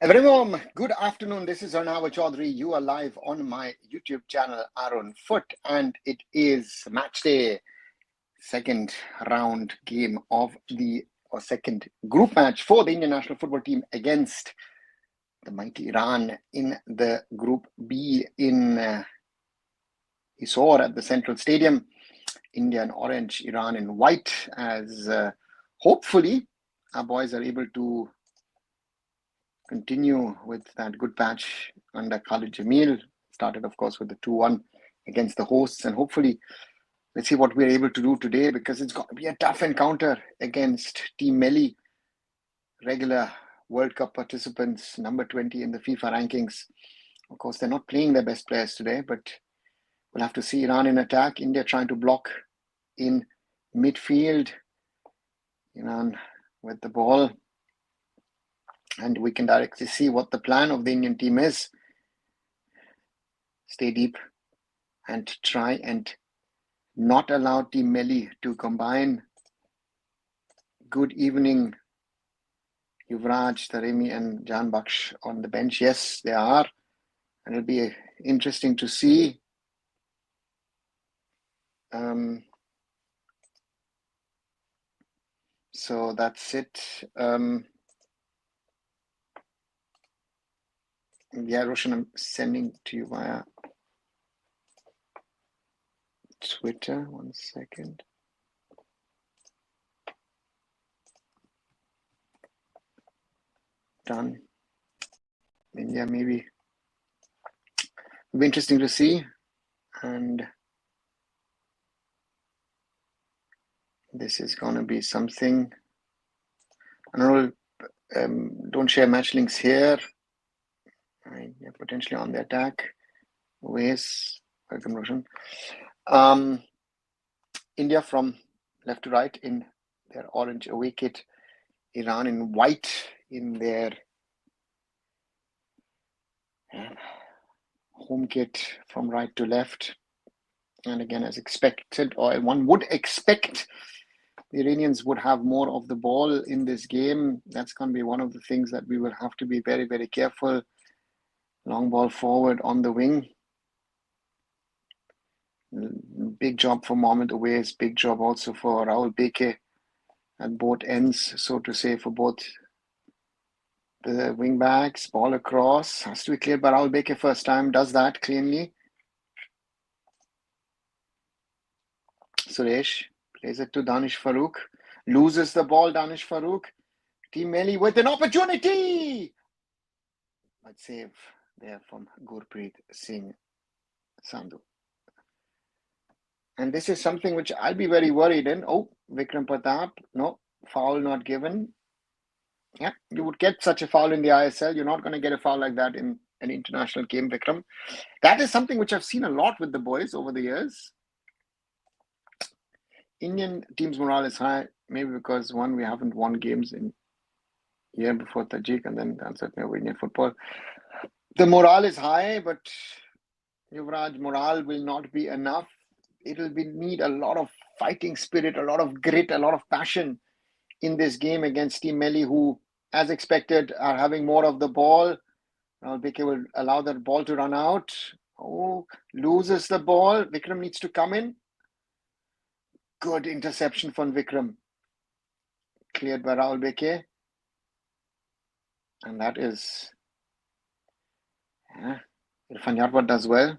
A very warm good afternoon. This is Arunava Chaudhuri. You are live on my YouTube channel, Arunfoot, and it is match day, second round game of second group match for the Indian national football team against the mighty Iran in the Group B in Hisor at the Central Stadium. India in orange, Iran in white, as hopefully our boys are able to continue with that good patch under Khalid Jamil. Started, of course, with the 2-1 against the hosts, and hopefully let's see what we're able to do today, because it's got to be a tough encounter against Team Melli, regular World Cup participants, number 20 in the FIFA rankings. Of course, they're not playing their best players today, but we'll have to see. Iran in attack, India trying to block in midfield. Iran with the ball. And we can directly see what the plan of the Indian team is. Stay deep and try and not allow Team Melli to combine. Good evening, Yuvraj, Taremi and Jan Baksh on the bench. Yes, they are. And it'll be interesting to see. So that's it. Yeah, Roshan, I'm sending to you via Twitter. 1 second. Done. India, maybe. It'll be interesting to see. And this is going to be something. I don't know, don't share match links here. Right, yeah, potentially on the attack. Ways, welcome Roshan. India from left to right in their orange away kit. Iran in white in their home kit from right to left. And again, as expected, or one would expect, the Iranians would have more of the ball in this game. That's going to be one of the things that we will have to be very, very careful. Long ball forward on the wing. Big job for Mohamed Awais. Big job also for Rahul Beke at both ends, so to say, for both the wing backs. Ball across. Has to be cleared by Rahul Beke first time. Does that cleanly. Suresh plays it to Danish Farooq. Loses the ball, Danish Farooq. Team Melli with an opportunity. But save there from Gurpreet Singh Sandhu. And this is something which I'll be very worried in. Oh, Vikram Pratap. No, foul not given. Yeah, you would get such a foul in the ISL. You're not going to get a foul like that in an international game, Vikram. That is something which I've seen a lot with the boys over the years. Indian team's morale is high, maybe because, one, we haven't won games in year before Tajik, and then certainly over Indian football. The morale is high, but Yuvraj, morale will not be enough. It'll need a lot of fighting spirit, a lot of grit, a lot of passion in this game against Team Melli, who, as expected, are having more of the ball. Beke will allow that ball to run out. Oh, loses the ball. Vikram needs to come in. Good interception from Vikram. Cleared by Rahul Beke. And that is... Irfan Yarwat does well.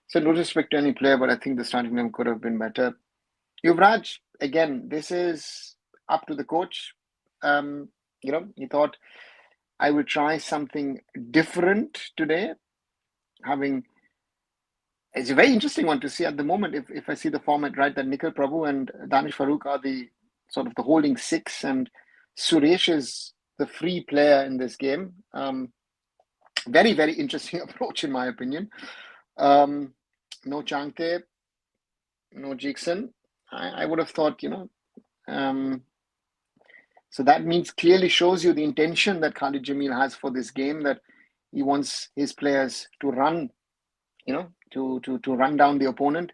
So no respect to any player, but I think the starting name could have been better. Yuvraj, again, this is up to the coach. He thought, I will try something different today. It's a very interesting one to see at the moment. If I see the format right, that Nikhil Prabhu and Danish Farooq are the sort of the holding six, and Suresh is the free player in this game. Very, very interesting approach, in my opinion. No Changte, no Jigson. I would have thought, so that means clearly shows you the intention that Khalid Jamil has for this game, that he wants his players to run, to run down the opponent.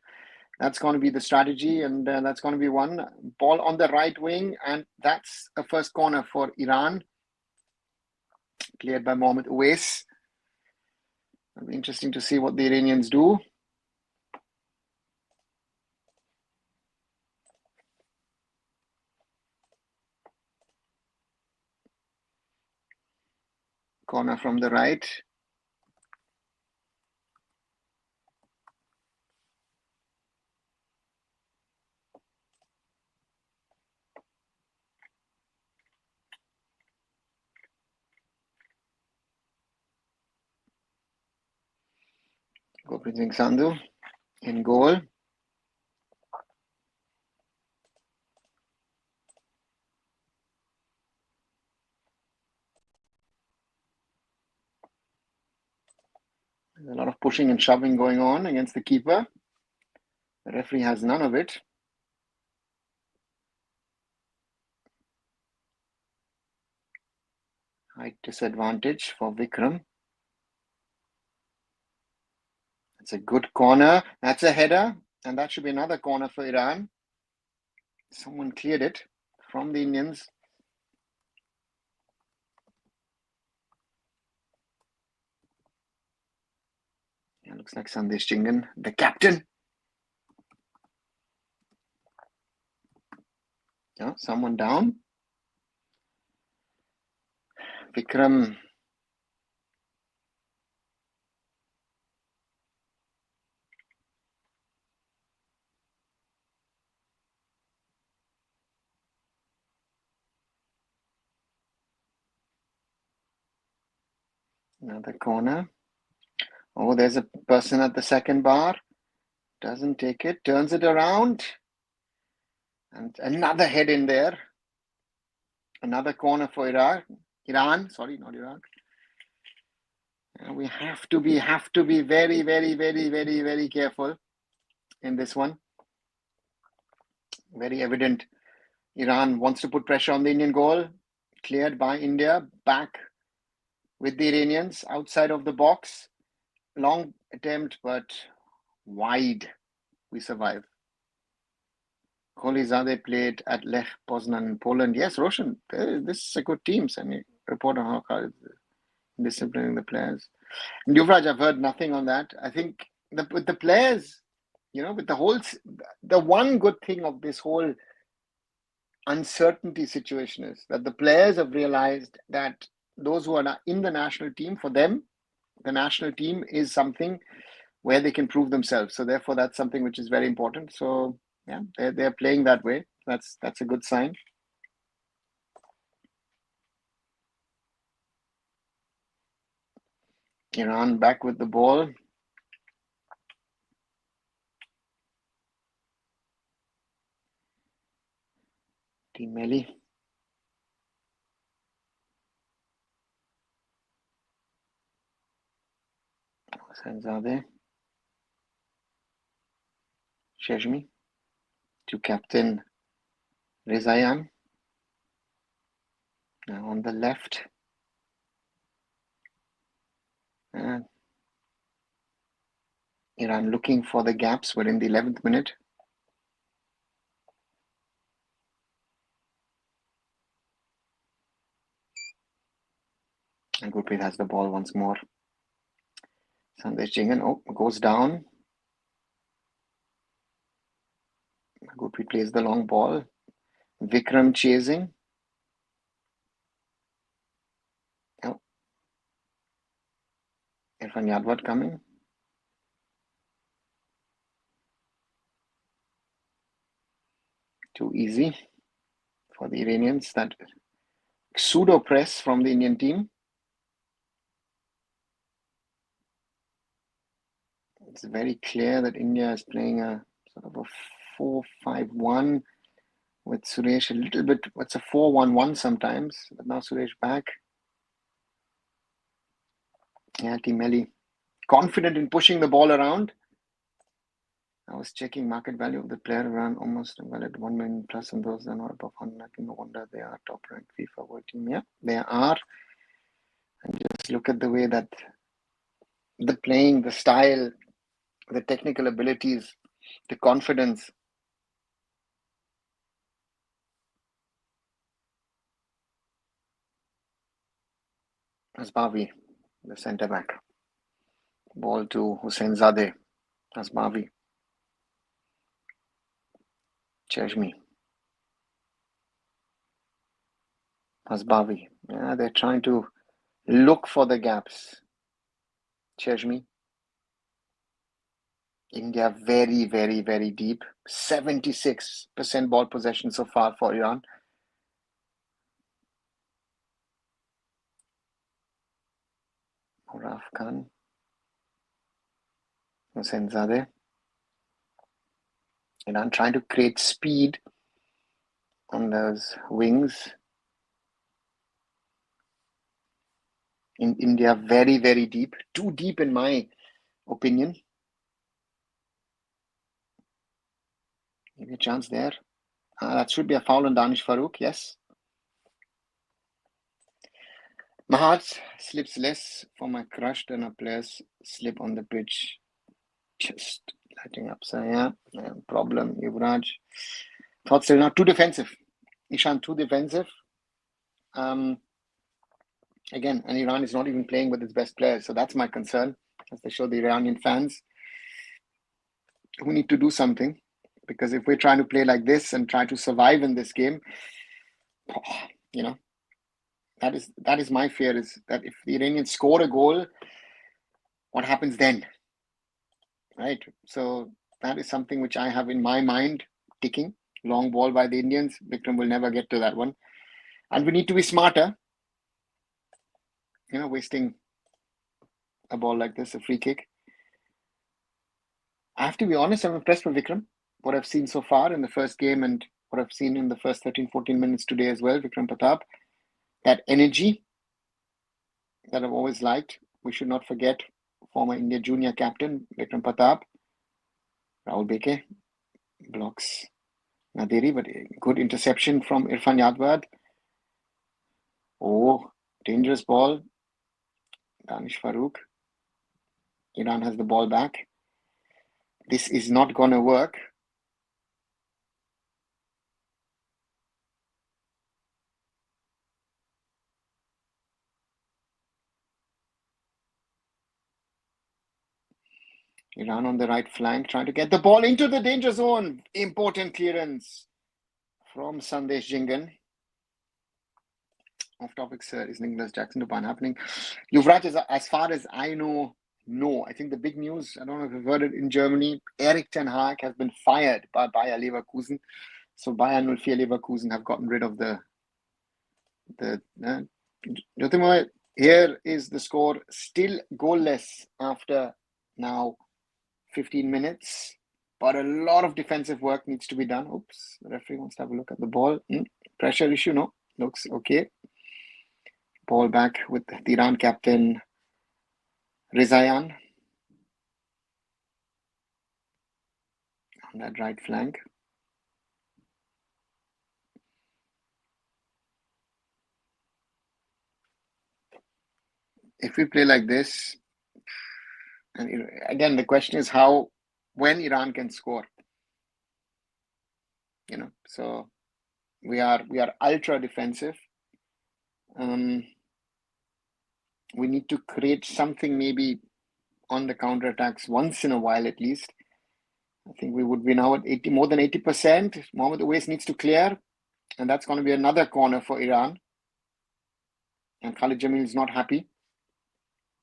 That's going to be the strategy, and that's going to be one. Ball on the right wing, and that's a first corner for Iran. Cleared by Mohammad Uwais. It'll be interesting to see what the Iranians do. Corner from the right. Gurpreet Singh Sandhu in goal. There's a lot of pushing and shoving going on against the keeper. The referee has none of it. Height disadvantage for Vikram. It's a good corner. That's a header, and that should be another corner for Iran. Someone cleared it from the Indians. Yeah, looks like Sandesh Chingan, the captain. Yeah, someone down. Vikram. Another corner. Oh, there's a person at the second bar. Doesn't take it. Turns it around. And another head in there. Another corner for Iran. Sorry, not Iraq. We have to be very, very, very, very, very careful in this one. Very evident. Iran wants to put pressure on the Indian goal. Cleared by India. Back with the Iranians outside of the box. Long attempt, but wide. We survive. Kholizadeh played at Lech Poznan in Poland. Yes, Roshan, this is a good team. Send me a report on how disciplining the players. And Yuvraj, I've heard nothing on that. I think with the players, with the one good thing of this whole uncertainty situation is that the players have realized that those who are in the national team, for them, the national team is something where they can prove themselves. So therefore, that's something which is very important. So yeah, they're playing that way. That's a good sign. Iran back with the ball. Timeli. Sanzadeh. Sheshmi to captain Rezayan. Now on the left. And Iran looking for the gaps. We're in the 11th minute. And Gurpreet has the ball once more. Sandesh Chingan goes down. Gurpreet plays the long ball. Vikram chasing. Oh. Irfan Yadwat coming. Too easy for the Iranians. That pseudo press from the Indian team. It's very clear that India is playing a sort of a 4-5-1 with Suresh a little bit. It's a 4-1-1 sometimes, but now Suresh back. Yeah, Timeli confident in pushing the ball around. I was checking market value of the player around almost well at 1 million plus, and those are not above 100. No wonder they are top ranked FIFA World Team. Yeah, they are. And just look at the way that the playing, the style, the technical abilities the confidence. Asbavi, the centre back. Ball to Hussain Zadeh. Asbavi. Cheshmi. Asbavi. Yeah, they're trying to look for the gaps. Cheshmi. India very, very, very deep. 76% ball possession so far for Iran. Raf Khan. Hussain Zadeh. Iran trying to create speed on those wings. In India, very, very deep. Too deep in my opinion. Maybe a chance there. That should be a foul on Danish Farooq, yes. My heart slips less for my crush than a player's slip on the pitch. Just lighting up. So yeah, problem, Yuvraj. Thought still not too defensive. Ishan too defensive. Again, and Iran is not even playing with its best players. So that's my concern, as they show the Iranian fans who need to do something. Because if we're trying to play like this and try to survive in this game, you know, that is my fear, is that if the Iranians score a goal, what happens then? Right? So that is something which I have in my mind ticking. Long ball by the Indians. Vikram will never get to that one. And we need to be smarter. You know, wasting a ball like this, a free kick. I have to be honest, I'm impressed with Vikram. What I've seen so far in the first game and what I've seen in the first 13, 14 minutes today as well, Vikram Pratap. That energy that I've always liked. We should not forget former India junior captain, Vikram Pratap. Rahul Beke blocks Naderi, but good interception from Irfan Yadwad. Oh, dangerous ball. Danish Farooq. Iran has the ball back. This is not going to work. Iran on the right flank, trying to get the ball into the danger zone. Important clearance from Sandesh Jingan. Off topic, sir. Is Nicholas Jackson to ban happening? Yuvraj, is, as far as I know, no. I think the big news, I don't know if you've heard it in Germany, Erik ten Hag has been fired by Bayer Leverkusen. So Bayer 04 Leverkusen have gotten rid of the Jyotirmoy, here is the score, still goalless after now 15 minutes. But a lot of defensive work needs to be done. Oops, the referee wants to have a look at the ball. Pressure issue, no? Looks okay. Ball back with the Iran captain, Rizayan on that right flank. If we play like this, and again, the question is when Iran can score. You know, so we are ultra defensive. We need to create something maybe on the counterattacks once in a while at least. I think we would be now at more than 80%. Mohammad Uwais needs to clear, and that's going to be another corner for Iran. And Khalid Jamil is not happy.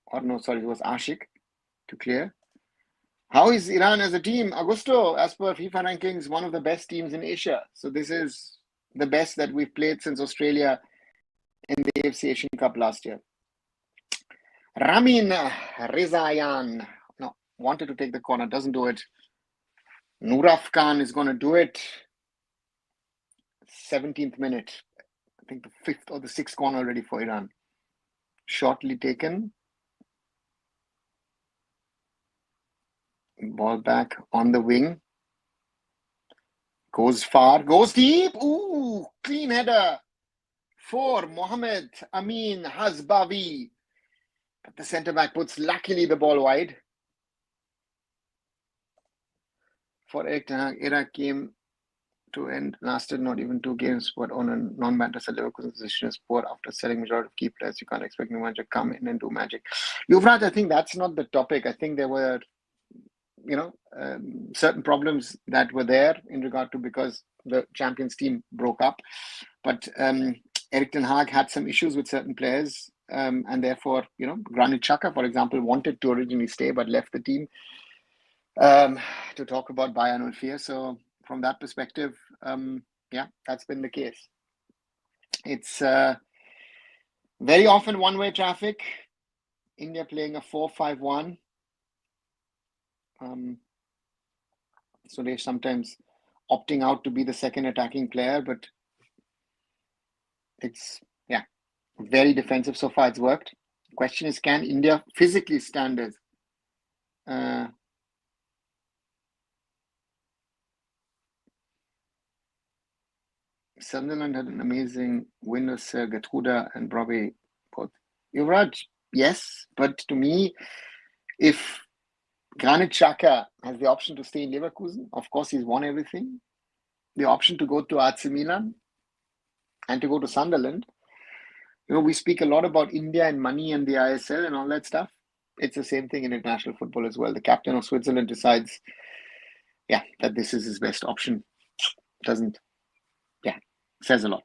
Or no, sorry, it was Ashik to clear. How is Iran as a team? Augusto, as per FIFA rankings, one of the best teams in Asia. So this is the best that we've played since Australia in the AFC Asian Cup last year. Ramin Rizayan, no, wanted to take the corner, doesn't do it. Nuraf Khan is going to do it. 17th minute. I think the 5th or the 6th corner already for Iran. Shortly taken. Ball back on the wing. Goes far, goes deep. Ooh, clean header for Mohammed Amin Hasbavi. But the centre back puts luckily the ball wide. for Erik Ten Hag era came to end, lasted not even 2 games, but on a non-Manchester Leverkusen position is poor after selling majority of key players. You can't expect new manager to come in and do magic. Yuvraj, I think that's not the topic. I think there were, certain problems that were there in regard to because the Champions team broke up. But Erik Ten Hag had some issues with certain players, and therefore, Granit Xhaka, for example, wanted to originally stay but left the team to talk about Bayern 04. So from that perspective, that's been the case. It's very often one-way traffic. India playing a 4-5-1. So they're sometimes opting out to be the second attacking player, but it's very defensive so far. It's worked. The question is, can India physically stand it? Sunderland had an amazing win with Gatruda and Brobbey. Yuvraj, yes, but to me, if Granit Xhaka has the option to stay in Leverkusen, of course he's won everything. The option to go to AC Milan and to go to Sunderland. We speak a lot about India and money and the ISL and all that stuff. It's the same thing in international football as well. The captain of Switzerland decides, that this is his best option. Says a lot.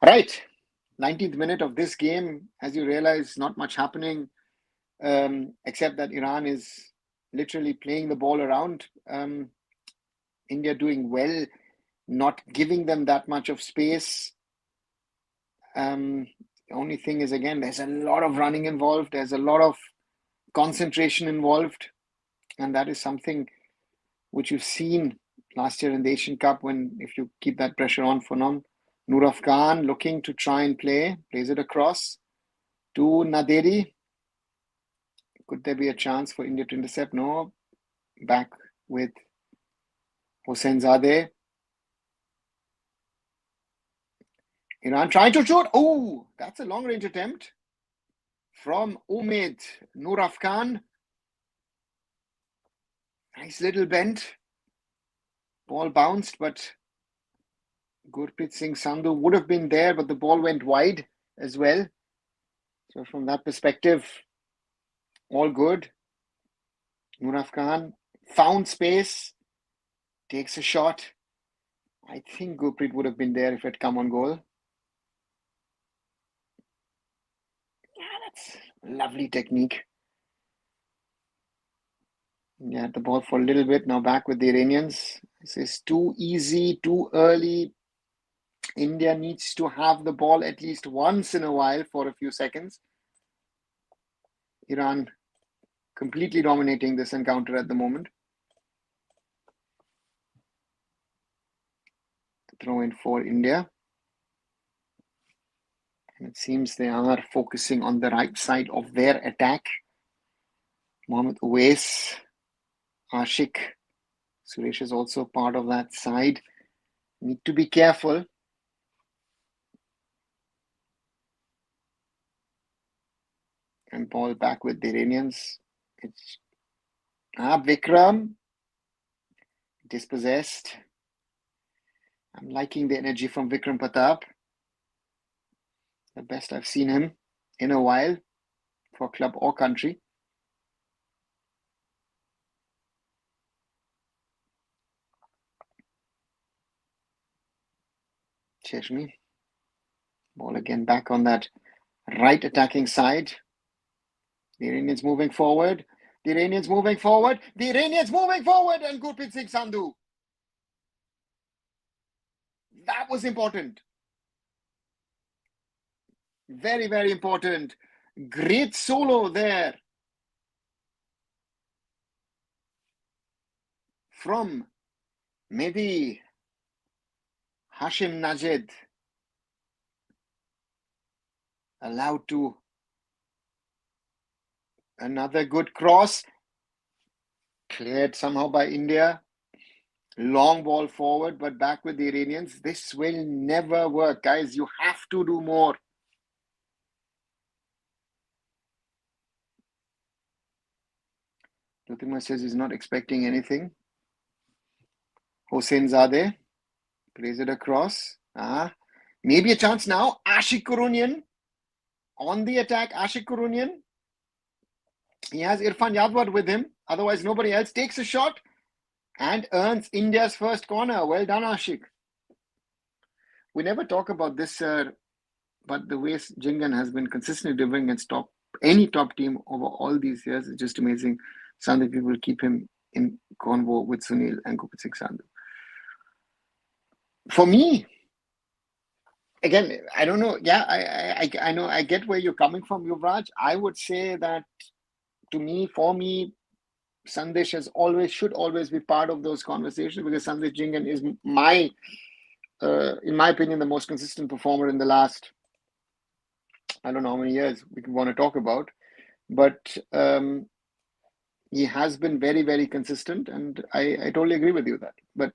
Right. 19th minute of this game, as you realize, not much happening, except that Iran is literally playing the ball around. India doing well, not giving them that much of space. The only thing is, again, there's a lot of running involved. There's a lot of concentration involved. And that is something which you've seen last year in the Asian Cup when, if you keep that pressure on for non, Nuraf Khan looking to try and plays it across to Naderi. Could there be a chance for India to intercept? No. Back with Hossein Zadeh. Iran trying to shoot. Oh, that's a long-range attempt from Umid Nuraf Khan. Nice little bend. Ball bounced, but Gurpreet Singh Sandhu would have been there, but the ball went wide as well. So from that perspective, all good. Nuraf Khan found space, takes a shot. I think Gurpreet would have been there if it had come on goal. That's lovely technique. Yeah, the ball for a little bit. Now back with the Iranians. This is too easy, too early. India needs to have the ball at least once in a while for a few seconds. Iran completely dominating this encounter at the moment. Throw in for India. And it seems they are focusing on the right side of their attack. Mohammad Uwais, Ashik, Suresh is also part of that side. Need to be careful. And ball back with the Iranians. It's Vikram. Dispossessed. I'm liking the energy from Vikram Pratap. The best I've seen him in a while for club or country. Cheshmi. Ball again back on that right attacking side. The Iranians moving forward. The Iranians moving forward. The Iranians moving forward. And Gurpreet Singh Sandhu. That was important. Very, very important. Great solo there from Mehdi Hashim Najed. Allowed to another good cross. Cleared somehow by India. Long ball forward, but back with the Iranians. This will never work, guys. You have to do more. Jyotirmoy says he's not expecting anything. Hossainzadeh plays it across. Maybe a chance now. Ashik Kurunian on the attack. Ashik Kurunian. He has Irfan Yadwad with him. Otherwise, nobody else. Takes a shot and earns India's first corner. Well done, Ashik. We never talk about this, sir, but the way Jingan has been consistently delivering against any top team over all these years is just amazing. Some of the people keep him in convo with Sunil and Gurpreet Singh Sandhu. For me, again, I don't know. Yeah, I know. I get where you're coming from, Yuvraj. I would say that for me, Sandesh should always be part of those conversations because Sandesh Jingan is in my opinion, the most consistent performer in the last, I don't know how many years we want to talk about, but he has been very, very consistent, and I totally agree with you that. But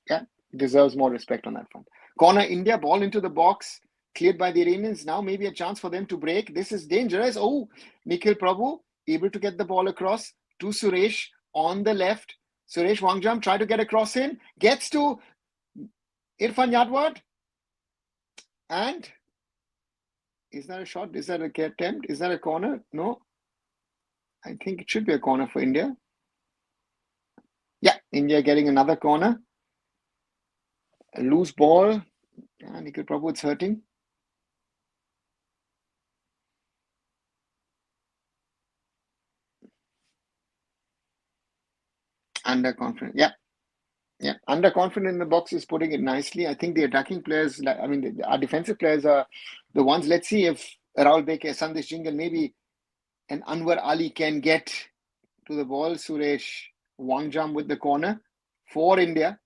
yeah, deserves more respect on that front. Corner India, ball into the box, cleared by the Iranians. Now maybe a chance for them to break. This is dangerous. Oh, Nikhil Prabhu able to get the ball across to Suresh on the left. Suresh Wangjam try to get across in, gets to Irfan Yadwad. And is that a shot? Is that a attempt? Is that a corner? No. I think it should be a corner for India. Yeah, India getting another corner. A loose ball. Nikhil Prabhu, it's hurting. Underconfident. Yeah. Underconfident in the box is putting it nicely. I think the attacking players, our defensive players are the ones. Let's see if Rahul Beke, Sandesh Jingan, maybe and Anwar Ali can get to the ball. Suresh Wangjam with the corner for India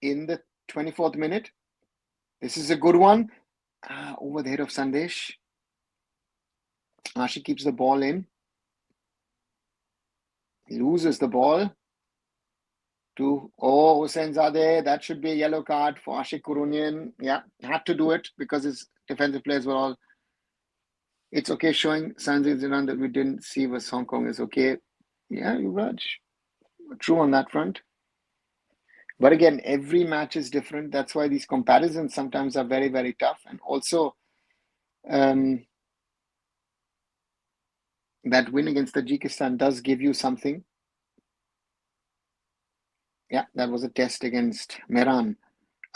in the 24th minute. This is a good one. Over the head of Sandesh. Ashik keeps the ball in. Loses the ball to Hossainzadeh. That should be a yellow card for Ashik Kurunian. Yeah, had to do it because his defensive players were all. It's okay showing signs that we didn't see was Hong Kong is okay. Yeah, Yuvraj. True on that front. But again, every match is different. That's why these comparisons sometimes are very, very tough. And also, that win against Tajikistan does give you something. Yeah, that was a test against Mehran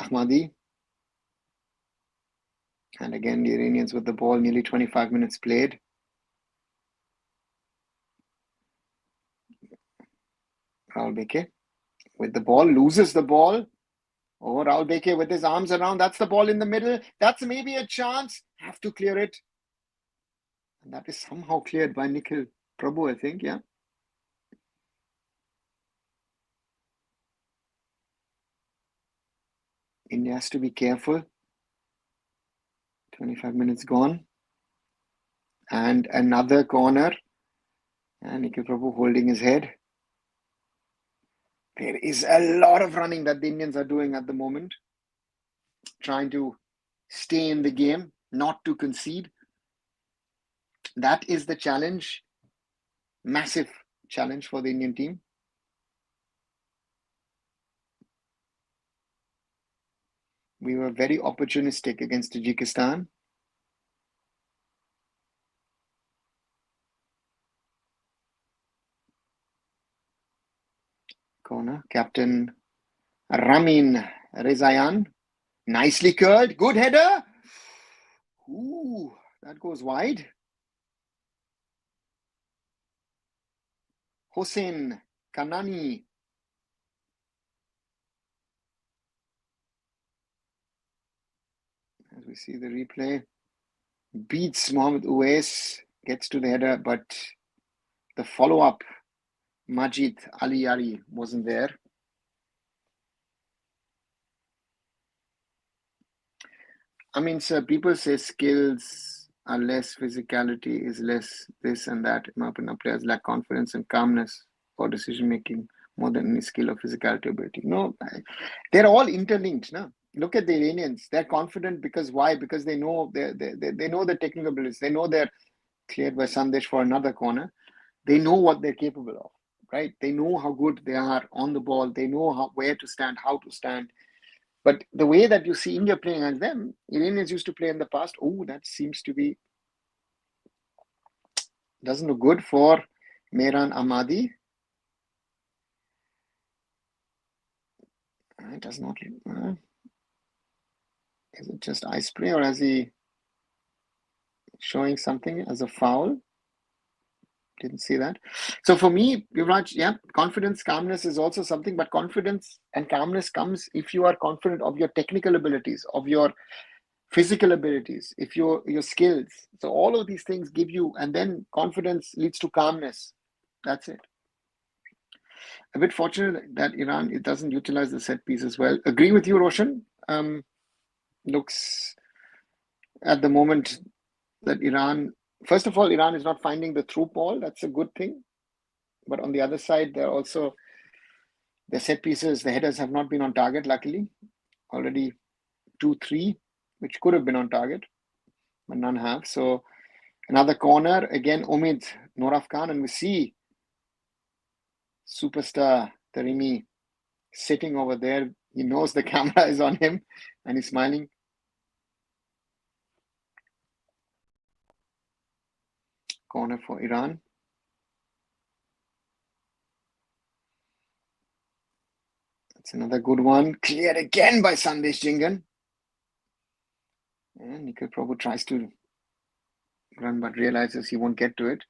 Ahmadi. And again, the Iranians with the ball, nearly 25 minutes played. Rahul Beke with the ball, loses the ball. Oh, Rahul Beke with his arms around. That's the ball in the middle. That's maybe a chance. Have to clear it. And that is somehow cleared by Nikhil Prabhu, I think, yeah. India has to be careful. 25 minutes gone. And another corner. And Nikhil Prabhu holding his head. There is a lot of running that the Indians are doing at the moment. Trying to stay in the game, not to concede. That is the challenge. Massive challenge for the Indian team. We were very opportunistic against Tajikistan. Corner, captain Ramin Rezayan. Nicely curled, good header. Ooh, that goes wide. Hossein Kanani. As we see the replay, beats Mohammad Uwais, gets to the header, but the follow-up, Majid Aliyari, wasn't there. I mean, sir, people say skills are less, physicality is less, this and that. In my opinion, players lack confidence and calmness for decision-making more than any skill or physicality ability. No, they're all interlinked. No? Look at the Iranians. They're confident because why? Because they know they know the technical abilities. They know they're cleared by Sandesh for another corner. They know what they're capable of, right? They know how good they are on the ball. They know where to stand, how to stand. But the way that you see India playing against them, Iranians used to play in the past. Oh, that seems to be, doesn't look good for Mehran Ahmadi. It does not. Is it just eye spray, or is he showing something as a foul? Didn't see that. So for me, Yuvraj, yeah, confidence, calmness is also something, but confidence and calmness comes if you are confident of your technical abilities, of your physical abilities, if your skills. So all of these things give you, and then confidence leads to calmness. That's it. A bit fortunate that Iran, it doesn't utilize the set piece as well. Agree with you, Roshan. Looks at the moment that Iran, first of all, Iran is not finding the through ball. That's a good thing. But on the other side, they're also, the set pieces, the headers have not been on target, luckily. Already 2-3, which could have been on target, but none have. So another corner, again, Omid Noraf Khan, and we see superstar Tarimi sitting over there. He knows the camera is on him and he's smiling. Corner for Iran. That's another good one. Cleared again by Sandesh Jingan. And Nikhil Prabhu tries to run but realizes he won't get to it.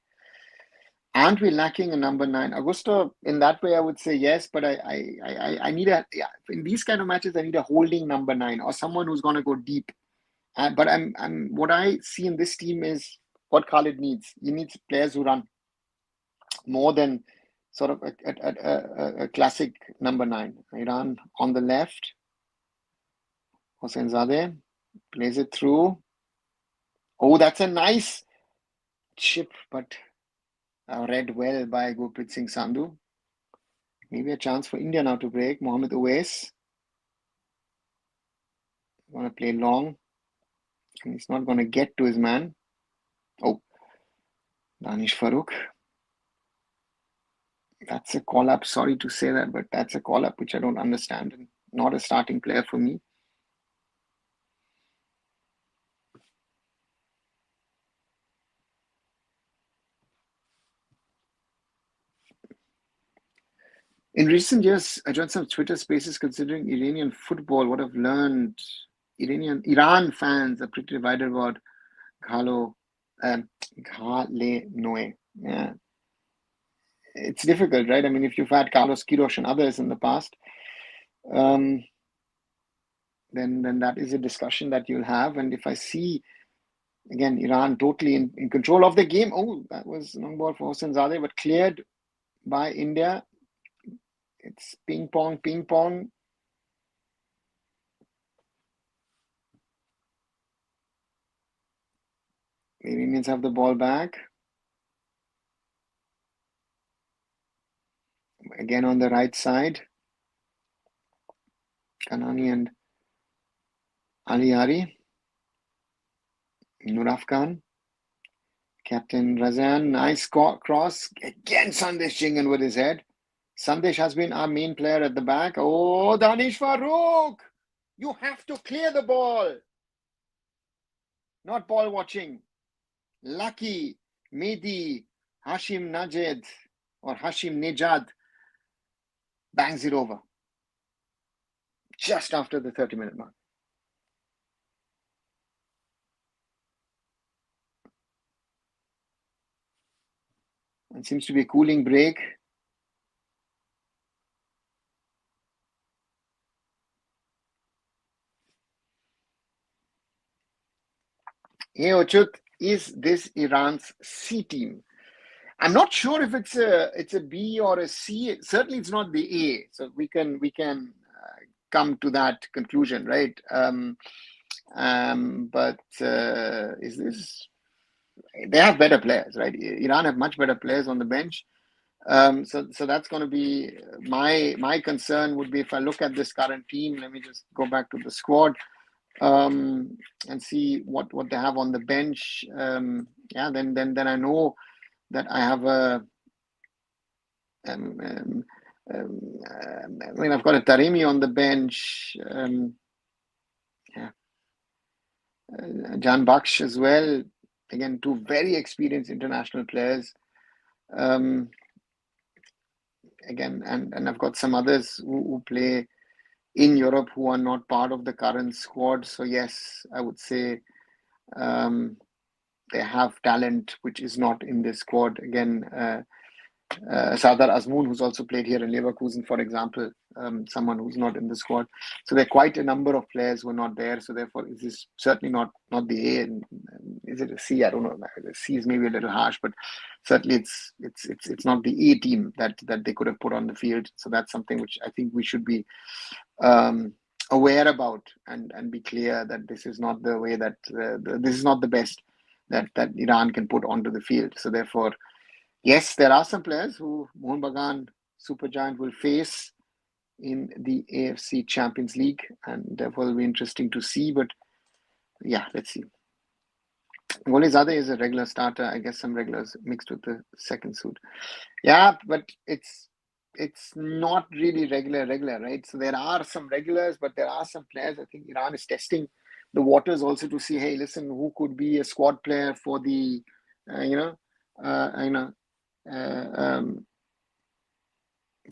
Aren't we lacking a number 9? Augusto, in that way, I would say yes, but I need in these kind of matches, I need a holding number 9 or someone who's going to go deep. But what I see in this team is what Khalid needs. He needs players who run more than sort of a classic number 9. Iran on the left. Hossein Zadeh plays it through. Oh, that's a nice chip, but read well by Gurpreet Singh Sandhu. Maybe a chance for India now to break. Mohammad Uwais. Going to play long. And he's not going to get to his man. Oh, Danish Farooq. That's a call-up. Sorry to say that, but that's a call-up which I don't understand. And not a starting player for me. In recent years, I joined some Twitter spaces considering Iranian football. What I've learned, Iran fans are pretty divided about Ghale Noe. Yeah. It's difficult, right? I mean, if you've had Carlos Queiroz and others in the past, then that is a discussion that you'll have. And if I see, again, Iran totally in control of the game. Oh, that was long ball for Hossein Zadeh, but cleared by India. It's ping pong. The Iranians have the ball back. Again on the right side. Kanani and Aliari. Nuraf Khan. Captain Razan. Nice cross. Again, Sandesh Jingan with his head. Sandesh has been our main player at the back. Oh, Danish Farooq! You have to clear the ball. Not ball watching. Lucky, Mehdi, Hashim Najed or Hashim Nejad bangs it over. Just after the 30-minute mark. It seems to be a cooling break. Hey, Ochut, is this Iran's C team? I'm not sure if it's a B or a C. Certainly, it's not the A. So we can come to that conclusion, right? But is this? They have better players, right? Iran have much better players on the bench. So that's going to be my concern. Would be if I look at this current team. Let me just go back to the squad. And see what they have on the bench. Then I know that I have I mean, I've got a Taremi on the bench. Yeah, Jan Baksh as well. Again, two very experienced international players. Again, and I've got some others who play in Europe who are not part of the current squad. So yes, I would say they have talent which is not in this squad. Again, Sardar Azmoun, who's also played here in Leverkusen, for example, someone who's not in the squad. So there are quite a number of players who are not there. So therefore, this is certainly not the A. And is it a C? I don't know. The C is maybe a little harsh, but certainly it's not the A team that they could have put on the field. So that's something which I think we should be aware about and be clear that this is not the way that this is not the best that Iran can put onto the field. So therefore, yes, there are some players who Mohun Bagan Supergiant will face in the AFC Champions League, and therefore will be interesting to see. But yeah, let's see. Goli Zadeh is a regular starter. I guess some regulars mixed with the second suit. Yeah, but it's not really regular, right? So there are some regulars, but there are some players. I think Iran is testing the waters also to see, hey, listen, who could be a squad player for the,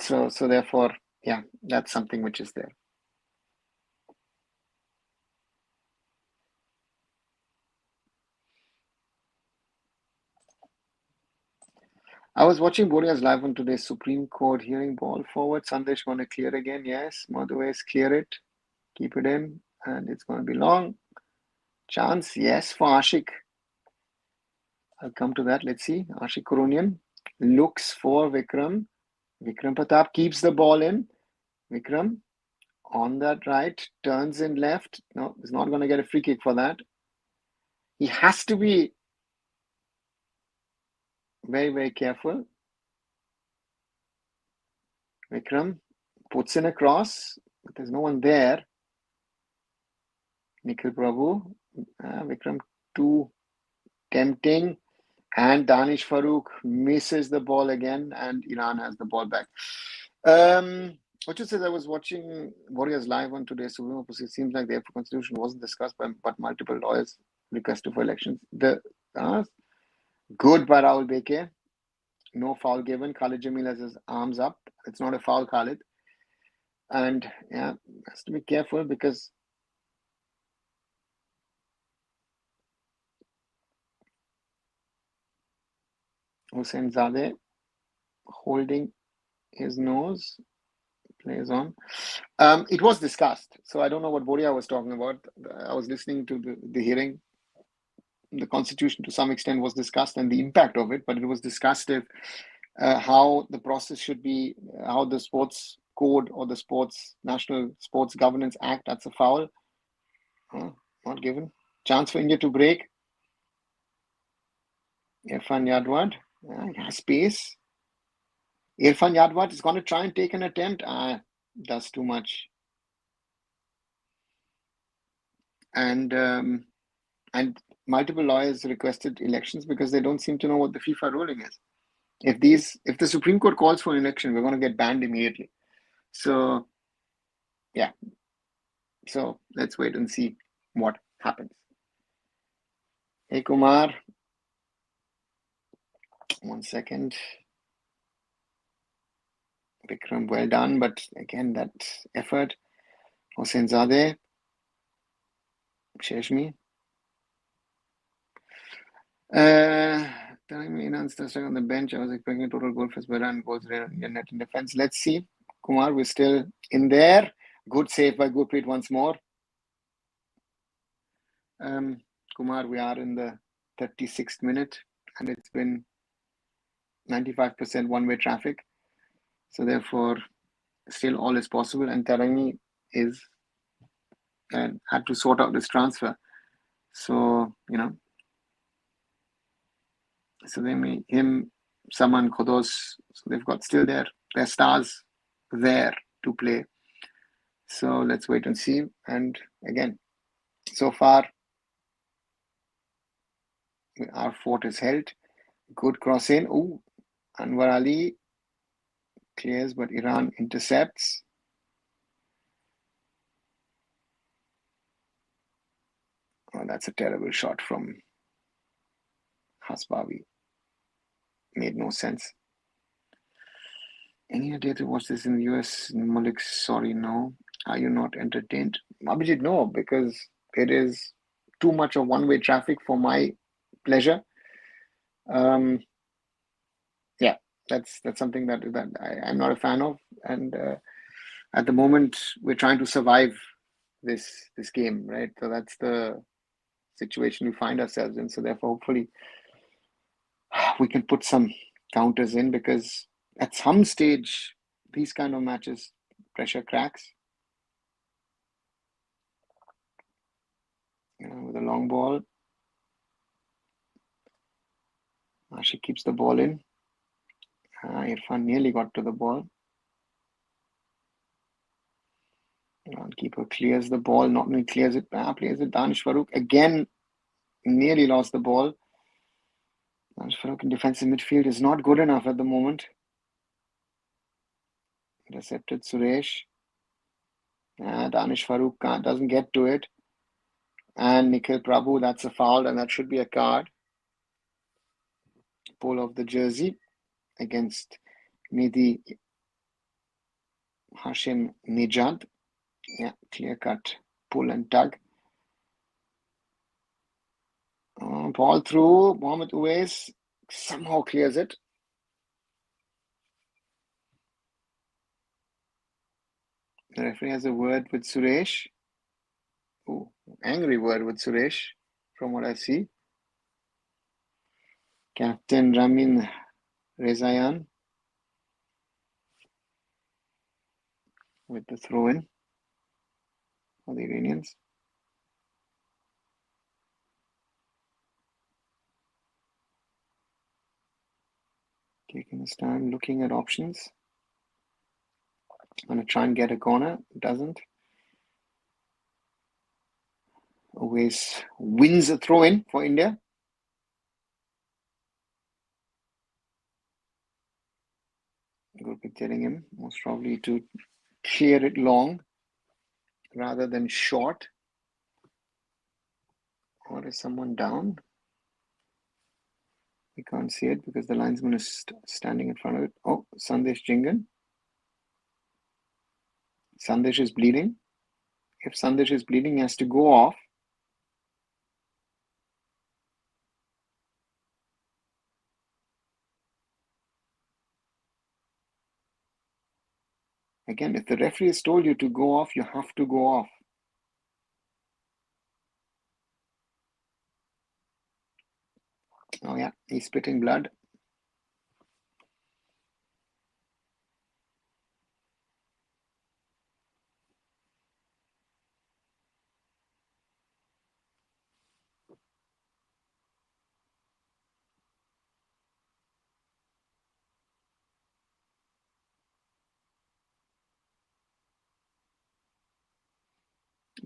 so therefore, yeah, that's something which is there. I was watching Boria's live on today's Supreme Court hearing. Ball forward. Sandesh going to clear again. Yes. Madhuvesh, clear it. Keep it in. And it's going to be long. Chance. Yes, for Ashik. I'll come to that. Let's see. Ashik Kurunian looks for Vikram. Vikram Pratap keeps the ball in. Vikram on that right. Turns in left. No, he's not going to get a free kick for that. He has to be very, very careful. Vikram puts in a cross, but there's no one there. Nikhil Prabhu, Vikram too tempting, and Danish Farooq misses the ball again, and Iran has the ball back. Ocho says, I was watching Warriors live on today's Supreme Court. It seems like the AIFF Constitution wasn't discussed, but multiple lawyers requested for elections. Good by Rahul Beke. No foul given. Khalid Jamil has his arms up. It's not a foul, Khalid. And yeah, has to be careful because Hussein Zadeh holding his nose, plays on. It was discussed. So I don't know what Boria was talking about. I was listening to the hearing. The constitution to some extent was discussed and the impact of it, but it was discussed if how the process should be, how the sports code or the National Sports Governance Act, that's a foul. Not given. Chance for India to break. Irfan Yadwad has space. Irfan Yadwad is going to try and take an attempt. Does too much. And multiple lawyers requested elections because they don't seem to know what the FIFA ruling is. If the Supreme Court calls for an election, we're going to get banned immediately. So, yeah. So let's wait and see what happens. Hey, Kumar. 1 second. Vikram, well done. But again, that effort. Hossein Zadeh. Sheshmi. Telling me Iran's stuck on the bench. I was expecting a total goal for Sbera and goals in net in defense. Let's see. Kumar, we're still in there. Good save by Gurpreet once more. Kumar, we are in the 36th minute and it's been 95% one-way traffic. So therefore, still all is possible. And Tarani is had to sort out this transfer. So, so they may him, Saman, Khodos, so they've got still their stars there to play. So let's wait and see. And again, so far, our fort is held. Good cross in. Anwar Ali clears, but Iran intercepts. Oh, that's a terrible shot from Hasbawi. Made no sense. Any idea to watch this in the US? Malik, sorry, no. Are you not entertained? Abhijit, no, because it is too much of one-way traffic for my pleasure. Yeah, that's something that I'm not a fan of, and at the moment we're trying to survive this game, right? So that's the situation we find ourselves in. So therefore, hopefully, we can put some counters in, because at some stage these kind of matches, pressure cracks. With a long ball, Ashik keeps the ball in. Irfan nearly got to the ball. Keeper clears the ball, not only clears it, plays it. Danish Farooq again nearly lost the ball. Danish Farooq in defensive midfield is not good enough at the moment. Intercepted Suresh. Danish Farooq doesn't get to it. And Nikhil Prabhu, that's a foul, and that should be a card. Pull of the jersey against Mehdi Hashim Nijad. Yeah, clear cut pull and tug. Ball through. Mohamed Uwais somehow clears it. The referee has a word with Suresh. Ooh, angry word with Suresh, from what I see. Captain Ramin Rezayan with the throw-in for the Iranians. Taking his time, looking at options. Going to try and get a corner. Doesn't. Always wins a throw-in for India. Gurpreet telling him most probably to clear it long rather than short. Or is someone down? We can't see it because the linesman is standing in front of it. Oh, Sandesh Jingan. Sandesh is bleeding. If Sandesh is bleeding, he has to go off. Again, if the referee has told you to go off, you have to go off. Oh yeah, he's spitting blood.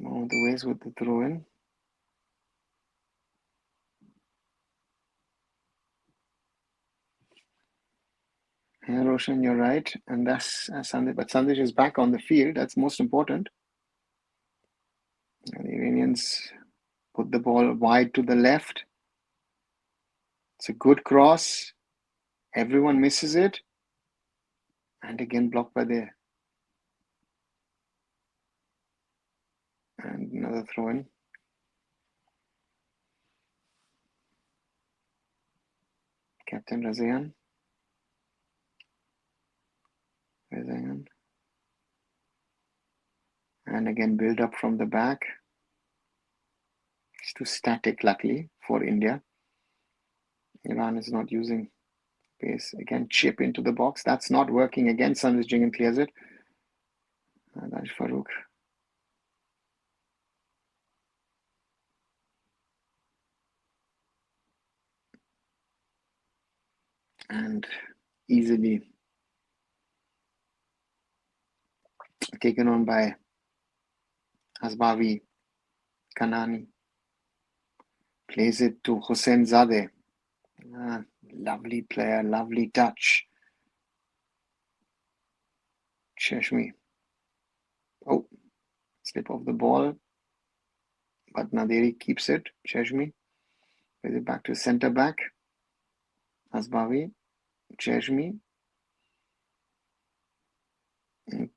Oh, the ways with the throw-in. Yeah, Roshan, you're right. And that's Sandesh. But Sandesh is back on the field. That's most important. And the Iranians put the ball wide to the left. It's a good cross. Everyone misses it. And again blocked by there. And another throw-in. Captain Razayan. And again build up from the back. It's too static, luckily, for India. Iran is not using pace. Again, chip into the box. That's not working. Again, Sandesh Jingan clears it. Danish Farooq. And easily taken on by Hasbawi. Kanani plays it to Hussein Zadeh. Lovely player, lovely touch. Cheshmi. Oh, slip of the ball. But Naderi keeps it. Cheshmi. Plays it back to centre back. Asbavi. Cheshmi.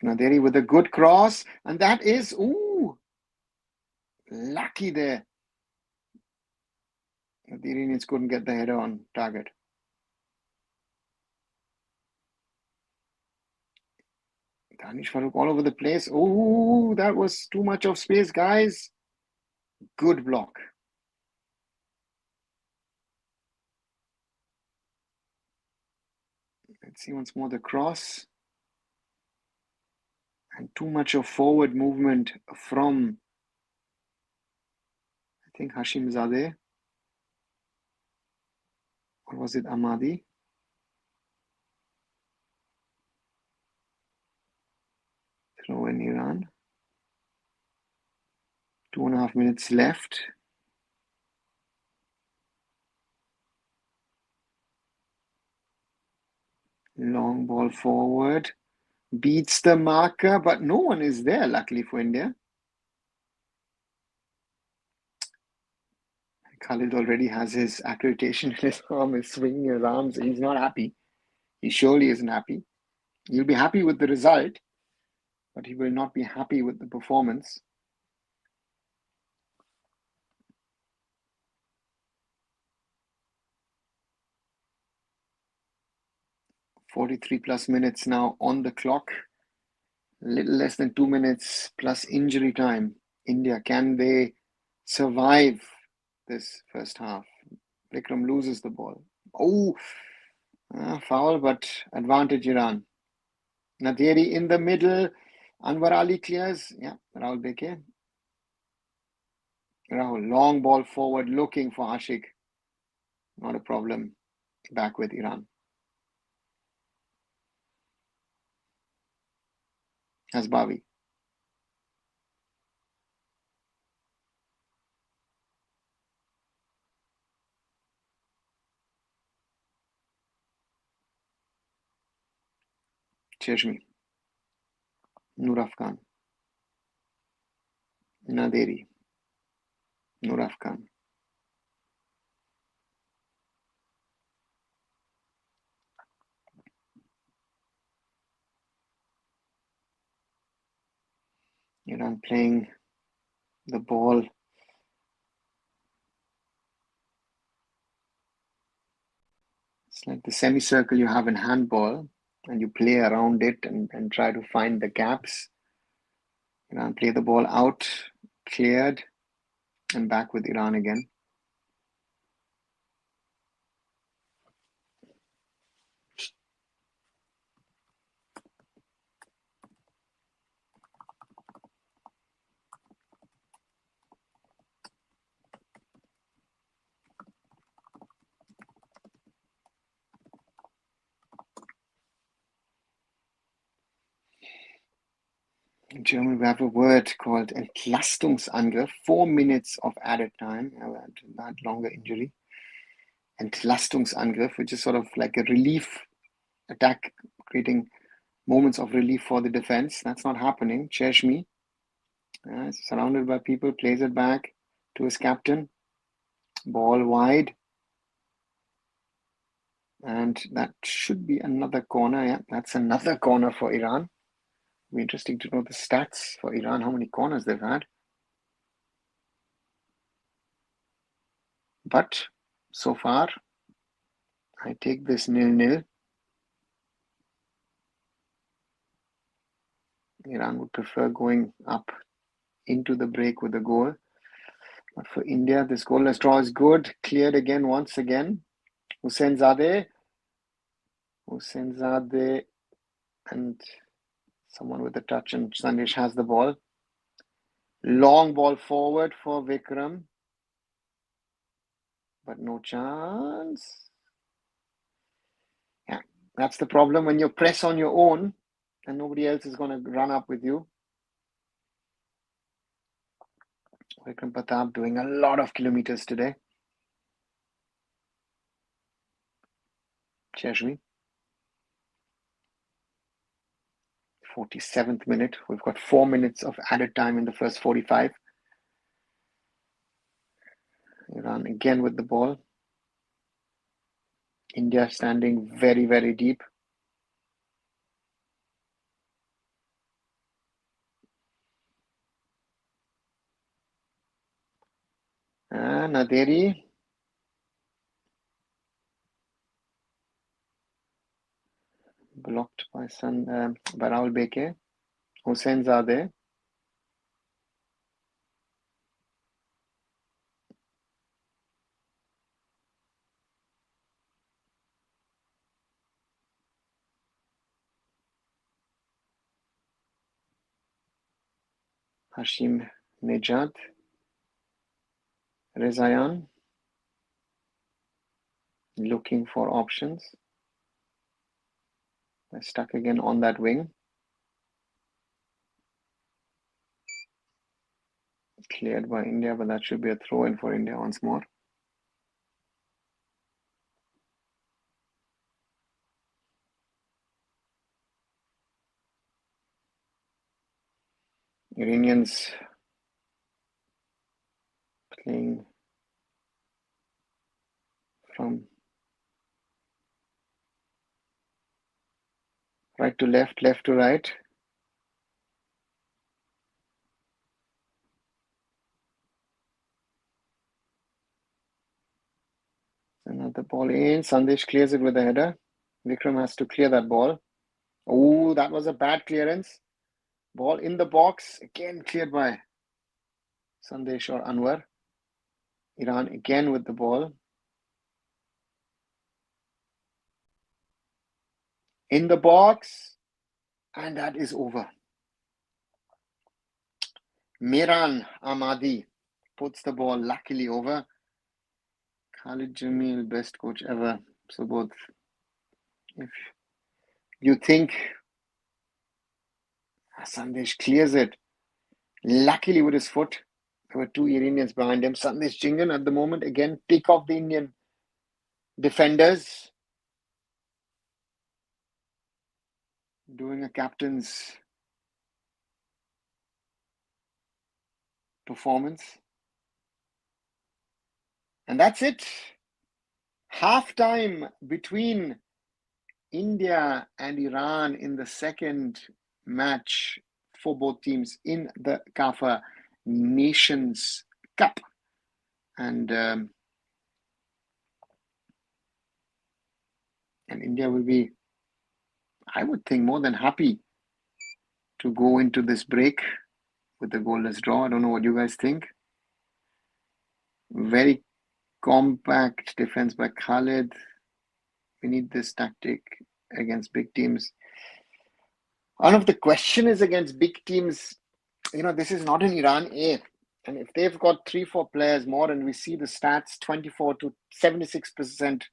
Naderi with a good cross. And that is, lucky there. The Iranians couldn't get the header on target. Danish Farooq all over the place. Oh, that was too much of space, guys. Good block. Let's see once more the cross. And too much of forward movement from, I think, Hashim Zadeh. Or was it Ahmadi? Throw in Iran. 2.5 minutes left. Long ball forward. Beats the marker, but no one is there, luckily for India. Khalid already has his accreditation in his arm, is swinging his arms. He's not happy. He surely isn't happy. He'll be happy with the result, but he will not be happy with the performance. +43 minutes now on the clock. A little less than 2 minutes plus injury time. India, can they survive this first half? Vikram loses the ball. Foul, but advantage Iran. Naderi in the middle. Anwar Ali clears. Yeah, Rahul Beke. Rahul, long ball forward, looking for Ashik. Not a problem. Back with Iran. Hasbavi. Cheshmi. Nur Afghan. Naderi. Nur Afghan. Iran playing the ball. It's like the semicircle you have in handball, and you play around it and try to find the gaps. Iran play the ball out, cleared, and back with Iran again. In German, we have a word called Entlastungsangriff. 4 minutes of added time. That longer injury. Entlastungsangriff, which is sort of like a relief attack, creating moments of relief for the defense. That's not happening. Cheshmi, surrounded by people, plays it back to his captain. Ball wide. And that should be another corner. Yeah, that's another corner for Iran. It'll be interesting to know the stats for Iran, how many corners they've had. But so far, I take this 0-0. Iran would prefer going up into the break with a goal. But for India, this goalless draw is good. Cleared again, once again. Husseinzadeh, and someone with a touch, and Sandesh has the ball. Long ball forward for Vikram. But no chance. Yeah, that's the problem when you press on your own and nobody else is going to run up with you. Vikram Pratap doing a lot of kilometers today. Cheshmi. 47th minute. We've got 4 minutes of added time in the first 45. Iran again with the ball. India standing very, very deep. Naderi. Blocked by Rahul Beke. Hussain Zadeh. Hashim Nejat. Rezayan. Looking for options. They're stuck again on that wing. Cleared by India, but that should be a throw-in for India once more. Iranians playing from right to left, left to right. Another ball in. Sandesh clears it with a header. Vikram has to clear that ball. Oh, that was a bad clearance. Ball in the box. Again cleared by Sandesh or Anwar. Iran again with the ball. In the box. And that is over. Miran Ahmadi puts the ball luckily over. Khalid Jamil, best coach ever. So both, if you think Sandesh clears it, luckily with his foot, there were two Iranians behind him. Sandesh Jingan at the moment, again, pick off the Indian defenders. Doing a captain's performance. And that's it. Half-time between India and Iran in the second match for both teams in the CAFA Nations Cup. And India will be, I would think, more than happy to go into this break with the goalless draw. I don't know what you guys think. Very compact defense by Khalid. We need this tactic against big teams. One of the question is against big teams, this is not an Iran A. And if they've got 3-4 players more, and we see the stats, 24 to 76%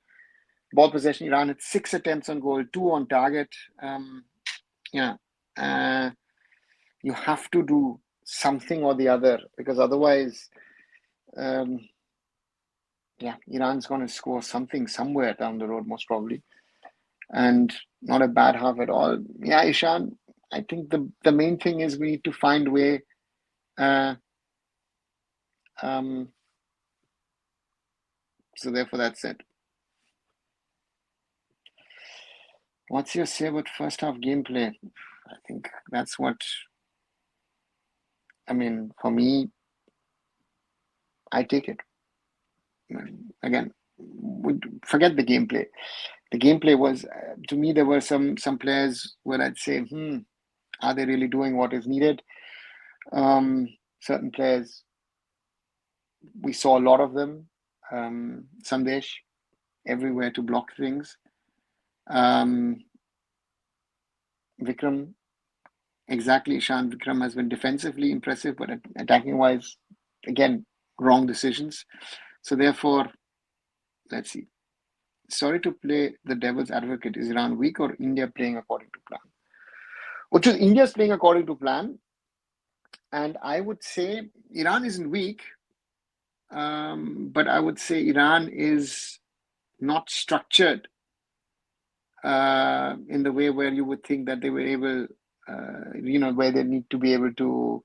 ball possession, Iran had 6 attempts on goal, 2 on target. You have to do something or the other, because otherwise, Iran's going to score something somewhere down the road, most probably. And not a bad half at all. Yeah, Ishan, I think the main thing is we need to find a way. So therefore, that's it. What's your say about first half gameplay? I think that's what, for me, I take it. Again, forget the gameplay. The gameplay was, to me, there were some players where I'd say, are they really doing what is needed? Certain players, we saw a lot of them. Sandesh, everywhere to block things. Vikram, exactly, Ishan. Vikram has been defensively impressive, but attacking-wise, again, wrong decisions. So therefore, let's see. Sorry to play the devil's advocate. Is Iran weak or India playing according to plan? Which is India's playing according to plan. And I would say Iran isn't weak, but I would say Iran is not structured in the way where you would think that they were able where they need to be able to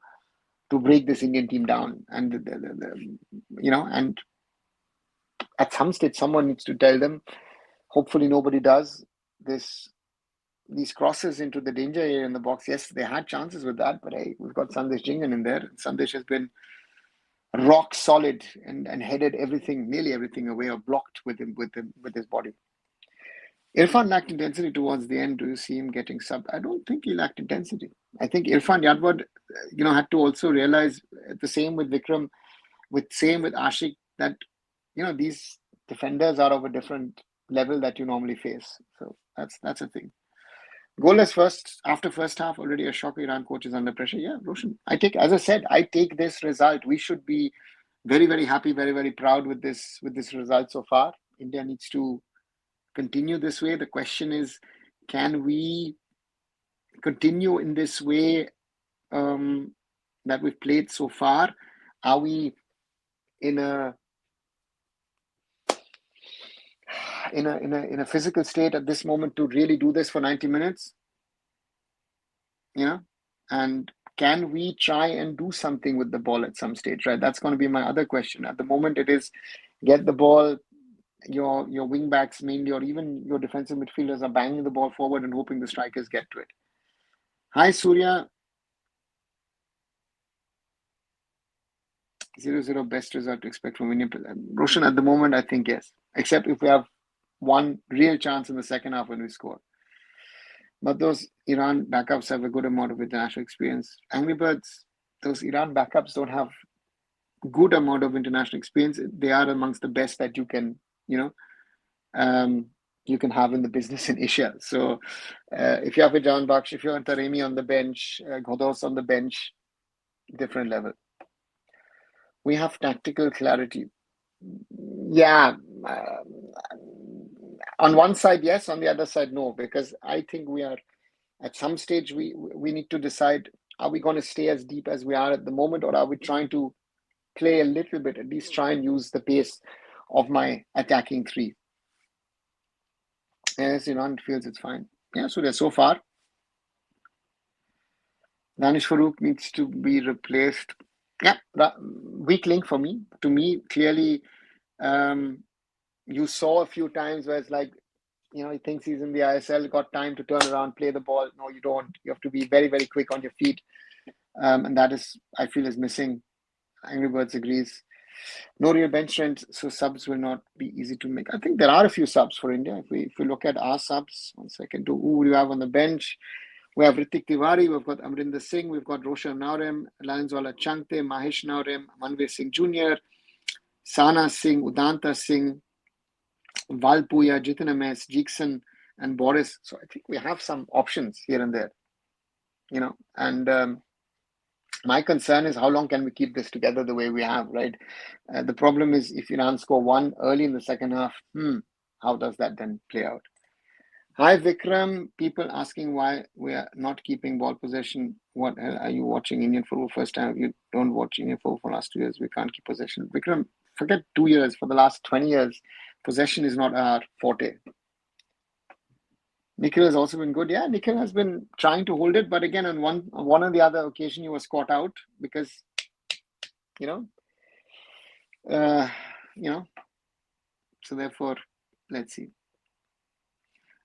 break this Indian team down, and and at some stage someone needs to tell them. Hopefully nobody does these crosses into the danger area in the box. Yes, they had chances with that, but hey, we've got Sandesh Jingan in there. Sandesh has been rock solid and headed nearly everything away, or blocked with his body. Irfan lacked intensity towards the end. Do you see him getting subbed? I don't think he lacked intensity. I think Irfan Yadwad, had to also realize the same with Vikram, same with Ashik, that these defenders are of a different level that you normally face. So that's a thing. Goalless after first half, already a shock. Iran coach is under pressure. Yeah, Roshan. I take this result. We should be very, very happy, very, very proud with this result so far. India needs to continue this way. The question is, can we continue in this way that we've played so far? Are we in a physical state at this moment to really do this for 90 minutes? And can we try and do something with the ball at some stage, right? That's going to be my other question. At the moment, it is get the ball, your wing backs mainly, or even your defensive midfielders are banging the ball forward and hoping the strikers get to it. Hi, Surya. 0-0 best result to expect from India. Roshan, at the moment, I think yes. Except if we have one real chance in the second half when we score. But those Iran backups have a good amount of international experience. Angry Birds, those Iran backups don't have good amount of international experience. They are amongst the best that you can, you can have in the business in Asia. So if you have a John Baksh, if you have Taremi on the bench, Ghoddos on the bench, different level. We have tactical clarity. Yeah. On one side, yes. On the other side, no. Because I think we are, at some stage, we need to decide, are we going to stay as deep as we are at the moment, or are we trying to play a little bit, at least try and use the pace of my attacking three? Yes, Iran feels it's fine. Yeah, so they're so far. Danish Farooq needs to be replaced. Yeah, weak link for me. To me, clearly, you saw a few times where it's like, he thinks he's in the ISL, got time to turn around, play the ball. No, you don't. You have to be very, very quick on your feet. And that is, I feel, is missing. Angry Birds agrees. No real bench strength, so subs will not be easy to make. I think there are a few subs for India. If we look at our subs, 1 second, who do you have on the bench? We have Ritik Tiwari, we've got Amrinder Singh, we've got Roshan Naurem, Lanswala Changte, Mahesh Naurem, Manveer Singh Jr., Sana Singh, Udanta Singh, Valpuya, Jitin MS, Jackson, and Boris. So I think we have some options here and there, and my concern is how long can we keep this together the way we have, right? The problem is if Iran score one early in the second half, how does that then play out? Hi, Vikram. People asking why we are not keeping ball possession. What are you watching Indian football first time? You don't watch Indian football for the last 2 years. We can't keep possession. Vikram, forget 2 years. For the last 20 years, possession is not our forte. Nikhil has also been good. Yeah, Nikhil has been trying to hold it, but again, on one or the other occasion, he was caught out because, So therefore, let's see.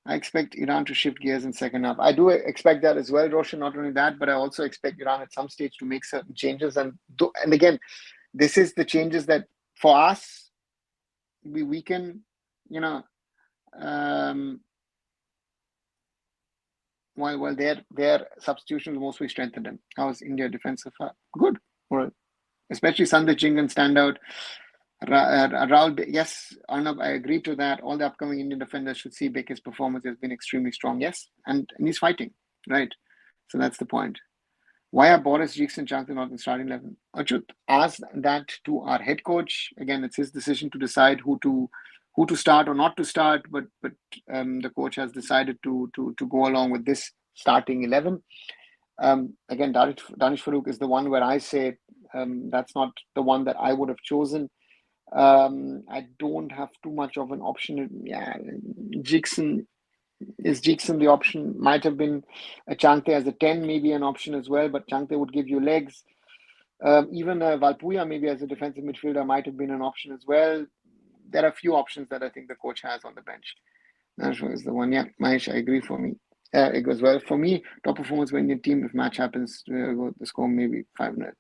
I expect Iran to shift gears in second half. I do expect that as well, Roshan. Not only that, but I also expect Iran at some stage to make certain changes. And again, this is the changes that for us, we can, while their substitutions mostly strengthen them. How is India defensive? Good. Well, especially Sandesh Jingan stand out. Rahul, yes, Arnav, I agree to that. All the upcoming Indian defenders should see Beke's performance has been extremely strong. Yes, and he's fighting, right? So that's the point. Why are Boris, Jackson, Changte not in starting 11? Achut, ask that to our head coach. Again, it's his decision to decide who to start or not to start. But the coach has decided to go along with this starting 11. Again, Danish Farooq is the one where I say that's not the one that I would have chosen. I don't have too much of an option. Yeah, Jackson, Is Jeekson the option? Might have been a Changte as a 10, maybe an option as well, but Changte would give you legs. Even Valpuya, maybe as a defensive midfielder, might have been an option as well. There are a few options that I think the coach has on the bench. Nashua is the one. Yeah, Mahesh, I agree for me. It goes well. For me, top performance when your team, if match happens, the score maybe 5-0.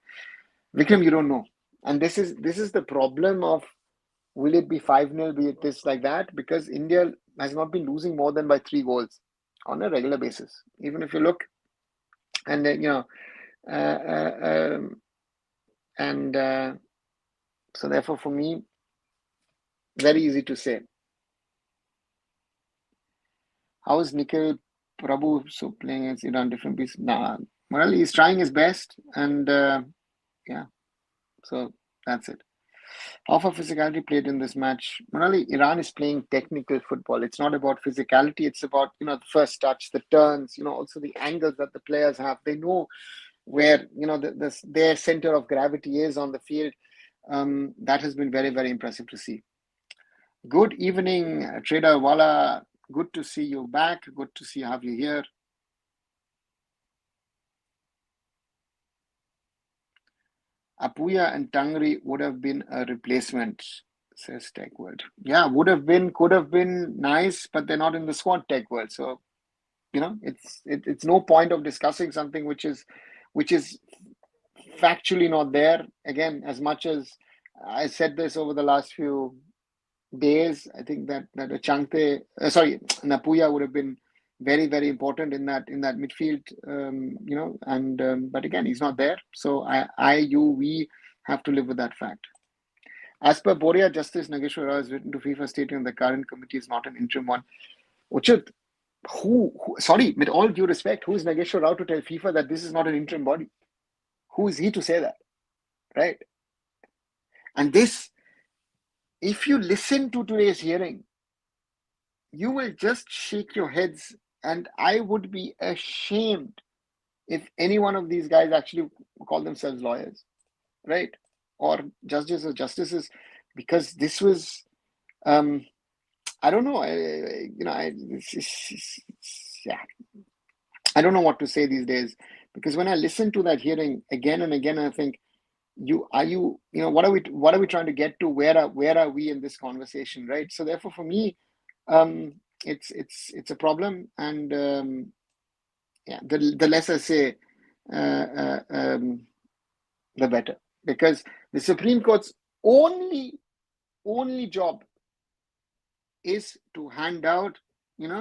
Vikram, you don't know. And this is the problem of, will it be 5-0, be it this like that? Because India has not been losing more than by 3 goals on a regular basis. Even if you look, and uh, uh, um, and so therefore for me, very easy to say. How is Nikhil Prabhu so playing as Iran different piece? Nah, well, he's trying his best, and yeah, so that's it. How far physicality played in this match? Morali, Iran is playing technical football. It's not about physicality. It's about the first touch, the turns, also the angles that the players have. They know where their center of gravity is on the field. That has been very, very impressive to see. Good evening, Trader Wala. Good to see you back. Good to have you here. Apuya and Tangri would have been a replacement, says Tech World. Yeah, would have been, could have been nice, but they're not in the squad, Tech World. So, it's no point of discussing something which is factually not there. Again, as much as I said this over the last few days, I think that a Changte, Napuya would have been very, very important in that midfield, but again, he's not there. So we have to live with that fact. As per Boria, Justice Nageshwar Rao has written to FIFA stating the current committee is not an interim one. Uchit, sorry, with all due respect, who is Nageshwar Rao to tell FIFA that this is not an interim body? Who is he to say that, right? And this, if you listen to today's hearing, you will just shake your heads, and I would be ashamed if any one of these guys actually call themselves lawyers, right? Or judges or justices, because this was, I don't know, yeah, I don't know what to say these days, because when I listen to that hearing again and again, I think, what are we trying to get to? Where are we in this conversation, right? So therefore, for me, it's a problem, and the less I say, the better, because the Supreme Court's only job is to hand out, the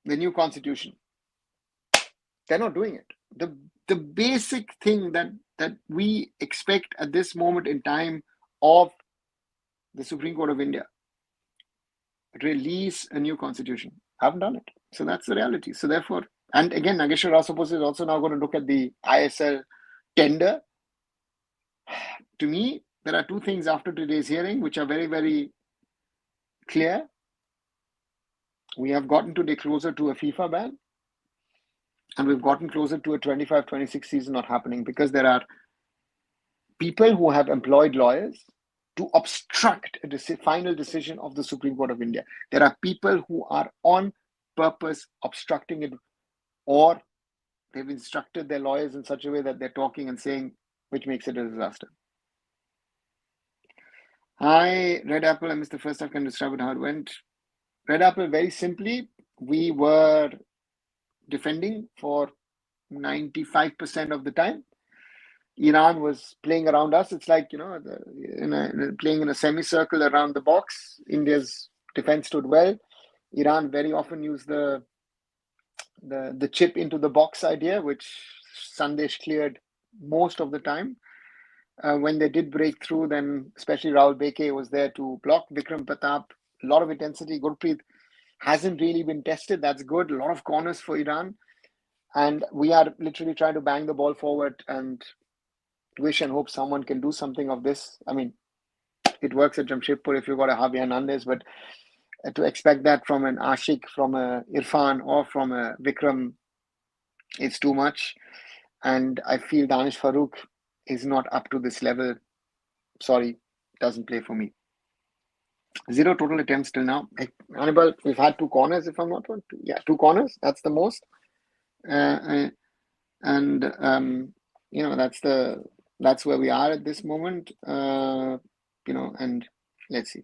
new constitution. They're not doing it. The basic thing that we expect at this moment in time of the Supreme Court of India, release a new constitution. Haven't done it. So that's the reality. So therefore, and again, Nageshwar Rao is also now going to look at the ISL tender. To me, there are two things after today's hearing which are very, very clear. We have gotten today closer to a FIFA ban, and we've gotten closer to a 25-26 season not happening, because there are people who have employed lawyers to obstruct a final decision of the Supreme Court of India. There are people who are on purpose obstructing it, or they've instructed their lawyers in such a way that they're talking and saying, which makes it a disaster. Hi, Red Apple. I missed the first half. Can you describe it, how it went? Red Apple, very simply, we were defending for 95% of the time. Iran was playing around us. It's like, playing in a semicircle around the box. India's defense stood well. Iran very often used the chip into the box idea, which Sandesh cleared most of the time. When they did break through, then especially Rahul Beke was there to block. Vikram Pratap, a lot of intensity. Gurpreet hasn't really been tested. That's good. A lot of corners for Iran. And we are literally trying to bang the ball forward and wish and hope someone can do something of this. I mean, it works at Jamshedpur if you've got a Javier Hernandez, but to expect that from an Ashik, from a Irfan, or from a Vikram, it's too much. And I feel Danish Farooq is not up to this level. Sorry, doesn't play for me. 0 total attempts till now. Hannibal, we've had 2 corners, if I'm not wrong. 2 corners. That's the most. And that's where we are at this moment. And let's see.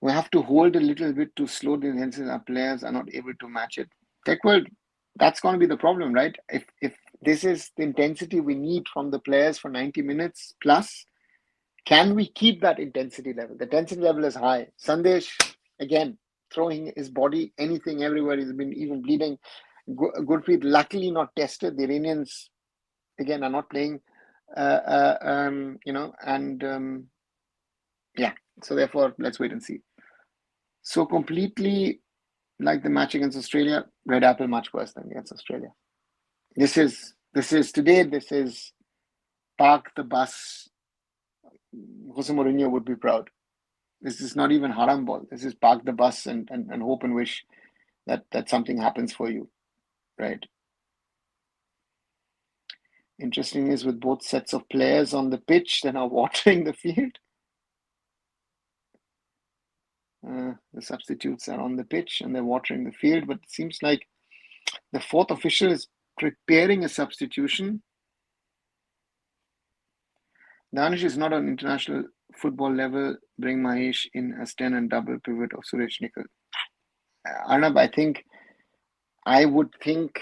We have to hold a little bit to slow the intensity. Our players are not able to match it. Tech World, that's going to be the problem, right? If this is the intensity we need from the players for 90 minutes plus, can we keep that intensity level? The intensity level is high. Sandesh, again, throwing his body, anything, everywhere. He's been even bleeding. Gurpreet, luckily not tested. The Iranians, again, are not playing, so therefore, let's wait and see. So completely like the match against Australia, Red Apple much worse than against Australia. This is park the bus. Jose Mourinho would be proud. This is not even haram ball. This is park the bus and hope and wish that something happens for you, right? Interesting is with both sets of players on the pitch, they're now watering the field. The substitutes are on the pitch and they're watering the field, but it seems like the 4th official is preparing a substitution. Danish is not on international football level. Bring Mahesh in as 10 and double pivot of Suresh Nikhil. Arnab, I would think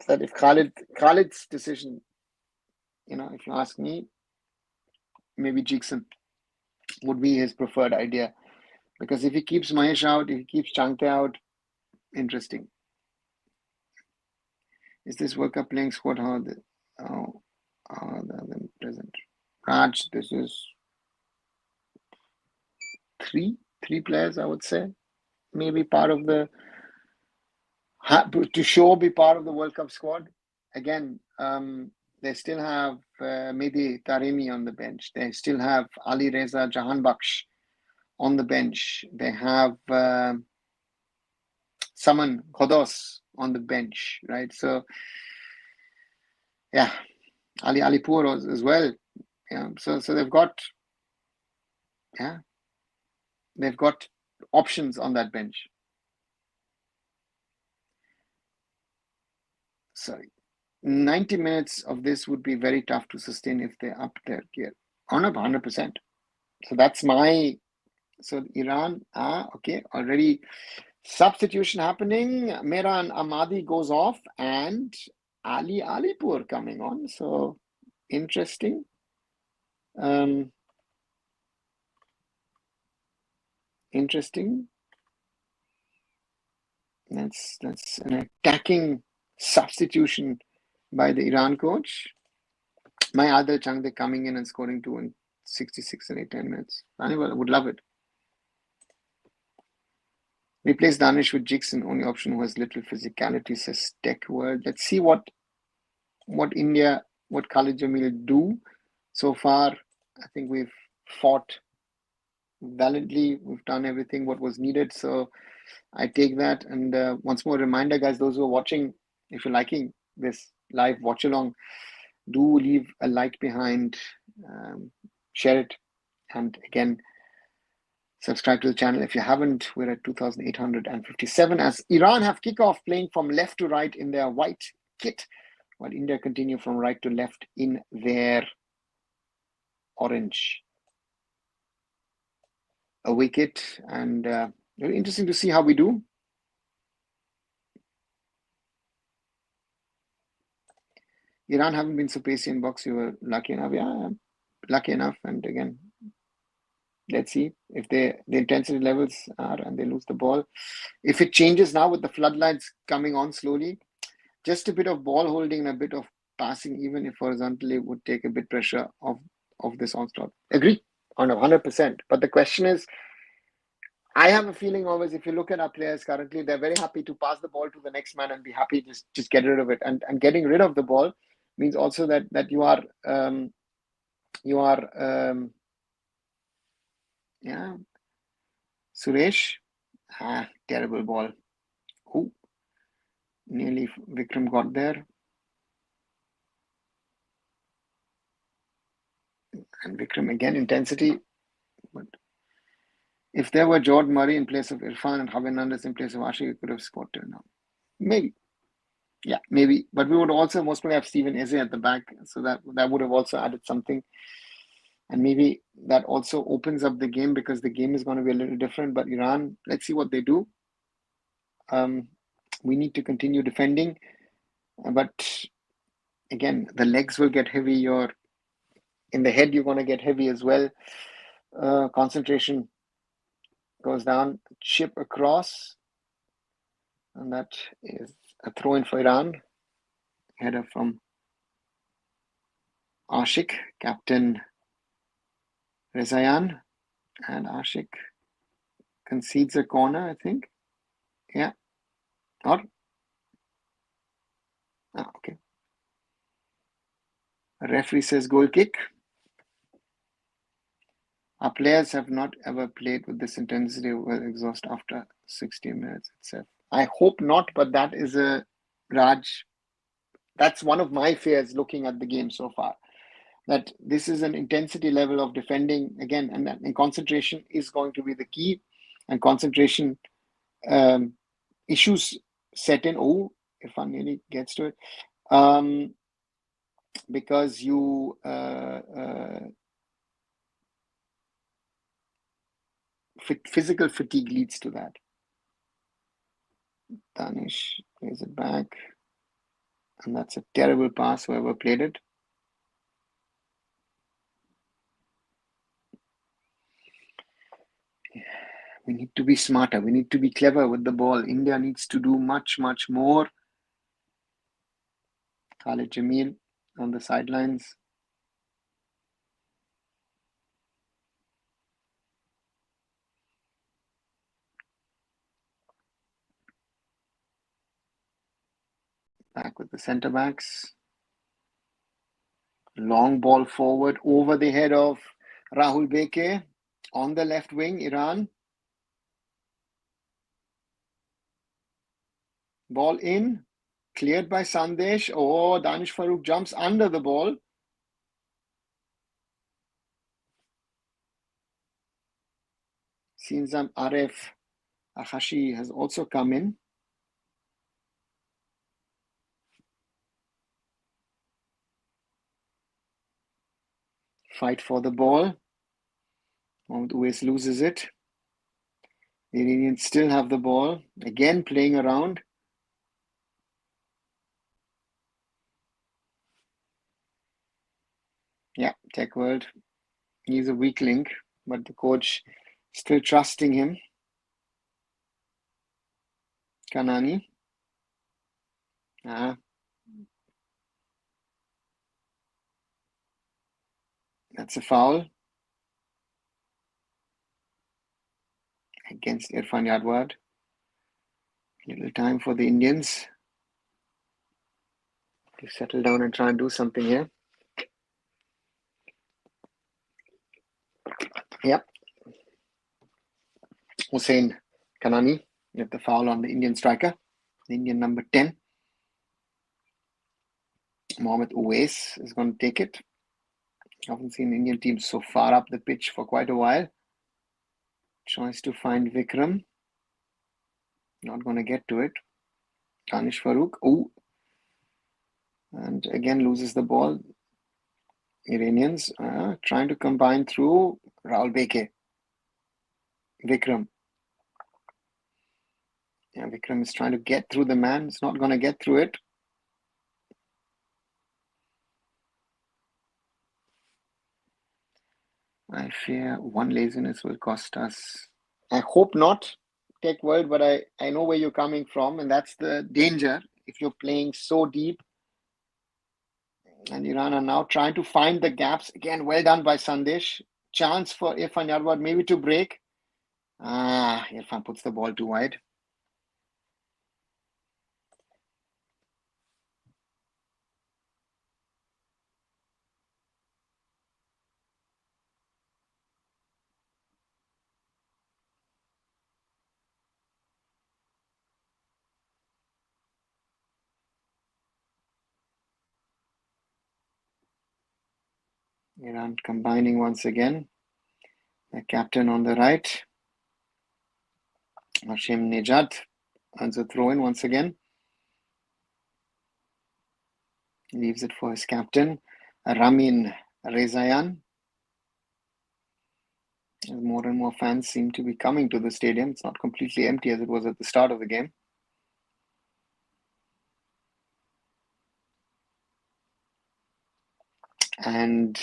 that if Khalid's decision, if you ask me, maybe Jackson would be his preferred idea. Because if he keeps Mahesh out, if he keeps Changte out, interesting. Is this World Cup playing squad? How are they present? Raj, this is three players, I would say. Maybe part of the be part of the World Cup squad. Again, they still have Mehdi Taremi on the bench. They still have Ali Reza Jahanbakhsh on the bench. They have Saman Ghodos on the bench, right? So, yeah, Ali Alipur as well. Yeah, so they've got options on that bench. Sorry, 90 minutes of this would be very tough to sustain if they up their gear. On 100%. So that's so Iran, okay, already substitution happening. Mehran Ahmadi goes off and Ali Alipur coming on. So interesting. Interesting. That's an attacking substitution by the Iran coach. My Adil Changde coming in and scoring 2 in 66 and 10 minutes. I would love it. Replace Danish with Jackson, only option who has little physicality, says Tech World. Let's see what India, what Khalid Jamil do. So far, I think we've fought valiantly. We've done everything what was needed. So I take that. And once more, reminder, guys, those who are watching, if you're liking this live watch along, do leave a like behind, share it, and again, subscribe to the channel if you haven't. We're at 2,857 as Iran have kickoff playing from left to right in their white kit, while India continue from right to left in their orange away kit. And very interesting to see how we do. Iran haven't been so pacey in box. You were lucky enough. Yeah, lucky enough. And again, let's see if the intensity levels are and they lose the ball. If it changes now with the floodlights coming on slowly, just a bit of ball holding and a bit of passing, even if horizontally, would take a bit pressure of this onslaught. Agree on 100%. But the question is, I have a feeling always, if you look at our players currently, they're very happy to pass the ball to the next man and be happy just get rid of it. And getting rid of the ball means also that you are Suresh, terrible ball. Nearly Vikram got there. And Vikram again, intensity. But if there were Jordan Murray in place of Irfan and Hernandez in place of Ashik, we could have scored two now. Maybe. Yeah, maybe. But we would also most probably have Steven Eze at the back. So that would have also added something. And maybe that also opens up the game because the game is going to be a little different. But Iran, let's see what they do. We need to continue defending. But again, the legs will get heavy. In the head, you're going to get heavy as well. Concentration goes down, chip across. And that is a throw in for Iran. Header from Ashik, captain Rezayan. And Ashik concedes a corner, I think. Yeah. Or? Okay. A referee says goal kick. Our players have not ever played with this intensity will exhaust after 60 minutes itself. I hope not, but that is that's one of my fears looking at the game so far. That this is an intensity level of defending again, and concentration is going to be the key. And concentration issues set in. Oh, if one really gets to it, because you physical fatigue leads to that. Danish plays it back, and that's a terrible pass. Whoever played it. We need to be smarter. We need to be clever with the ball. India needs to do much, much more. Khalid Jamil on the sidelines. Back with the centre backs. Long ball forward over the head of Rahul Beke on the left wing, Iran. Ball in, cleared by Sandesh. Oh, Danish Farooq jumps under the ball. Sinzam Aref Akhashi has also come in. Fight for the ball. Mohamed Uwais loses it. The Iranians still have the ball. Again playing around. Yeah, Tech World. He's a weak link, but the coach still trusting him. Kanani. That's a foul against Irfan Yadwad. Little time for the Indians to settle down and try and do something here. Yep. Hussein Kanani with the foul on the Indian striker, the Indian number 10. Mohamed Uwais is going to take it. I haven't seen the Indian team so far up the pitch for quite a while. Tries to find Vikram. Not going to get to it. Danish Farooq. Oh. And again loses the ball. Iranians trying to combine through Rahul Beke. Vikram. Yeah, Vikram is trying to get through the man. It's not going to get through it. I fear one laziness will cost us. I hope not, Tech World, but I know where you're coming from, and that's the danger if you're playing so deep. And Iran are now trying to find the gaps. Again, well done by Sandesh. Chance for Irfan Yadwad maybe to break. Irfan puts the ball too wide. Iran combining once again. The captain on the right. Hashim Nejad earns a throw-in once again. Leaves it for his captain, Ramin Rezayan. As more and more fans seem to be coming to the stadium. It's not completely empty as it was at the start of the game. And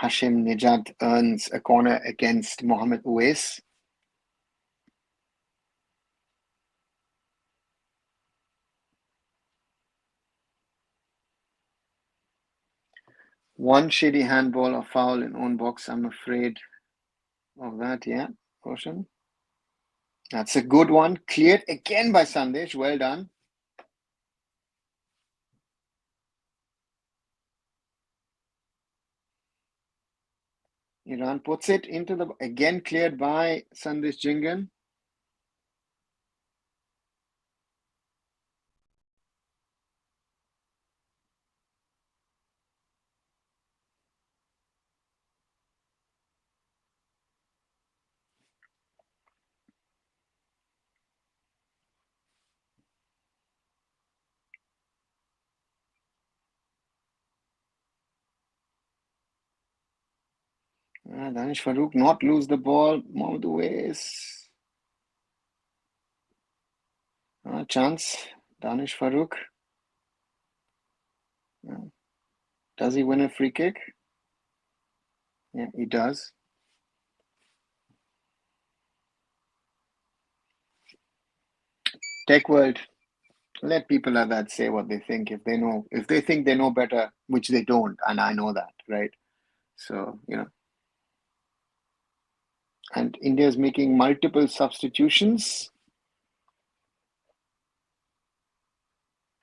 Hashim Nejad earns a corner against Mohamed Uwais. One shady handball or foul in own box. I'm afraid of that, yeah, Roshan. That's a good one. Cleared again by Sandesh. Well done. Iran puts it into the... Again cleared by Sandesh Jingan. Danish Farouk not lose the ball. Mohamed Uwais. Chance. Danish Farouk. Does he win a free kick? Yeah, he does. Tech World. Let people like that say what they think. If they think they know better, which they don't, and I know that, right? So, and India is making multiple substitutions.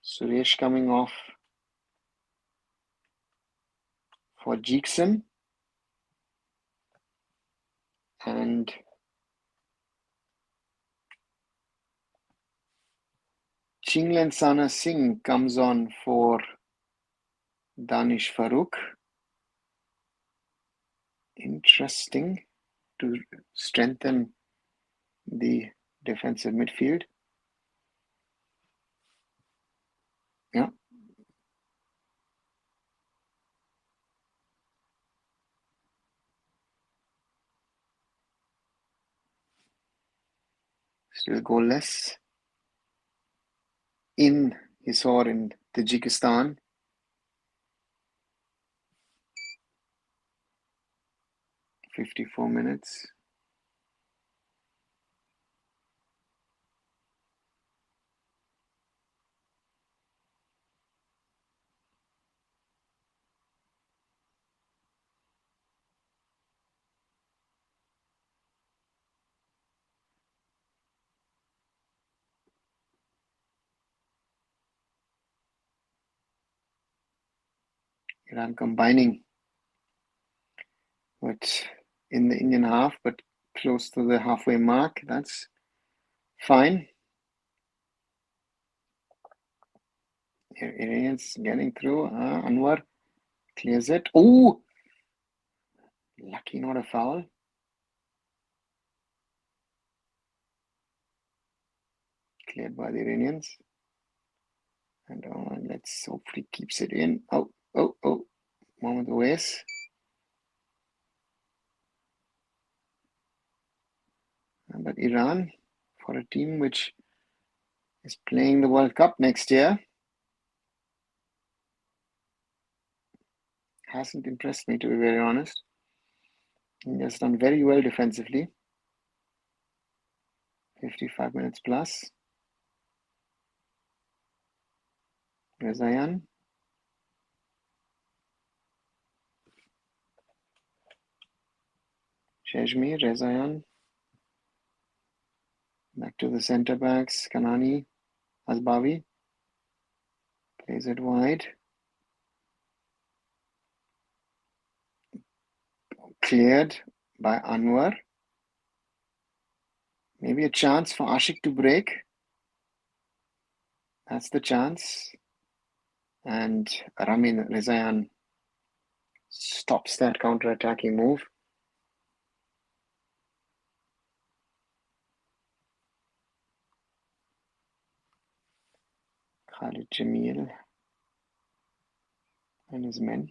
Suresh coming off for Jeekson. And Chinglen Sana Singh comes on for Danish Farouk. Interesting to strengthen the defensive midfield. Yeah. Still goalless in Hisor in Tajikistan. "54 minutes. Iran combining with in the Indian half, but close to the halfway mark. That's fine. Iranians getting through. Anwar clears it. Oh, lucky not a foul. Cleared by the Iranians. And let's hopefully keeps it in. Oh. Mohamed Uwais. But Iran, for a team which is playing the World Cup next year, hasn't impressed me, to be very honest. India's done very well defensively. 55 minutes plus. Rezayan. Shejmi, Rezayan. Back to the centre backs. Kanani, Asbawi. Plays it wide. Cleared by Anwar. Maybe a chance for Ashik to break. That's the chance. And Ramin Rezayan stops that counter-attacking move. Khalid Jamil and his men.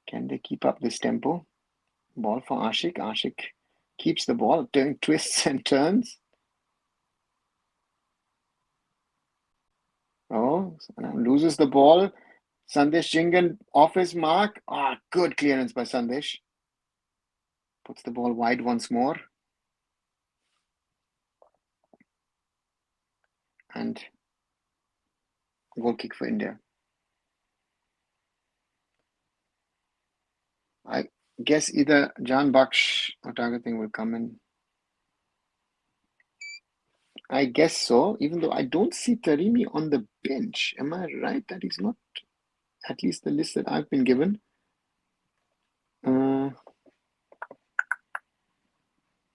Can they keep up this tempo? Ball for Ashik. Ashik keeps the ball, doing twists and turns. Oh, loses the ball. Sandesh Jingan off his mark. Good clearance by Sandesh. Puts the ball wide once more. And goal kick for India. I guess either Jan Baksh or Targeting will come in. I guess so, even though I don't see Tarimi on the bench. Am I right that he's not? At least the list that I've been given. One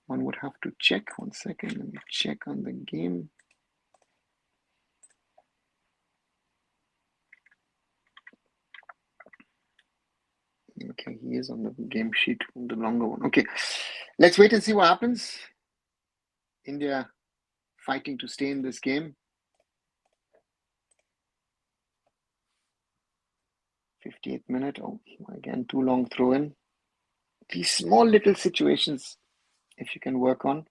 would have to check. 1 second. Let me check on the game. Okay, he is on the game sheet, the longer one. Okay, let's wait and see what happens. India fighting to stay in this game. 58th minute. Oh, again, too long throw in. These small little situations, if you can work on.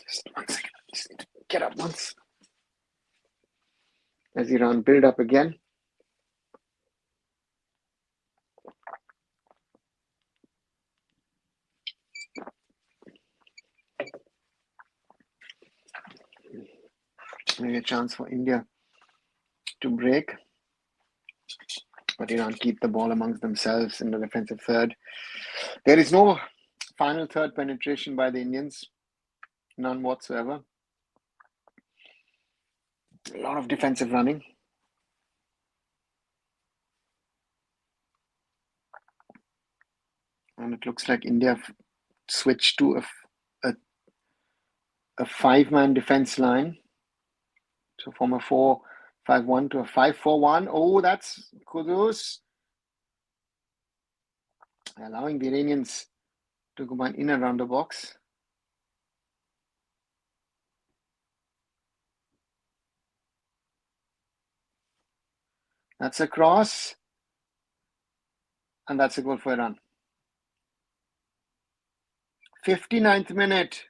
Just 1 second. I just need to get up once. As Iran build up again. Maybe a chance for India to break. But Iran keep the ball amongst themselves in the defensive third. There is no final third penetration by the Indians. None whatsoever. A lot of defensive running. And it looks like India switched to a five-man defense line. So from a 4-5-1 to a 5-4-1. Oh, that's Kudus. Allowing the Iranians to go in and around the box. That's a cross. And that's a goal for Iran. 59th minute.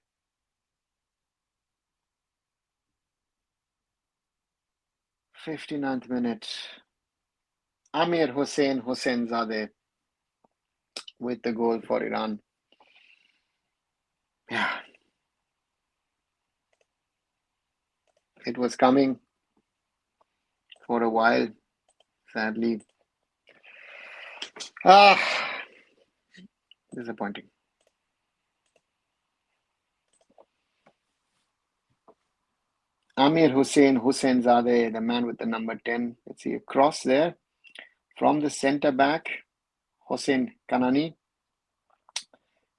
Amir Hossainzadeh with the goal for Iran. Yeah. It was coming for a while, sadly. Disappointing. Amir Hossainzadeh, the man with the number 10. Let's see a cross there from the center back, Hossein Kanani.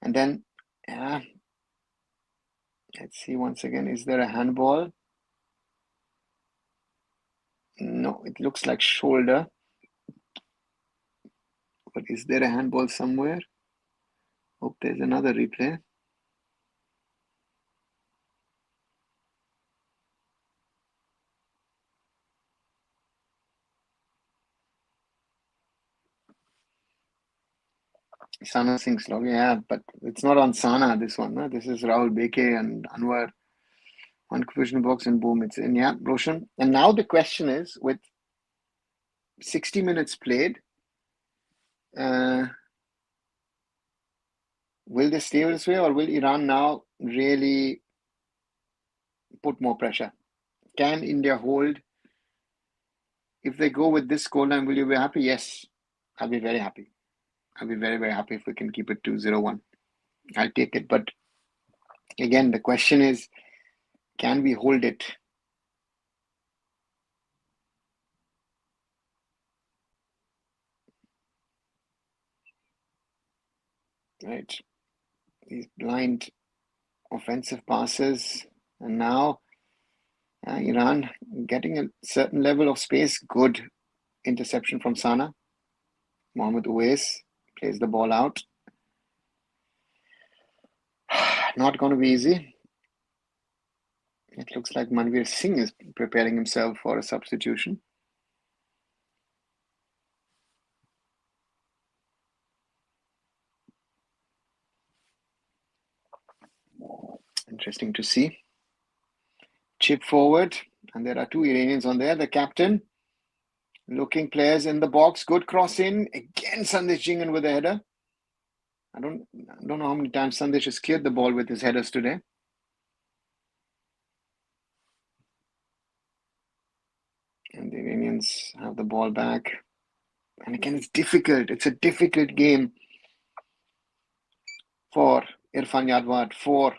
And then, let's see once again, is there a handball? No, it looks like shoulder. But is there a handball somewhere? Hope there's another replay. Sana Singh's log, yeah, but it's not on Sana, this one. No? This is Rahul Beke and Anwar. One confusion box and boom, it's in. Yeah, Roshan. And now the question is, with 60 minutes played, will they stay this way or will Iran now really put more pressure? Can India hold? If they go with this scoreline, will you be happy? Yes, I'll be very happy. I'll be very, very happy if we can keep it 2-0-1. I'll take it. But again, the question is, can we hold it? Right. He's blind offensive passes. And now Iran getting a certain level of space. Good interception from Sana. Mohammad Uwais plays the ball out. Not going to be easy. It looks like Manveer Singh is preparing himself for a substitution. Interesting to see. Chip forward, and there are two Iranians on there. The captain, looking players in the box. Good cross in. Again, Sandesh Jingan with a header. I don't know how many times Sandesh has cleared the ball with his headers today. And the Iranians have the ball back. And again, it's difficult. It's a difficult game for Irfan Yadwad, for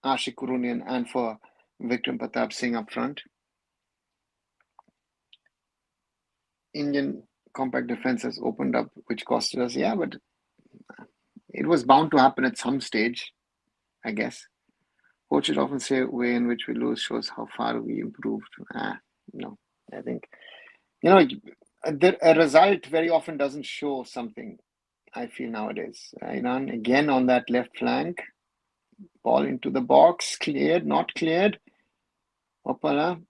Ashik Kurunian, and for Vikram Pratap Singh up front. Indian compact defense has opened up, which costed us. Yeah, but it was bound to happen at some stage, I guess. Coaches often say the way in which we lose shows how far we improved. No, I think, a result very often doesn't show something, I feel nowadays. Iran again on that left flank. Ball into the box. Cleared, not cleared. Opala.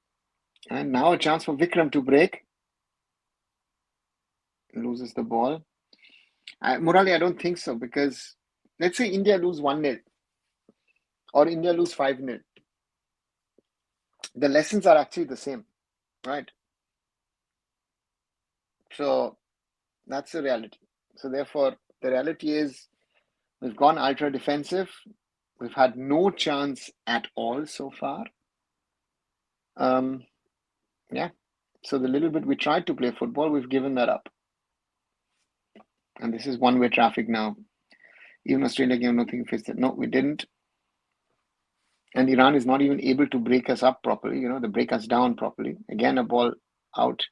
And now a chance for Vikram to break. Loses the ball. Murali, I don't think so, because let's say India lose 1-0 or India lose 5-0. The lessons are actually the same, right? So that's the reality. So therefore, the reality is we've gone ultra defensive. We've had no chance at all so far. Yeah. So the little bit we tried to play football, we've given that up. And this is one-way traffic now. Even Australia game, nothing faced it. No, we didn't. And Iran is not even able to break us up properly, they break us down properly. Again, a ball out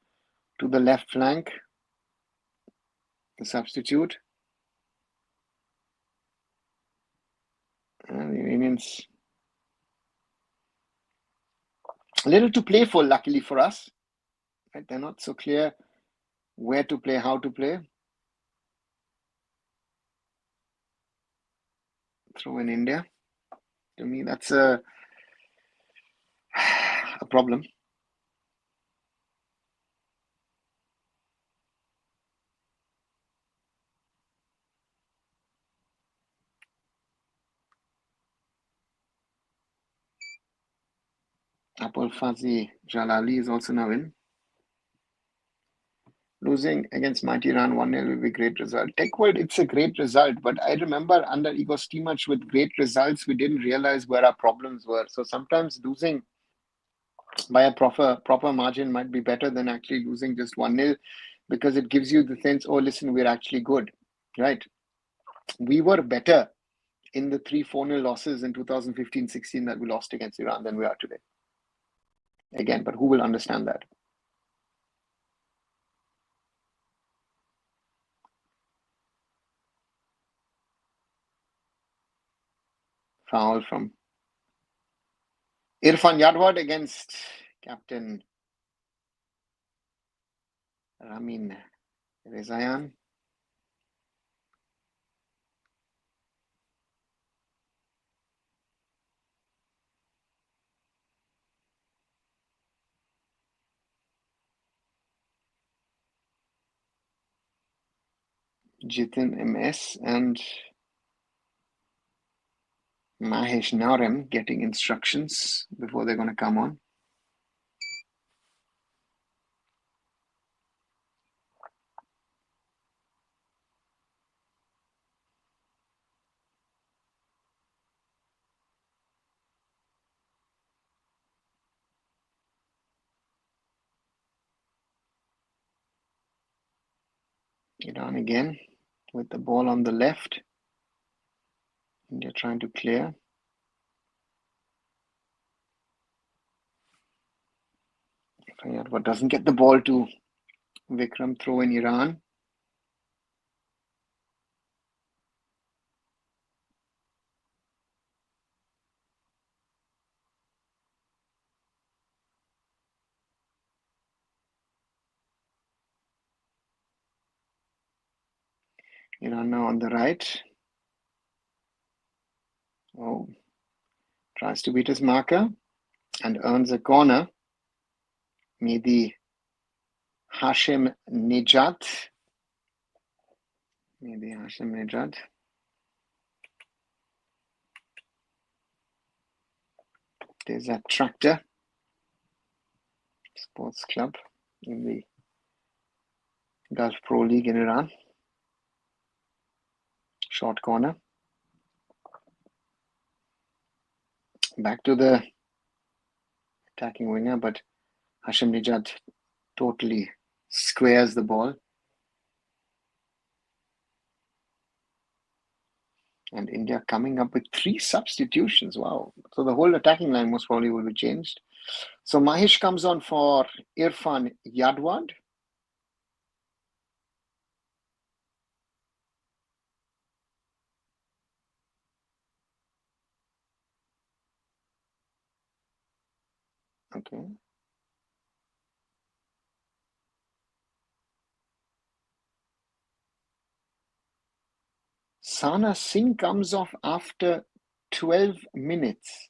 to the left flank. The substitute. And the Iranians a little too playful, luckily for us. Right? They're not so clear where to play, how to play. Throw in India. To me, that's a problem. Apol Fazi Jalali is also now in. Losing against mighty Iran 1-0 will be a great result. Tech World, it's a great result, but I remember under Igor Stimac with great results, we didn't realize where our problems were. So sometimes losing by a proper margin might be better than actually losing just 1-0, because it gives you the sense, oh, listen, we're actually good, right? We were better in the 3-4-0 losses in 2015-16 that we lost against Iran than we are today. Again, but who will understand that? Foul from Irfan Yadwad against Captain Ramin Rezayan. Jitin MS and Mahesh Narem getting instructions before they're going to come on. Iran again with the ball on the left. India trying to clear. Yadwad doesn't get the ball to Vikram. Throw in Iran. Iran now on the right. Oh, tries to beat his marker and earns a corner. Maybe Hashim Nejat. There's a tractor sports club in the Gulf Pro League in Iran. Short corner. Back to the attacking winger, but Hashim Nejat totally squares the ball. And India coming up with 3 substitutions. Wow. So the whole attacking line most probably will be changed. So Mahesh comes on for Irfan Yadwad. Okay. Sana Singh comes off after 12 minutes.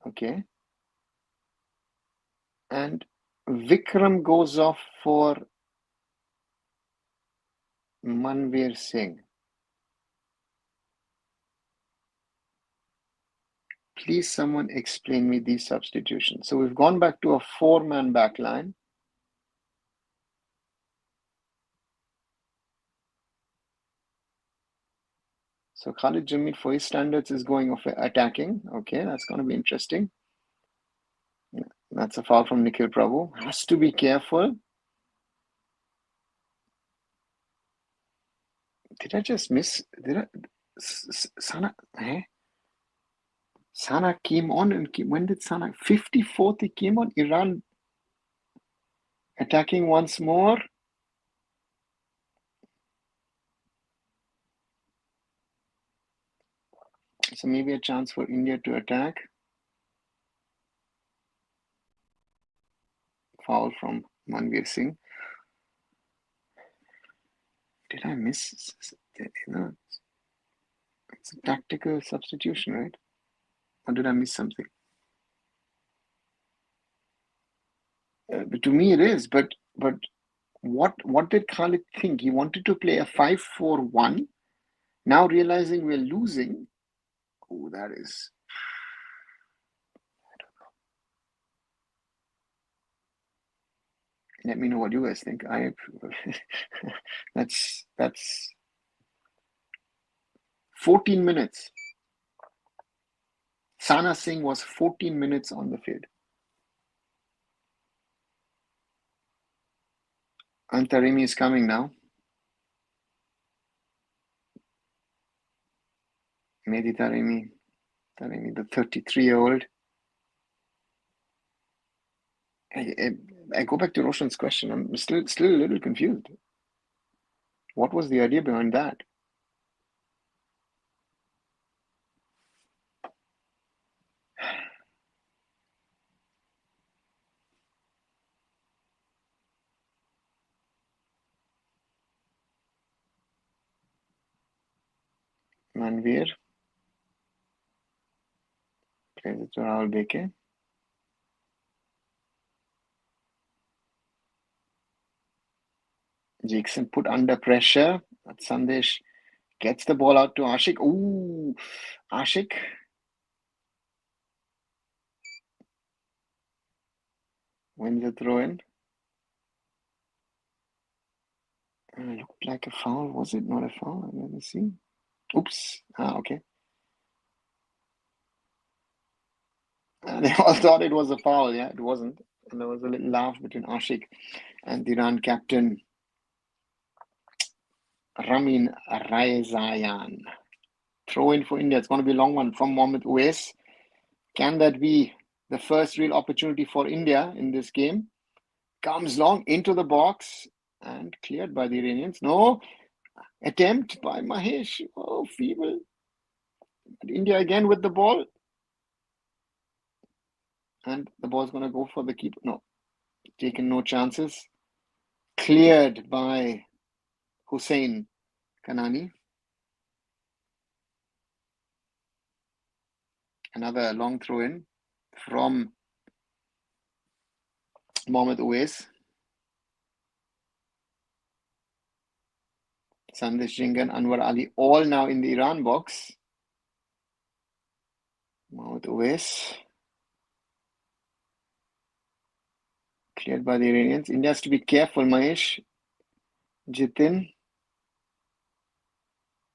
Okay. And Vikram goes off for Manveer Singh. Please someone explain me these substitutions. So we've gone back to a 4-man back line. So Khalid Jamil, for his standards, is going off attacking. Okay, that's going to be interesting. That's a foul from Nikhil Prabhu. Has to be careful. Did I just miss? Sana? Sana came on, and when did Sana? 54th he came on. Iran attacking once more. So maybe a chance for India to attack. Foul from Manveer Singh. Did I miss? It's a tactical substitution, right? Or did I miss something? To me, it is. But what did Khalid think? He wanted to play a 5-4-1. Now realizing we're losing. Oh, that is. Let me know what you guys think. That's 14 minutes. Sana Singh was 14 minutes on the field. And Taremi is coming now. Mehdi Taremi, the 33-year-old. I go back to Roshan's question. I'm still a little confused. What was the idea behind that? Manveer plays it to Rahul Beke. Jackson put under pressure. But Sandesh gets the ball out to Ashik. Ooh, Ashik. Wins the throw in. Looked like a foul. Was it not a foul? Let me see. Oops. Okay. They all thought it was a foul. Yeah, it wasn't. And there was a little laugh between Ashik and the Iran captain, Ramin Raizayan. Throw in for India. It's going to be a long one from Mohammad Uwais. Can that be the first real opportunity for India in this game? Comes long into the box and cleared by the Iranians. No. Attempt by Mahesh. Oh, feeble. India again with the ball. And the ball's going to go for the keeper. No. Taken no chances. Cleared by Hussain Kanani. Another long throw in from Mohammad Uwais. Sandesh Jingan, Anwar Ali, all now in the Iran box. Mohammad Uwais. Cleared by the Iranians. India has to be careful, Mahesh. Jitin.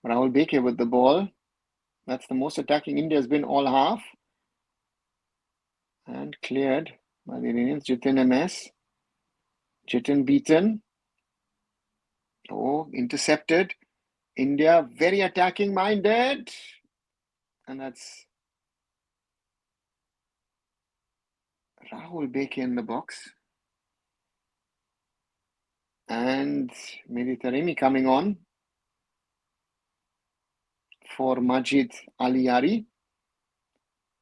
Rahul Beke with the ball. That's the most attacking India has been all half. And cleared by the Iranians. Jitin MS. Jitin beaten. Oh, intercepted. India very attacking minded. And that's Rahul Beke in the box. And Mehdi Taremi coming on for Majid Aliyari.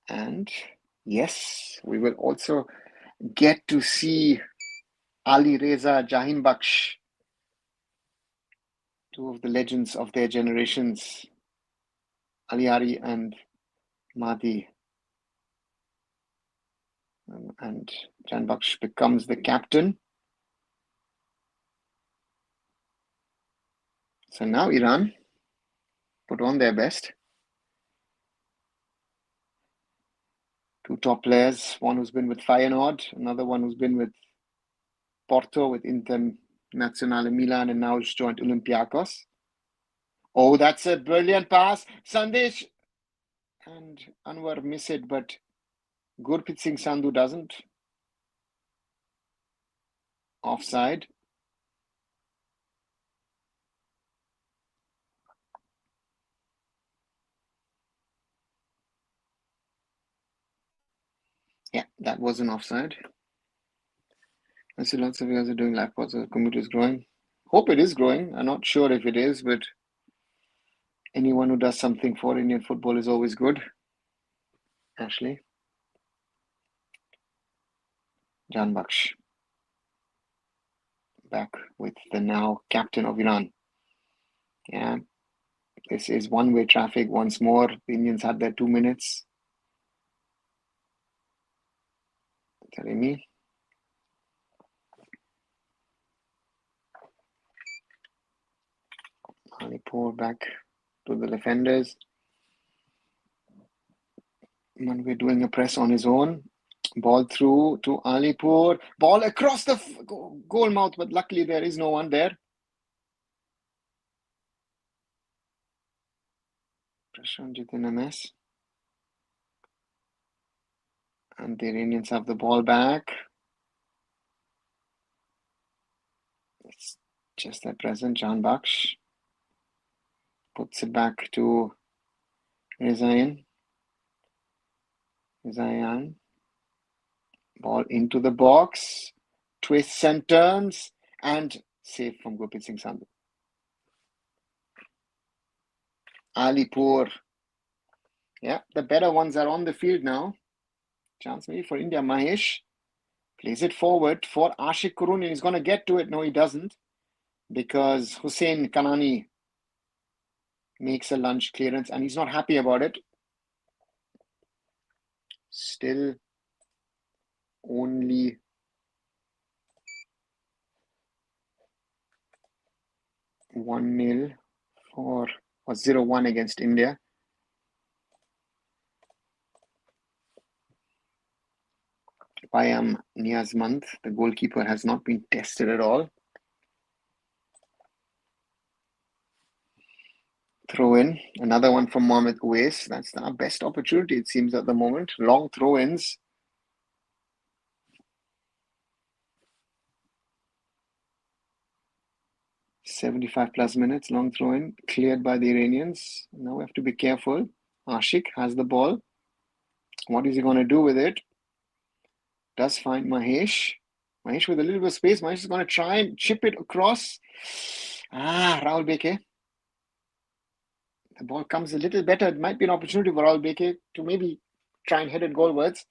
And yes, we will also get to see Ali Reza Jahin Baksh, two of the legends of their generations, Aliyari and Mahdi. And Jahin Baksh becomes the captain. So now Iran put on their best. Two top players, one who's been with Feyenoord, another one who's been with Porto, with Internazionale Milan, and now has joined Olympiacos. Oh, that's a brilliant pass. Sandesh and Anwar miss it, but Gurpreet Singh Sandhu doesn't. Offside. Yeah, that was an offside. I see lots of you guys are doing live pods. The community is growing. Hope it is growing. I'm not sure if it is, but anyone who does something for Indian football is always good. Ashley. Jan Baksh. Back with the now captain of Iran. Yeah, this is one-way traffic once more. The Indians had their 2 minutes. Taremi. Alipur back to the defenders. Manwe doing a press on his own. Ball through to Alipur. Ball across the goal mouth, but luckily there is no one there. Pressure on Jitin MS. And the Iranians have the ball back. It's just their present. Jahan Baksh puts it back to Rezayan. Ball into the box. Twists and turns. And save from Gurpreet Singh Sandhu. Alipur. Yeah, the better ones are on the field now. Chance maybe for India. Mahesh plays it forward for Ashik Kuruni. He's going to get to it. No, he doesn't. Because Hussein Kanani makes a lunge clearance and he's not happy about it. Still only 1-0 or 0-1 against India. Payam Niazmand, the goalkeeper, has not been tested at all. Throw in, another one from Mohammad Uwais. That's our best opportunity, it seems, at the moment. Long throw-ins. +75 minutes, long throw-in, cleared by the Iranians. Now we have to be careful. Ashik has the ball. What is he going to do with it? Does find Mahesh. Mahesh with a little bit of space. Mahesh is going to try and chip it across. Rahul Beke. The ball comes a little better. It might be an opportunity for Rahul Beke to maybe try and head it goalwards.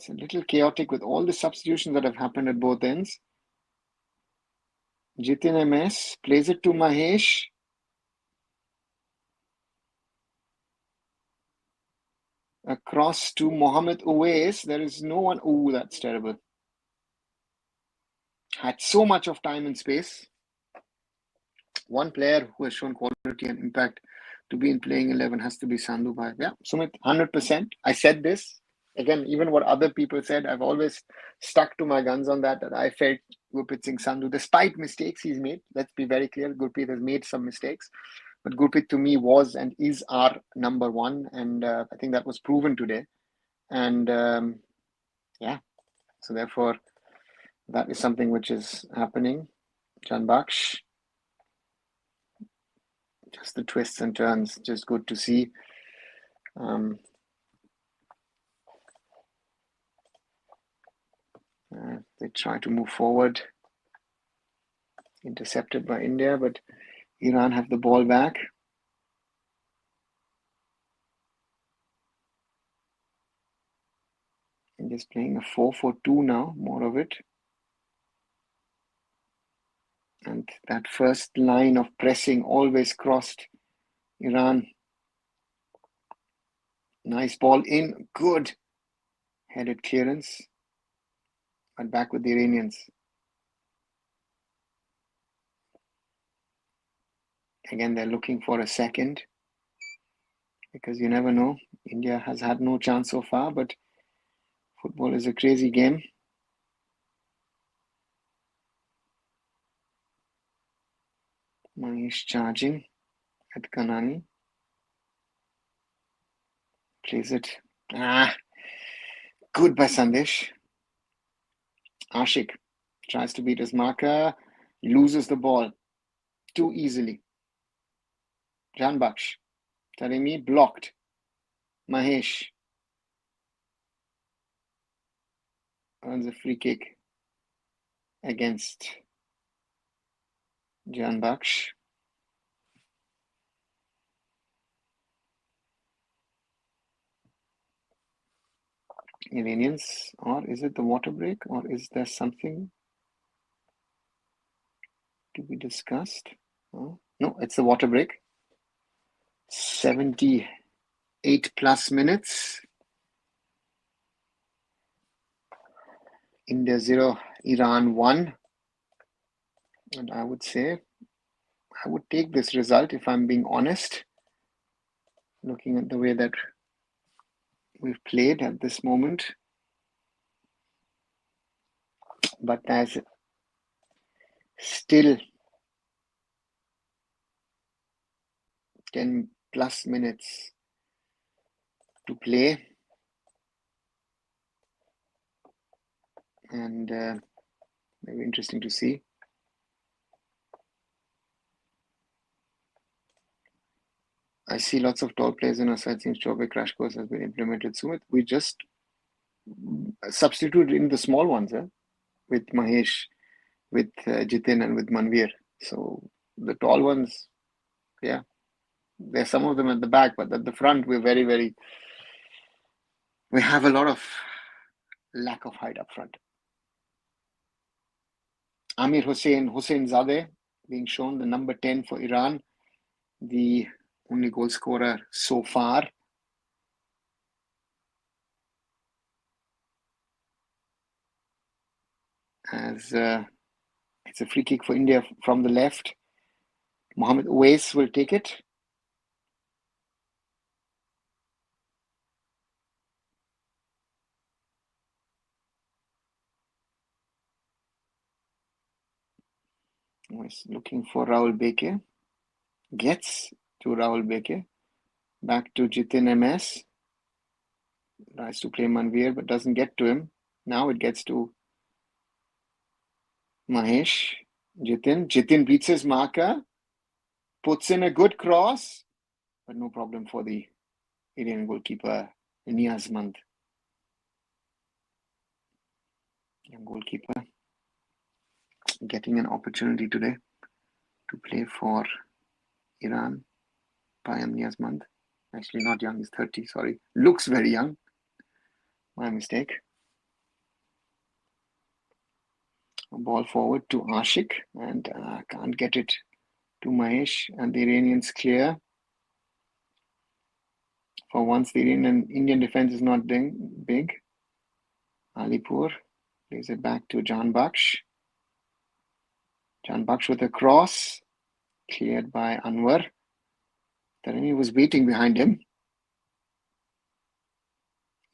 It's a little chaotic with all the substitutions that have happened at both ends. Jitin MS plays it to Mahesh. Across to Mohammed Uwais. There is no one. Ooh, that's terrible. Had so much of time and space. One player who has shown quality and impact to be in playing 11 has to be Sandhu Bhai. Yeah, Sumit, 100%. I said this. Again, even what other people said, I've always stuck to my guns on that I felt Gurpreet Singh Sandhu, despite mistakes he's made, let's be very clear, Gurpreet has made some mistakes, but Gurpreet to me was and is our number one, and I think that was proven today. And yeah, so therefore, that is something which is happening. Jan Baksh, just the twists and turns, just good to see. They try to move forward, intercepted by India, but Iran have the ball back. India's playing a 4-4-2 now, more of it. And that first line of pressing always crossed Iran. Nice ball in, good headed clearance, but back with the Iranians. Again, they're looking for a second, because you never know. India has had no chance so far, but football is a crazy game. Manish charging at Kanani. Plays it. Good by Sandesh. Ashik tries to beat his marker, loses the ball too easily. Jan Baksh telling me blocked. Mahesh earns a free kick against Jan Baksh. Iranians, or is it the water break, or is there something to be discussed? Oh, no, it's the water break. 78 plus minutes. India 0, Iran 1. And I would say I would take this result if I'm being honest, looking at the way that we've played at this moment. But there's still 10 plus minutes to play. And very interesting to see. I see lots of tall players in our side. Since Chobe crash course has been implemented. Sumit, we just substituted in the small ones, with Mahesh, with Jitin, and with Manvir. So the tall ones, yeah, there's some of them at the back, but at the front, we're very, very. We have a lot of lack of height up front. Amir Hussain Zadeh being shown, the number 10 for Iran, the only goal scorer so far. As it's a free kick for India from the left. Mohammed Uwais will take it. Uwais looking for Rahul Beke. Gets to Rahul Beke. Back to Jitin MS. Tries to play Manvir, but doesn't get to him. Now it gets to Mahesh. Jitin beats his marker. Puts in a good cross. But no problem for the Indian goalkeeper, Niazmand. Young goalkeeper. Getting an opportunity today to play for Iran. Payam Niazmand. Actually not young, he's 30, sorry. Looks very young. My mistake. A ball forward to Ashik, and can't get it to Mahesh, and the Iranians clear. For once, the Indian defense is not big. Alipur plays it back to Jan Baksh. Jan Baksh with a cross, cleared by Anwar. Tarani was waiting behind him.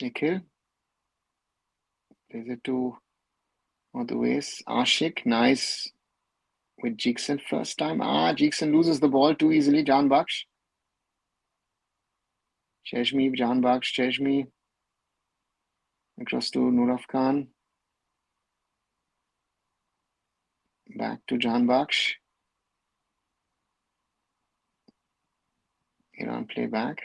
Nikhil plays it to the waist. Ashik, nice with Jeekson first time. Jeekson loses the ball too easily. Jan Baksh. Cheshmi, Jan Baksh, Cheshmi. Across to Nuraf Khan. Back to Jan Baksh. Iran play back.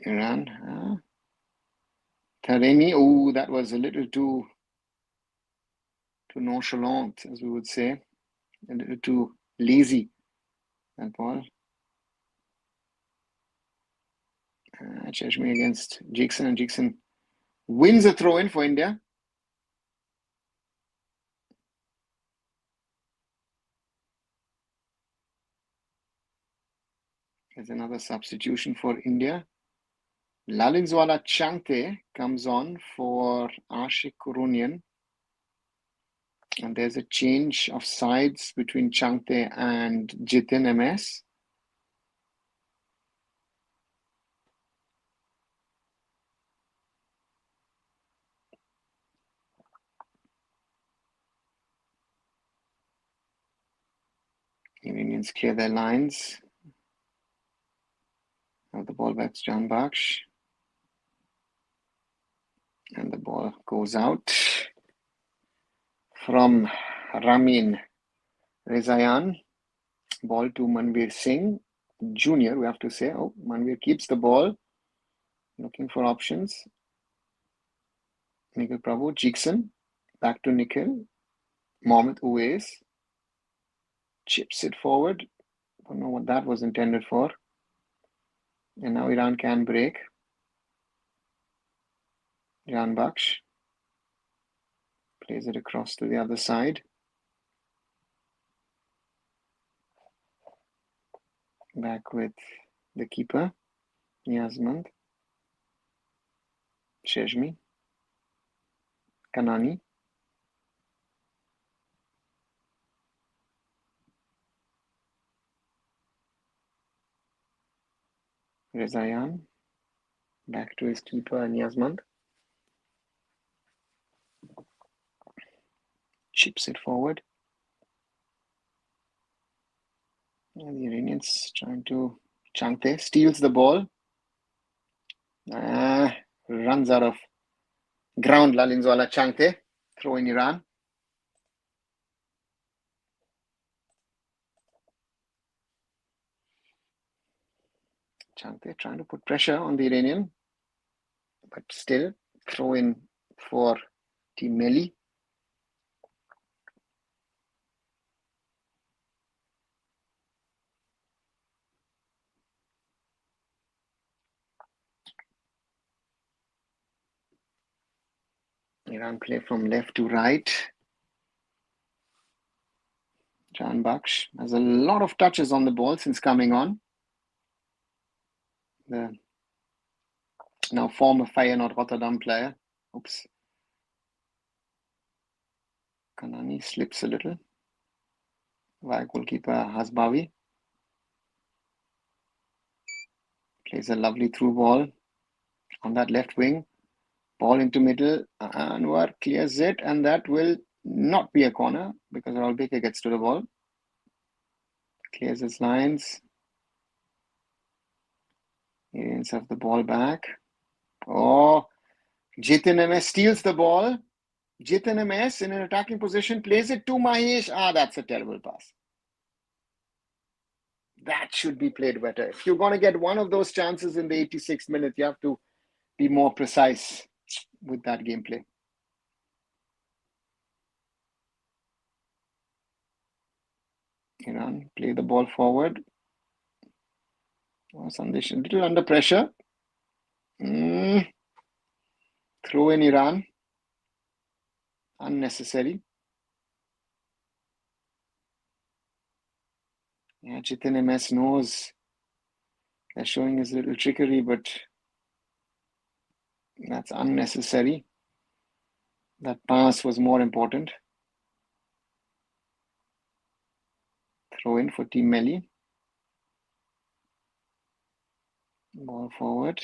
Iran. Taremi. Oh, that was a little too nonchalant, as we would say. A little too lazy, that ball. Cheshmi against Jeekson, and Jeekson wins a throw-in for India. There's another substitution for India. Lalinzwala Changte comes on for Ashik Kurunian. And there's a change of sides between Changte and Jitin MS. Iranians clear their lines. Now the ball back to Jan Baksh. And the ball goes out from Ramin Rezayan. Ball to Manveer Singh Jr., we have to say. Oh, Manveer keeps the ball. Looking for options. Nikhil Prabhu, Jeekson. Back to Nikhil. Mohammad Uwais. Chips it forward. Don't know what that was intended for. And now Iran can break. Jan Baksh plays it across to the other side. Back with the keeper, Niazmand. Cheshmi. Kanani. Rezayan. Back to his keeper, Niazmand. Chips it forward. And the Iranians trying to... Changte steals the ball. Runs out of ground, Lalinzwala Changte. Throw in Iran. Changte trying to put pressure on the Iranian. But still, throw in for Team Melli. Iran play from left to right. Jan Baksh has a lot of touches on the ball since coming on. The now former Feyenoord Rotterdam player. Oops. Kanani slips a little. Via goalkeeper Hasbawi. Plays a lovely through ball on that left wing. Ball into middle. Anwar clears it, and that will not be a corner because Raul Baker gets to the ball. Clears his lines. Indians have the ball back. Oh, Jitin MS steals the ball. Jitin MS in an attacking position plays it to Mahesh. That's a terrible pass. That should be played better. If you're going to get one of those chances in the 86th minute, you have to be more precise with that gameplay. Iran play the ball forward. Oh, Sandesh a little under pressure. Throw in Iran. Unnecessary. Yeah, Chitin MS knows they're showing his little trickery, but that's unnecessary. That pass was more important. Throw in for Team Melli. Ball forward.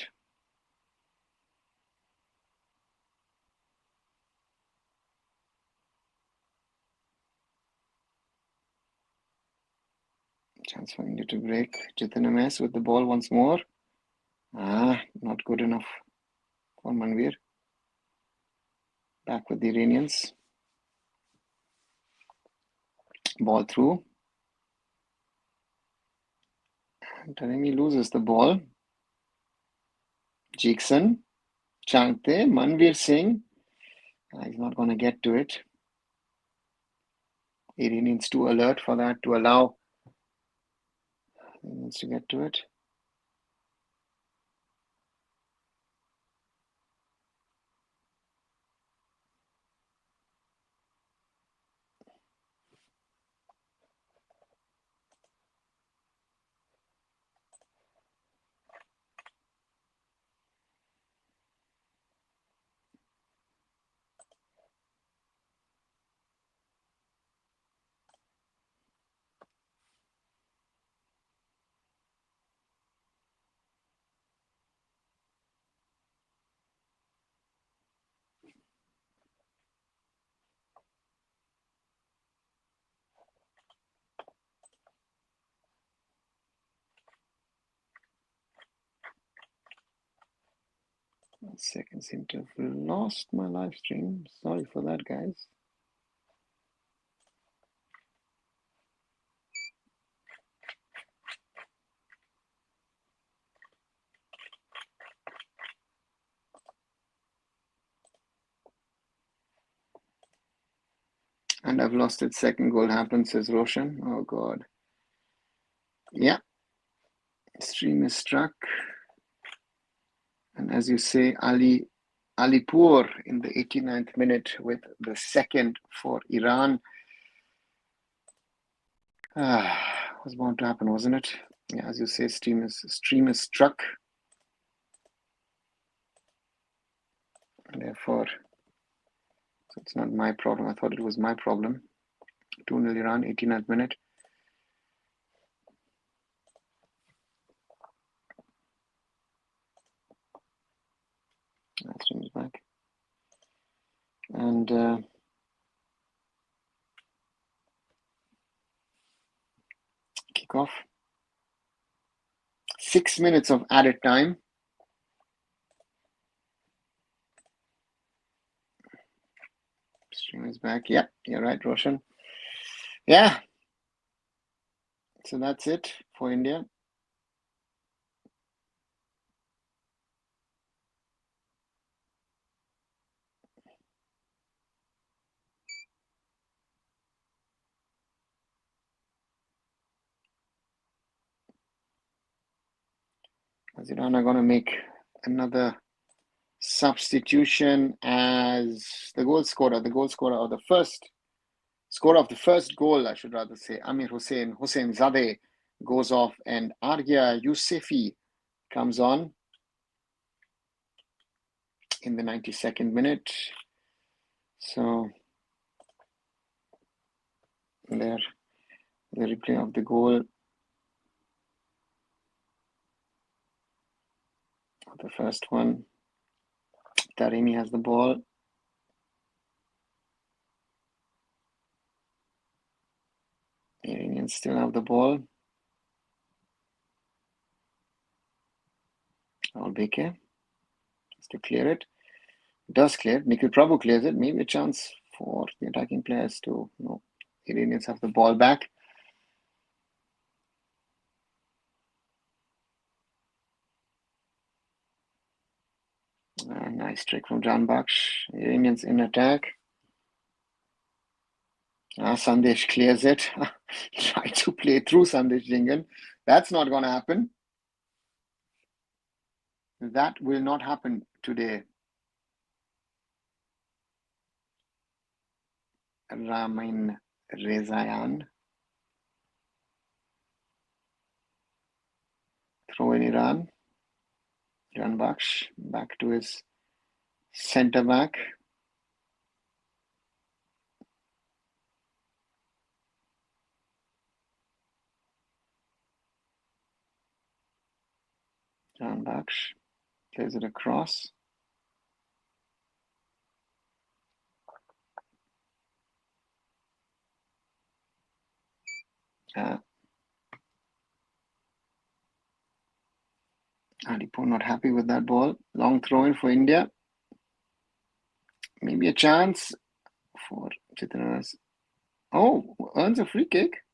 Chance for India to break. Chitin MS with the ball once more. Not good enough for Manvir. Back with the Iranians. Ball through. Taremi loses the ball. Jackson. Changte. Manvir Singh. He's not going to get to it. Iranians too alert for that to allow. He needs to get to it. One second, seem to have lost my live stream. Sorry for that, guys. And I've lost it. Second goal happened, says Roshan. Oh, God. Yeah. Stream is struck. And as you say, Alipur in the 89th minute with the second for Iran. Was bound to happen, wasn't it? Yeah, as you say, stream is struck. Therefore, so it's not my problem. I thought it was my problem. 2-0 Iran, 89th minute. That stream is back. And kickoff. 6 minutes of added time. Stream is back. Yeah, you're right, Roshan. Yeah. So that's it for India. As Iran are going to make another substitution as the goal scorer of the first scorer of the first goal, I should rather say, Amir Hussein Zadeh goes off, and Arya Yousefi comes on in the 92nd minute. So there, the replay of the goal, the first one. Taremi has the ball. The Iranians still have the ball. Albeke has to clear it. Does clear it. Nikhil Prabhu clears it. Maybe a chance for the attacking players to, Iranians have the ball back. Nice trick from Jan Baksh. Iranians in attack. Sandesh clears it. try to play through Sandesh Jingan. That's not going to happen. That will not happen today. Ramin Rezayan. Throw in Iran. Jan Baksh back to his centre back. Jan Baksh plays it across. Alipo not happy with that ball. Long throw in for India. Maybe a chance for Chitranas. Oh, earns a free kick.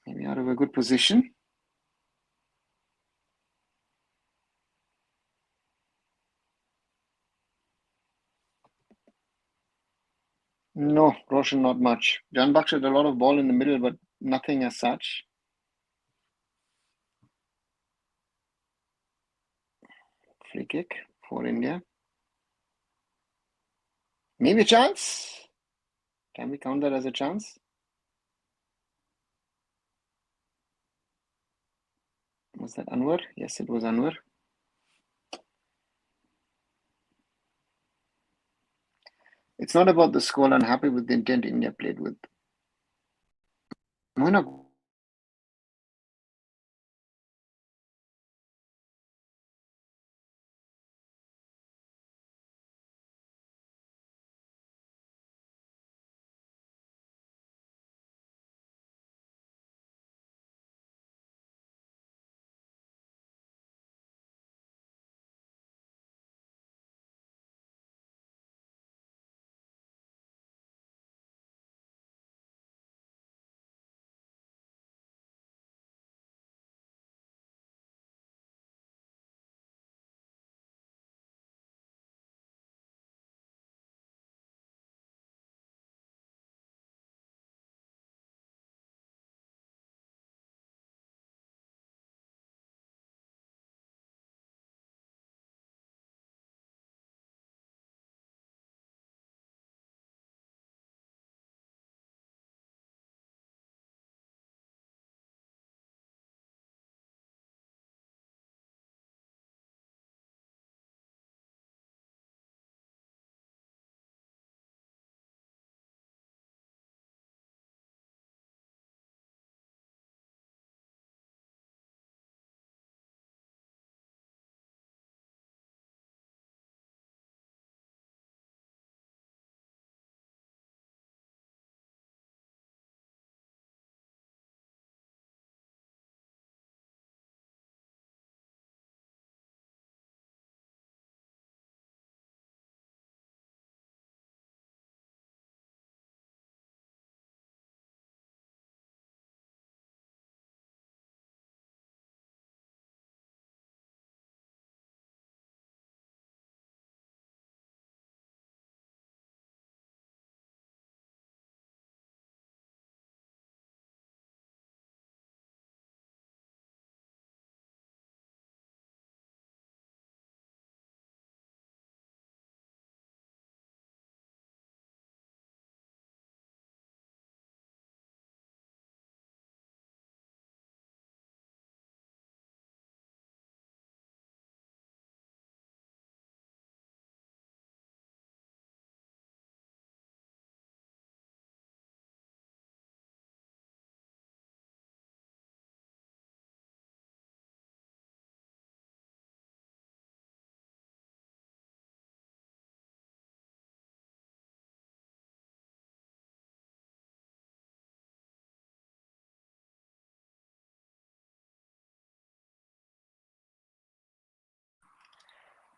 Maybe out of a good position. No, Roshan, not much. Jan Baksh had a lot of ball in the middle, but nothing as such. Free kick for India. Maybe a chance. Can we count that as a chance? Was that Anwar? Yes, it was Anwar. It's not about the score. I'm happy with the intent India played with. Why not?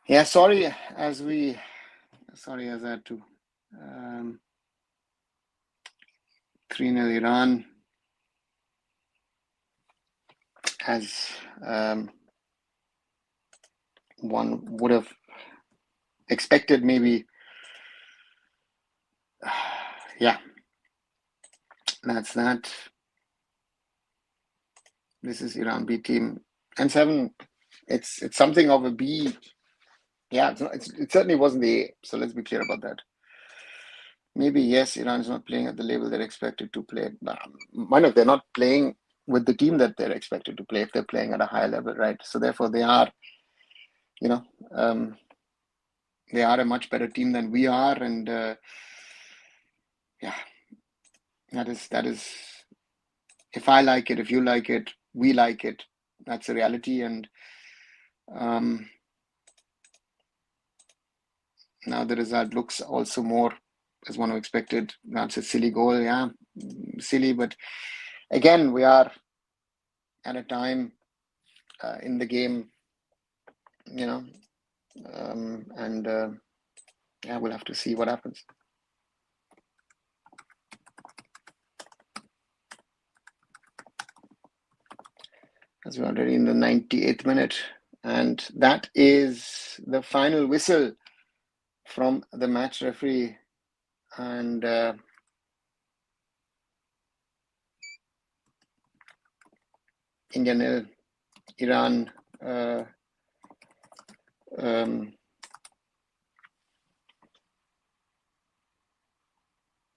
Yeah, sorry, as I had to. 3-0 Iran, as one would have expected, maybe. Yeah, That's that. This is Iran B team. And 7, it's something of a B. Yeah, it certainly wasn't the A. So let's be clear about that. Maybe, yes, Iran is not playing at the level they're expected to play. Mind you, they're not playing with the team that they're expected to play if they're playing at a higher level, right? So therefore, they are, they are a much better team than we are, and yeah, that is. If I like it, if you like it, we like it. That's a reality, and now the result looks also more as one expected. That's a silly goal, yeah, silly, but again, we are at a time in the game, and yeah, we'll have to see what happens. As we're already in the 98th minute, and that is the final whistle from the match referee, and India 0, Iran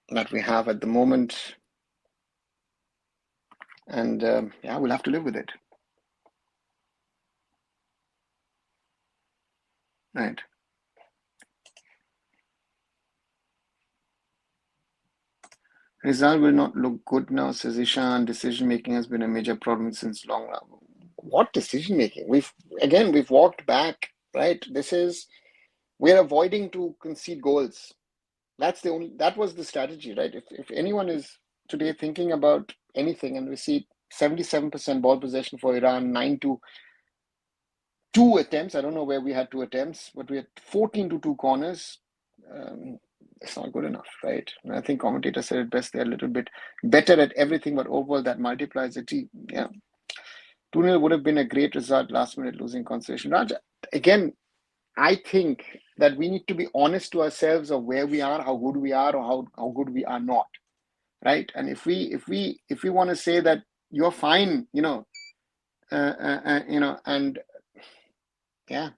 that we have at the moment, and yeah, we'll have to live with it. Right. Result will not look good now, says Ishan. Decision making has been a major problem since long now. What decision making? We've walked back, right? We're avoiding to concede goals. That was the strategy, right? If anyone is today thinking about anything, and we see 77% ball possession for Iran, 9-2 attempts. I don't know where we had 2 attempts, but we had 14-2 corners. It's not good enough, right? And I think commentators said it best. They're a little bit better at everything, but overall that multiplies the team. Yeah. 2-0 would have been a great result. Last minute losing concentration. Raj, again, I think that we need to be honest to ourselves of where we are, how good we are, or how good we are not, right? And if we want to say that you're fine, and yeah,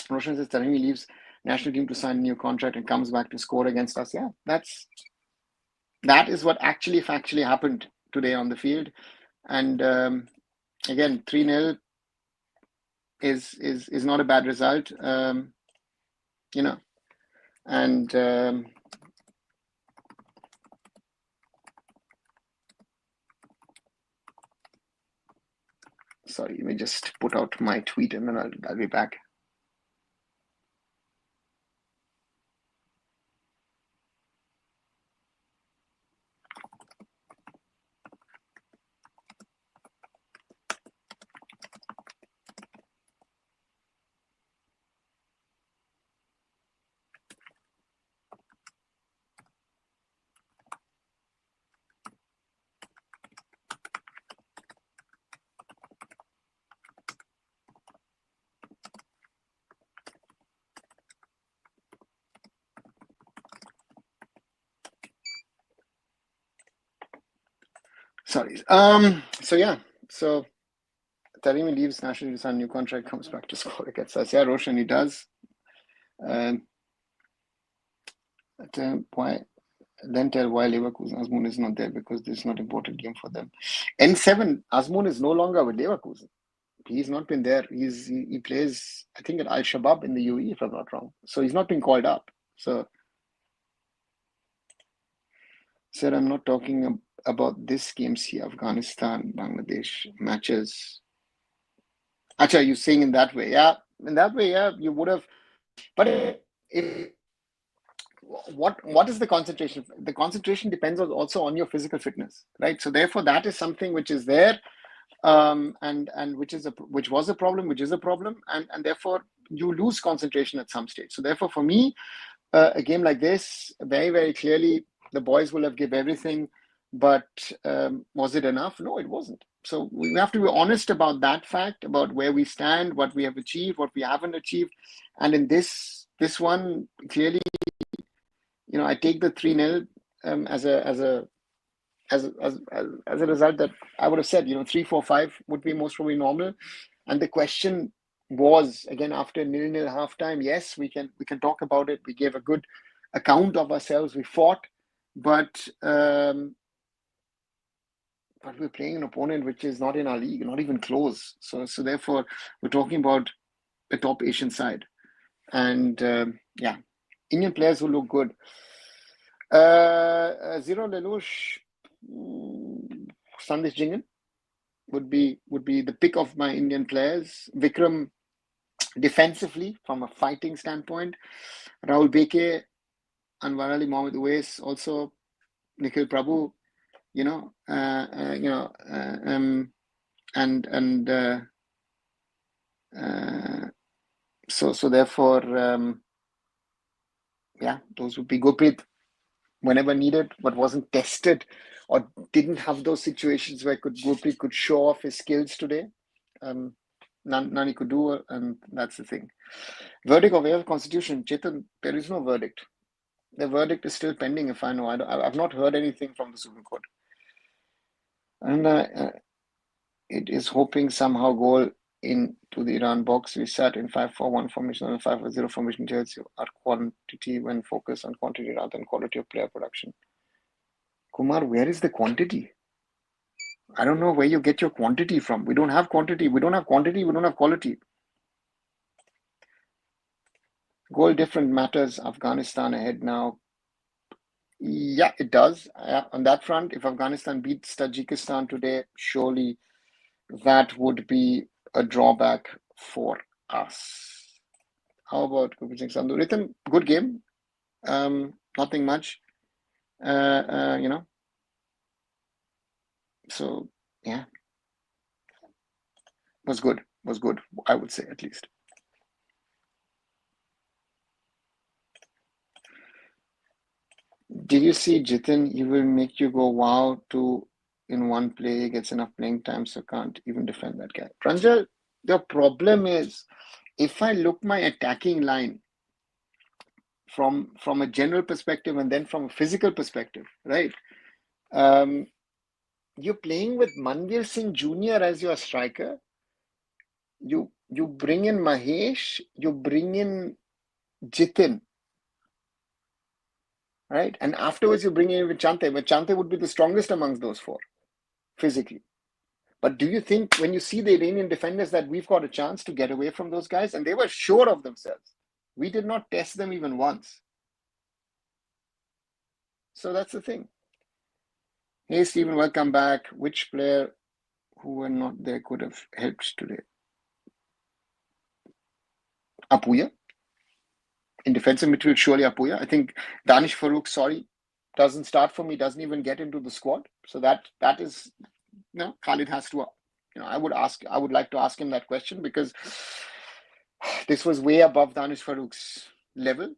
Roshan says Taremi leaves national team to sign a new contract and comes back to score against us. Yeah, that is what actually factually happened today on the field, and again, 3-0 is not a bad result, and sorry, let me just put out my tweet and then I'll be back. Sorry. So yeah. So Taremi leaves national to sign a new contract, comes back to score against us. Yeah, Roshan, he does. Why? Then tell why Leverkusen Azmoun is not there, because this is not an important game for them. N7, Azmoun is no longer with Leverkusen. He's not been there. He plays, I think, at Al Shabab in the UAE, if I'm not wrong. So he's not been called up. So, sir, I'm not talking about this game. See, Afghanistan, Bangladesh matches. Acha, you're saying in that way? Yeah, in that way, yeah, you would have. But if what is the concentration? The concentration depends also on your physical fitness, right? So therefore, that is something which is there, and which was a problem, which is a problem, and therefore you lose concentration at some stage. So therefore, for me, a game like this, very very clearly, the boys will have give everything, but was it enough? No, it wasn't. So we have to be honest about that fact, about where we stand, what we have achieved, what we haven't achieved, and in this one, clearly, I take the 3-0 as a as a result, that I would have said, 3-4-5 would be most probably normal. And the question was, again, after 0-0 halftime, yes, we can talk about it. We gave a good account of ourselves. We fought, but we're playing an opponent which is not in our league, not even close. So therefore, we're talking about a top Asian side. And Indian players who look good. Zero Lelouch, Sandesh Jingan would be the pick of my Indian players. Vikram defensively from a fighting standpoint. Rahul Beke, Anwar Ali, Mohammad Uwais, also Nikhil Prabhu, so therefore, those would be Gurpreet whenever needed, but wasn't tested or didn't have those situations where Gurpreet could show off his skills today. None he could do, and that's the thing. Verdict of AIFF Constitution, Chetan, there is no verdict. The verdict is still pending, if I know. I've not heard anything from the Supreme Court. And it is hoping somehow goal into the Iran box. We sat in 5-4-1 formation and 5-0 formation. Tells you our quantity when focused on quantity rather than quality of player production. Kumar, where is the quantity? I don't know where you get your quantity from. We don't have quantity. We don't have quantity. We don't have quality. Goal different matters. Afghanistan ahead now. Yeah, it does. On that front, if Afghanistan beats Tajikistan today, surely that would be a drawback for us. How about Kuping Sandhu? Rhythm, good game. Nothing much. So yeah, was good. I would say, at least. Did you see Jitin? He will make you go wow to in one play. He gets enough playing time, so can't even defend that guy. Pranjal, the problem is, if I look my attacking line from a general perspective and then from a physical perspective, right? You're playing with Manvir Singh Jr. as your striker. You bring in Mahesh, you bring in Jitin, right? And afterwards you bring in Chante, but Chante would be the strongest amongst those four, physically. But do you think when you see the Iranian defenders that we've got a chance to get away from those guys? And they were sure of themselves. We did not test them even once. So that's the thing. Hey, Stephen, welcome back. Which player who were not there could have helped today? Apuya. In defensive midfield, surely Apuya. I think Danish Farooq, doesn't start for me, doesn't even get into the squad. So that is, Khalid has to, I would like to ask him that question, because this was way above Danish Farooq's level.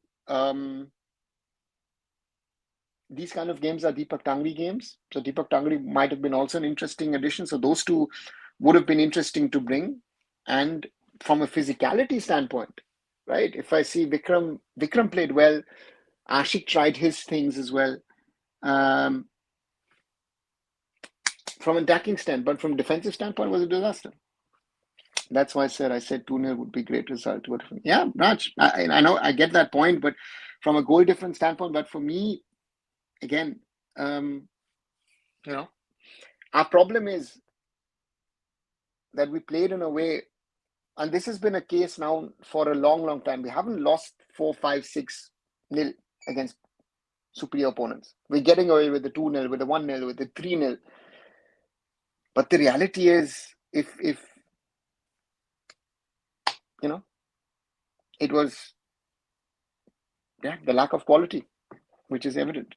These kind of games are Deepak Tangri games. So Deepak Tangri might have been also an interesting addition. So those two would have been interesting to bring. And from a physicality standpoint, right? If I see Vikram played well. Ashik tried his things as well. From an attacking standpoint, but from a defensive standpoint, it was a disaster. That's why I said 2-0 would be a great result. Yeah, Raj, I know, I get that point, but from a goal difference standpoint, but for me, again, our problem is that we played in a way, and this has been a case now for a long, long time. We haven't lost 4-5-6-0 against superior opponents. We're getting away with the 2-0, with the 1-0, with the 3-0. But the reality is, if it was the lack of quality, which is evident.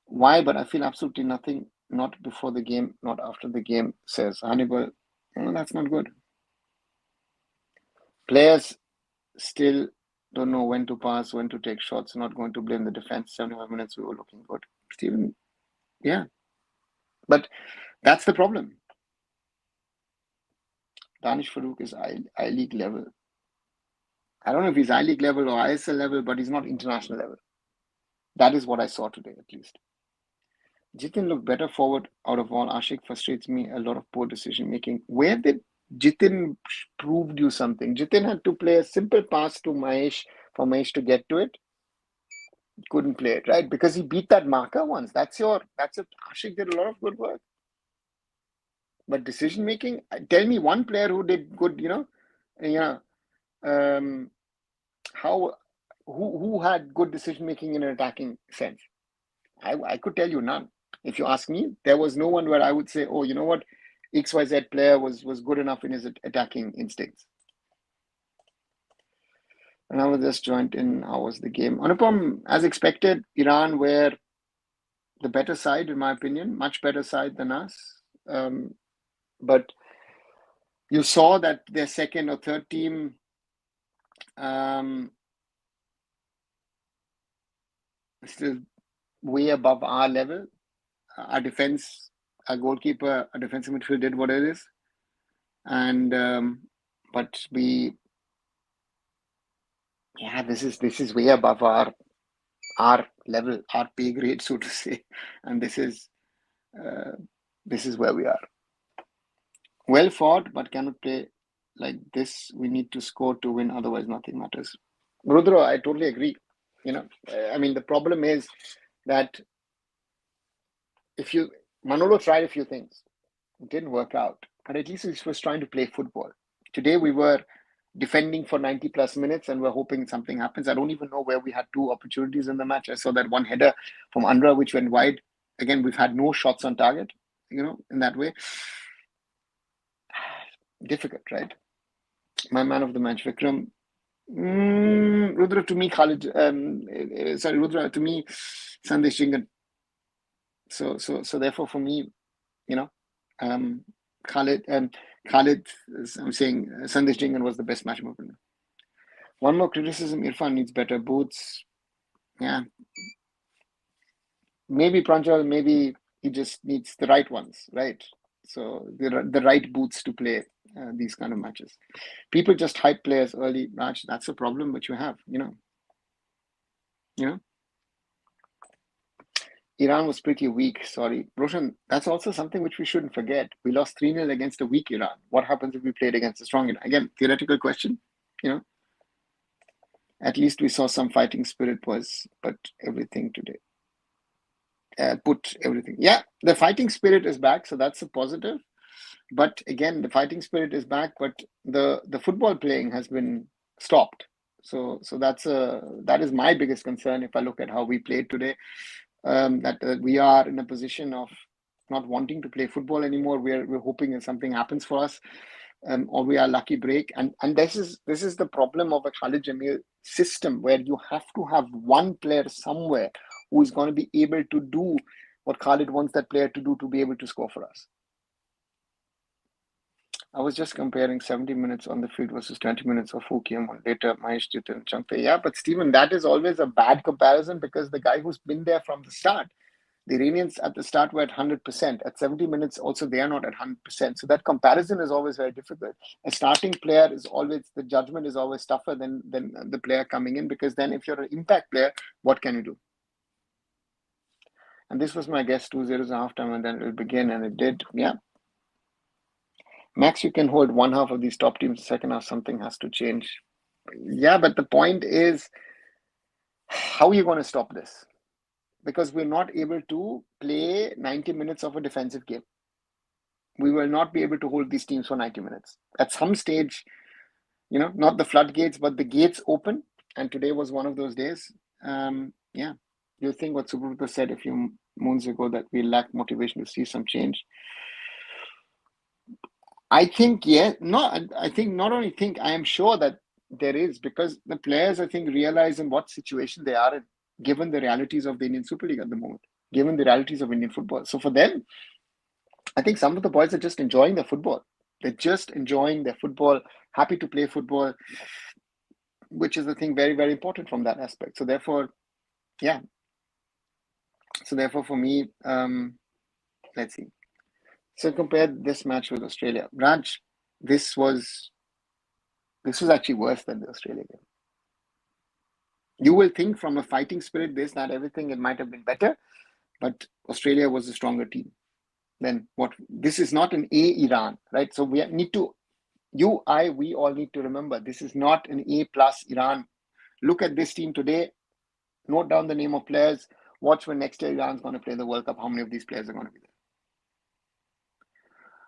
Why? But I feel absolutely nothing. Not before the game, not after the game, says Hannibal. That's not good. Players still don't know when to pass, when to take shots. Not going to blame the defense. 75 minutes, we were looking good. Stephen, yeah. But that's the problem. Danish Farooq is I-League level. I don't know if he's I-League level or ISL level, but he's not international level. That is what I saw today, at least. Jitin looked better forward out of all. Ashik frustrates me. A lot of poor decision making. Where did Jitin proved you something? Jitin had to play a simple pass to Mahesh for Mahesh to get to it. Couldn't play it, right? Because he beat that marker once. That's it. Ashik did a lot of good work. But decision making, tell me one player who did good, um, how who had good decision making in an attacking sense. I could tell you none. If you ask me, there was no one where I would say, oh, you know what, XYZ player was good enough in his attacking instincts. And I was just joined in. How was the game? Anupam, as expected, Iran were the better side, in my opinion, much better side than us. But you saw that their second or third team still way above our level. Our defense, our goalkeeper, our defensive midfield did what it is, and but this is way above our level, our pay grade, so to say, and this is where we are. Well fought, but cannot play like this. We need to score to win, otherwise nothing matters. Rudra, I totally agree. I mean, the problem is that Manolo tried a few things, it didn't work out, but at least he was trying to play football. Today we were defending for 90 plus minutes and we're hoping something happens. I don't even know where we had two opportunities in the match. I saw that one header from Andra which went wide. Again, we've had no shots on target, in that way. Difficult, right? My man of the match, Vikram. Rudra, to me, Khalid. Rudra, to me, Sandesh Jingan. So therefore, for me, Khalid, I'm saying Sandesh Jingan was the best match opener. One more criticism: Irfan needs better boots. Yeah, maybe Pranjal, maybe he just needs the right ones, right? So the right boots to play these kind of matches. People just hype players early match. That's a problem which you have, Iran was pretty weak, sorry. Roshan, that's also something which we shouldn't forget. We lost 3-0 against a weak Iran. What happens if we played against a strong Iran? Again, theoretical question, At least we saw some fighting spirit was, but everything today. Put everything. Yeah, the fighting spirit is back, so that's a positive. But again, the fighting spirit is back, but the football playing has been stopped. So that is my biggest concern if I look at how we played today. That we are in a position of not wanting to play football anymore. We're hoping that something happens for us, or we are lucky break. And this is the problem of a Khalid Jamil system, where you have to have one player somewhere who is going to be able to do what Khalid wants that player to do to be able to score for us. I was just comparing 70 minutes on the field versus 20 minutes of Fukiam later, Mahesh Jitin Chankte. Yeah, but Stephen, that is always a bad comparison because the guy who's been there from the start, the Iranians at the start were at 100%. At 70 minutes, also, they are not at 100%. So that comparison is always very difficult. A starting player is always, the judgment is always tougher than the player coming in, because then if you're an impact player, what can you do? And this was my guess, 2-0 halftime, and then it will begin, and it did. Yeah. Max, you can hold one half of these top teams. Second half, something has to change. Yeah, but the point is, how are you going to stop this? Because we're not able to play 90 minutes of a defensive game. We will not be able to hold these teams for 90 minutes. At some stage, not the floodgates, but the gates open. And today was one of those days. Yeah, you think what Subrata said a few moons ago, that we lack motivation to see some change. I think, I am sure that there is, because the players, I think, realize in what situation they are in, given the realities of the Indian Super League at the moment, given the realities of Indian football. So for them, I think some of the boys are just enjoying their football. They're just enjoying their football, happy to play football, which is, I think, very, very important from that aspect. So therefore, for me, let's see. So compare this match with Australia. Raj, this was actually worse than the Australia game. You will think from a fighting spirit, this, that, everything, it might have been better. but Australia was a stronger team. Then what? This is not an A Iran, right? So we need to, we all need to remember this is not an A plus Iran. Look at this team today. Note down the name of players. Watch when next year Iran's going to play the World Cup. How many of these players are going to be there?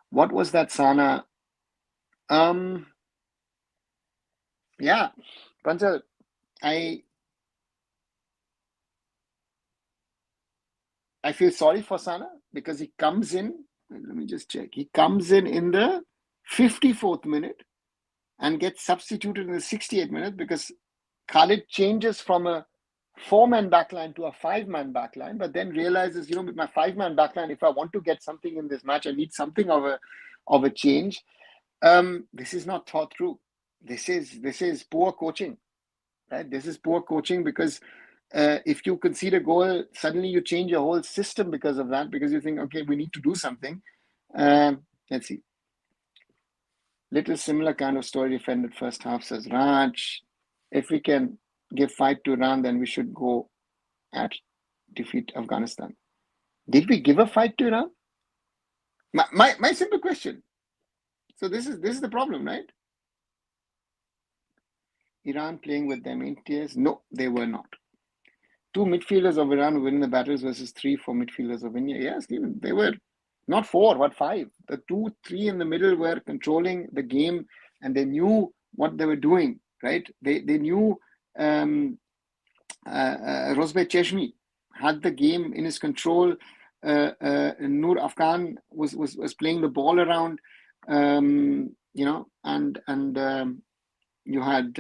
What was that, Sana? Yeah, Panchal, I feel sorry for Sana because he comes in. Let me just check. He comes in the 54th minute and gets substituted in the 68th minute because Khalid changes from a 4-man backline to a 5-man backline, but then realizes, with my 5-man backline, if I want to get something in this match, I need something of a change. This is not thought through. This is poor coaching, right? This is poor coaching because if you concede a goal, suddenly you change your whole system because of that, because you think, okay, we need to do something. Let's see. Little similar kind of story defended first half, says Raj. If we can give fight to Iran, then we should go at defeat Afghanistan. Did we give a fight to Iran? My simple question. So this is the problem, right? Iran playing with them in tears? No, they were not. 2 midfielders of Iran winning the battles versus 3 for midfielders of India. Yes, Stephen, they were not 4, but 5. The 2, 3 in the middle were controlling the game, and they knew what they were doing, right? They knew Rosbe Cheshmi had the game in his control. Noor Afghan was playing the ball around, and you had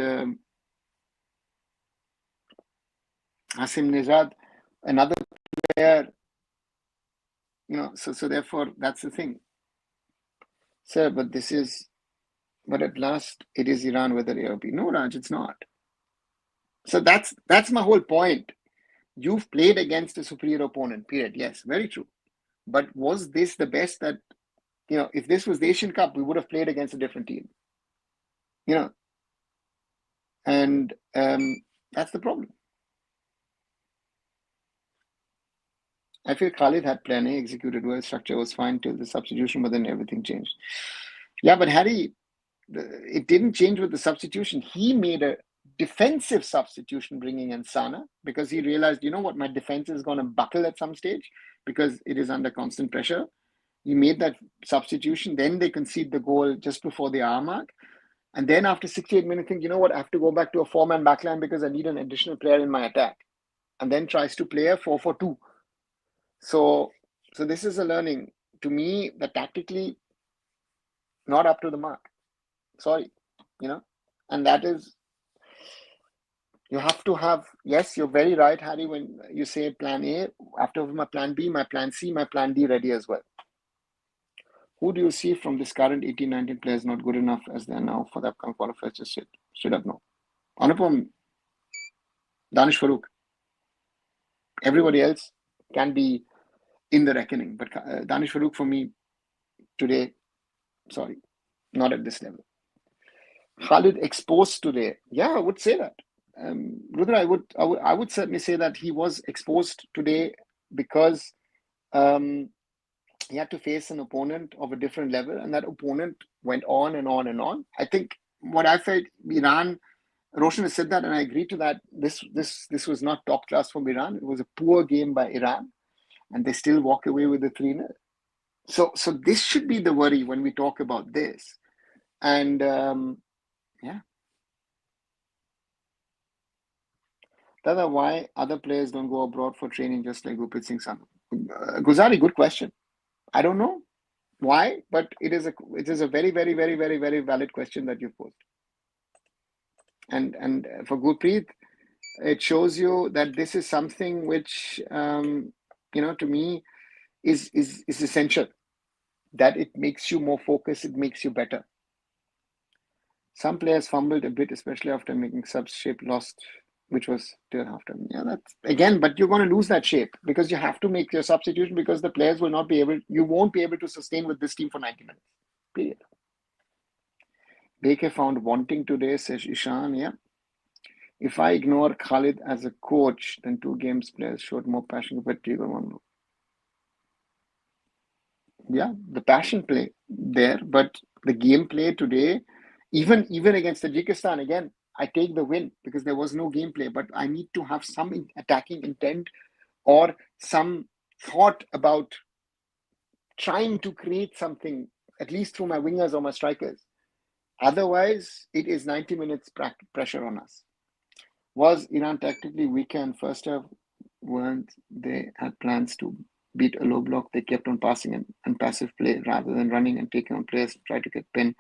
Hasim Nezad, another player, so therefore that's the thing. Sir, but at last it is Iran whether A or B. No, Raj, it's not. So that's my whole point. You've played against a superior opponent, period. Yes, very true. But was this the best that, if this was the Asian Cup, we would have played against a different team. And that's the problem. I feel Khalid had plan A executed well, structure was fine till the substitution, but then everything changed. Yeah, but Harry, it didn't change with the substitution. He made a defensive substitution bringing in Sana because he realized, my defense is going to buckle at some stage because it is under constant pressure. He made that substitution. Then they concede the goal just before the hour mark. And then after 68 minutes, think, I have to go back to a 4-man backline because I need an additional player in my attack. And then tries to play a 4-4-2. So this is a learning. To me, that tactically not up to the mark. Sorry, and that is, you have to have, yes, you're very right, Harry, when you say plan A, after my plan B, my plan C, my plan D ready as well. Who do you see from this current 18-19 players not good enough as they are now for the upcoming qualifiers? Just should have known. Anupam, Danish Farooq. Everybody else can be in the reckoning, but Danish Farooq for me today, sorry, not at this level. Khalid exposed today. Yeah, I would say that. Rudra, I would certainly say that he was exposed today because he had to face an opponent of a different level, and that opponent went on and on and on. I think what I felt, Iran, Roshan has said that, and I agree to that. This was not top class from Iran. It was a poor game by Iran, and they still walk away with the 3-0. So this should be the worry when we talk about this. And yeah. Dada, why other players don't go abroad for training just like Gurpreet Singh Sandhu? Guzari, good question. I don't know why, but it is a very, very, very, very, very valid question that you posed. And for Gurpreet, it shows you that this is something which, to me is essential. That it makes you more focused, it makes you better. Some players fumbled a bit, especially after making subs. Shape lost, which was till halftime. Yeah, that's again, but you're going to lose that shape because you have to make your substitution because the players will not be able, you won't be able to sustain with this team for 90 minutes. Period. Beke found wanting today, says Ishan. Yeah. If I ignore Khalid as a coach, then 2 games players showed more passion compared to one. the passion play there, but the gameplay today, even against Tajikistan, again, I take the win because there was no gameplay, but I need to have some attacking intent or some thought about trying to create something, at least through my wingers or my strikers. Otherwise, it is 90 minutes pressure on us. Was Iran tactically weaker in first half? Weren't they had plans to beat a low block? They kept on passing and passive play rather than running and taking on players to try to get pin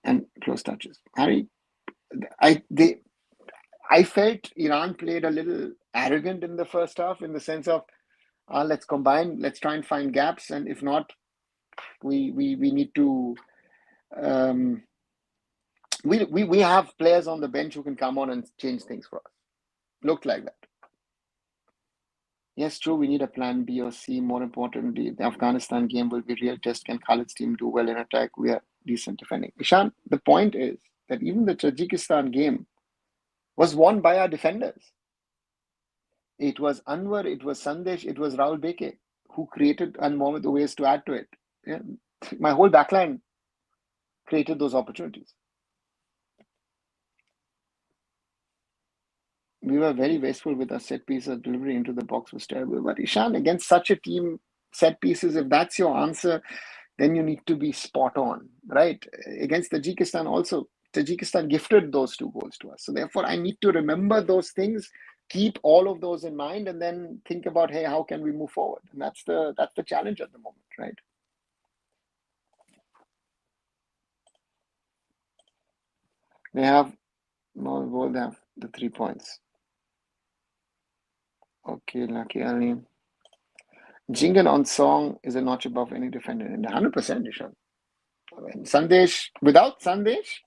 and close touches. Harry, I felt Iran played a little arrogant in the first half in the sense of let's combine, let's try and find gaps, and if not, we need to we have players on the bench who can come on and change things for us. Looked like that. Yes, true. We need a plan B or C. More importantly, the Afghanistan game will be real test. Can Khalid's team do well in attack? We are decent defending. Ishan, the point is that even the Tajikistan game was won by our defenders. It was Anwar, it was Sandesh, it was Rahul Beke who created and Mohamed Uwais to add to it. Yeah. My whole backline created those opportunities. We were very wasteful with our set pieces. Delivery into the box was terrible. But Ishan, against such a team, set pieces, if that's your answer, then you need to be spot on, right? Against Tajikistan also, Tajikistan gifted those 2 goals to us. So therefore, I need to remember those things, keep all of those in mind, and then think about, hey, how can we move forward? And that's the challenge at the moment, right? They have the 3 points. Okay, Lucky Ali. Jingan on song is a notch above any defender. And 100%, Ishan. Sandesh, without Sandesh,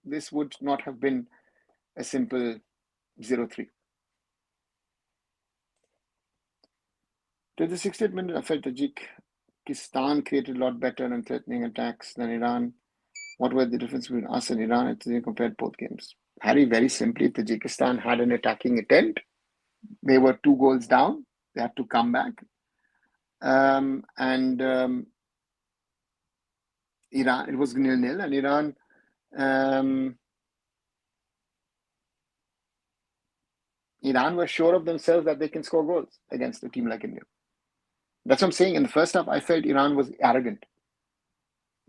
this would not have been a simple 0-3. To the 60th minute, I felt Tajikistan created a lot better and threatening attacks than Iran. What were the difference between us and Iran? They compared both games. Harry, very simply, Tajikistan had an attacking intent. They were 2 goals down. They had to come back. Iran, it was 0-0, and Iran were sure of themselves that they can score goals against a team like India. That's what I'm saying. In the first half, I felt Iran was arrogant.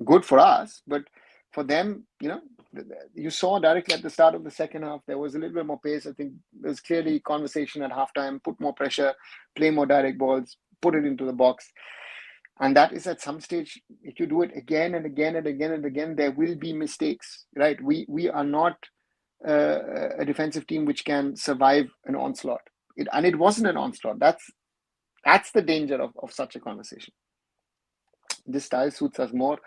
Good for us, but for them, you saw directly at the start of the second half, there was a little bit more pace. I think there's clearly conversation at halftime, put more pressure, play more direct balls, put it into the box. And that is at some stage, if you do it again and again and again and again, there will be mistakes, right? We are not a defensive team which can survive an onslaught. It wasn't an onslaught. That's the danger of such a conversation. This style suits us more.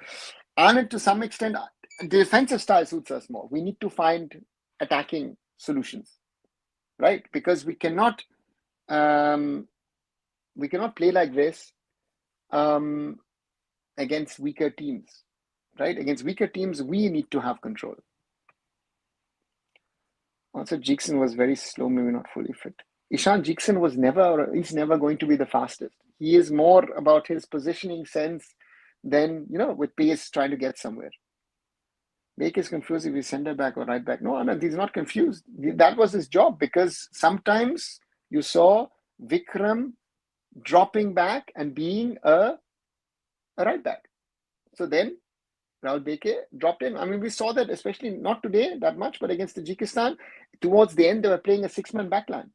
And to some extent, defensive style suits us more. We need to find attacking solutions, right? Because we cannot play like this against weaker teams, right? Against weaker teams, we need to have control. Also, Jackson was very slow, maybe not fully fit. Ishan Jackson he's never going to be the fastest. He is more about his positioning sense than, with pace trying to get somewhere. Make is confused if he's center back or right back. No, he's not confused. That was his job, because sometimes you saw Vikram dropping back and being a right back. So then Rahul Beke dropped in. I mean, we saw that, especially not today that much, but against Tajikistan, towards the end, they were playing a 6-man backline,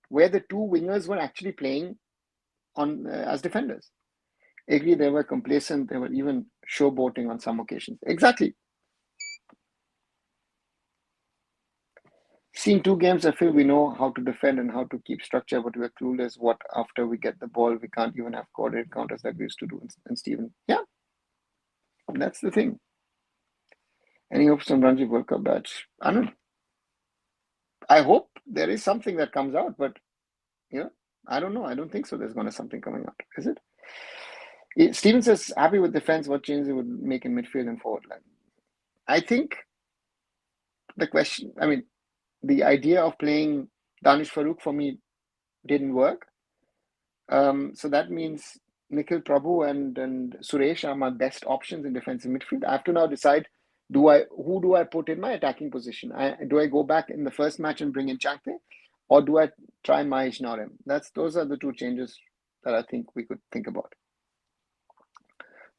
where the 2 wingers were actually playing on as defenders. I agree, they were complacent. They were even showboating on some occasions. Exactly. Seeing 2 games, I feel we know how to defend and how to keep structure, but we're clueless what after we get the ball, we can't even have coordinated counters like we used to do in Stephen. Yeah, that's the thing. Any hopes on Ranji World Cup batch? I hope there is something that comes out, but I don't know. I don't think so. There's going to be something coming out, is it? Steven says, happy with defense. What changes it would make in midfield and forward line? I think the idea of playing Danish Farouk for me didn't work. So that means Nikhil Prabhu and Suresh are my best options in defensive midfield. I have to now decide, who do I put in my attacking position? Do I go back in the first match and bring in Chakte, or do I try Mahesh Naurem? Those are the two changes that I think we could think about.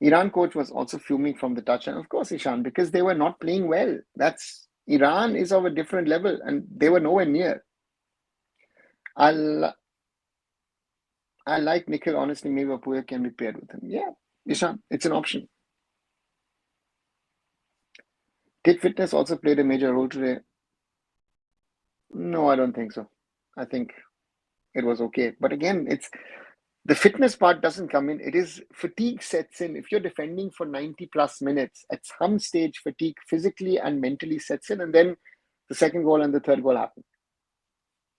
Iran coach was also fuming from the touchline, of course, Ishan, because they were not playing well. Iran is of a different level, and they were nowhere near. I like Nikhil, honestly. Maybe Apuya can be paired with him. Yeah, Ishan, it's an option. Did fitness also played a major role today? No, I don't think so. I think it was okay. But again, it's the fitness part doesn't come in. It is fatigue sets in. If you're defending for 90 plus minutes, at some stage, fatigue physically and mentally sets in, and then the second goal and the third goal happen.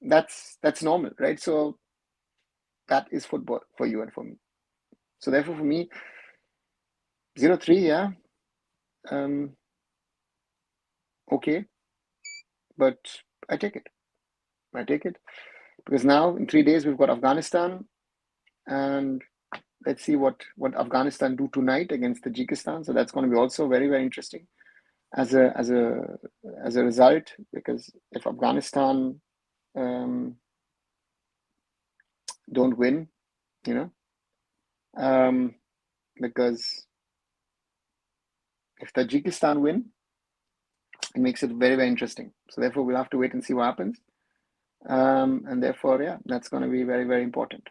That's normal, right? So that is football for you and for me. So therefore, for me, 0-3, yeah. Okay, but I take it. Because now in 3 days we've got Afghanistan, and let's see what Afghanistan do tonight against Tajikistan. So that's going to be also very, very interesting as a result, because if Afghanistan don't win, because if Tajikistan win, it makes it very, very interesting. So therefore, we'll have to wait and see what happens. And therefore, yeah, that's going to be very, very important.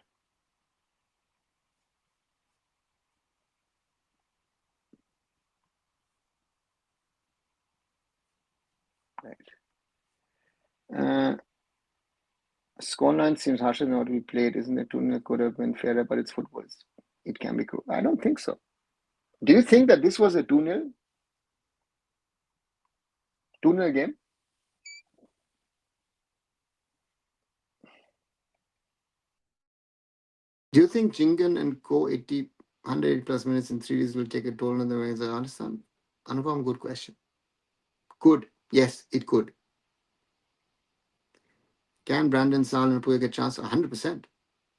Right. Scoreline seems harsher than what we played. Isn't it? 2-0 could have been fairer, but it's football. It can be cruel. I don't think so. Do you think that this was a 2-0 game? Do you think Jingan and Co 180 plus minutes in 3 days will take a toll on the way? I understand. Anupam, good question. Could. Yes, it could. Can Brandon Sal and Apuya get a chance? 100%.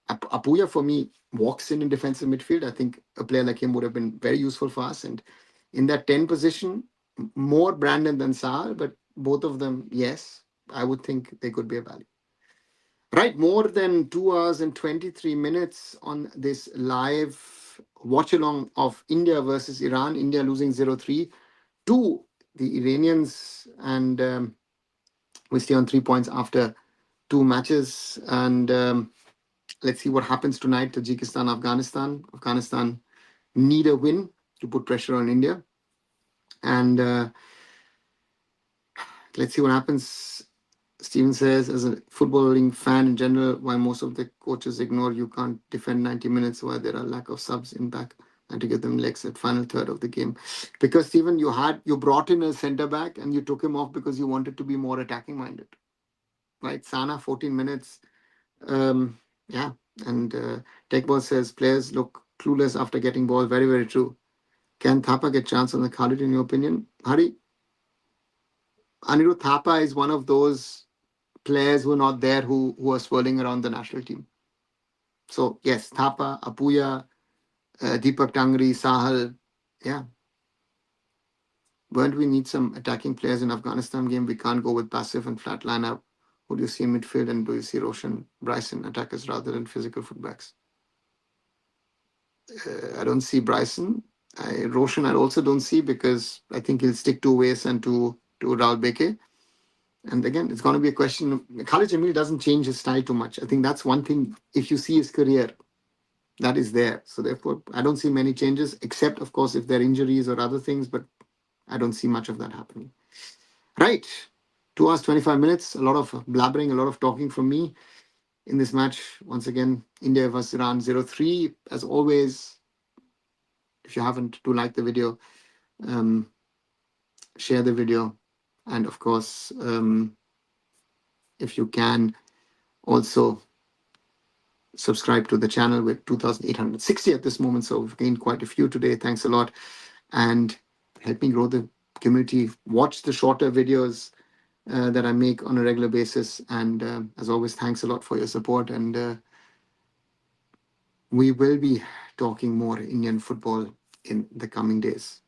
Apuya, for me, walks in defensive midfield. I think a player like him would have been very useful for us. And in that 10 position, more Brandon than Sal, but both of them, yes, I would think they could be a value. Right, more than 2 hours and 23 minutes on this live watch along of India versus Iran. India losing 0-3 to the Iranians, and we stay on 3 points after 2 matches. And let's see what happens tonight. Tajikistan, Afghanistan. Afghanistan need a win to put pressure on India. And let's see what happens. Steven says, as a footballing fan in general, why most of the coaches ignore you can't defend 90 minutes, why there are lack of subs in back and to get them legs at final third of the game. Because Steven, you brought in a centre back and you took him off because you wanted to be more attacking minded. Right? Sana, 14 minutes. Yeah. And Techball says players look clueless after getting ball. Very, very true. Can Thapa get chance on the Khalid in your opinion? Hari? Anirudh Thapa is one of those players who are not there who are swirling around the national team. So yes, Thapa, Apuya, Deepak Tangri, Sahal, yeah. Won't we need some attacking players in Afghanistan game? We can't go with passive and flat lineup. Who do you see in midfield, and do you see Roshan, Bryson attackers rather than physical fullbacks? I don't see Bryson. Roshan I also don't see, because I think he'll stick to Ways and to Raul Beke. And again, it's going to be a question of Khalid Jamil doesn't change his style too much. I think that's one thing. If you see his career, that is there. So therefore, I don't see many changes, except of course if there are injuries or other things. But I don't see much of that happening. Right, 2 hours 25 minutes. A lot of blabbering, a lot of talking from me in this match. Once again, India versus Iran 0-3. As always, if you haven't, do like the video, share the video, and of course, if you can, also subscribe to the channel. With 2,860 at this moment, so we've gained quite a few today. Thanks a lot, and help me grow the community. Watch the shorter videos that I make on a regular basis, and as always, thanks a lot for your support, and we will be talking more Indian football in the coming days.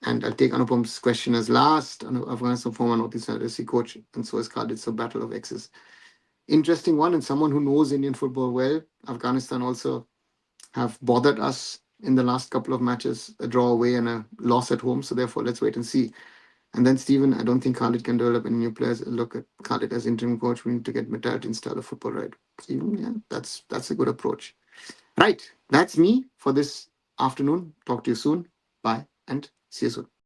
And I'll take Anupam's question as last. Afghanistan former Northeast SC coach, and so is Khalid. So Battle of X's. Interesting one, and someone who knows Indian football well. Afghanistan also have bothered us in the last couple of matches, a draw away and a loss at home. So therefore, let's wait and see. And then Stephen, I don't think Khalid can develop any new players. Look at Khalid as interim coach. We need to get Metatin style of football right. Stephen, yeah, that's a good approach. Right, that's me for this afternoon. Talk to you soon. Bye and see you soon.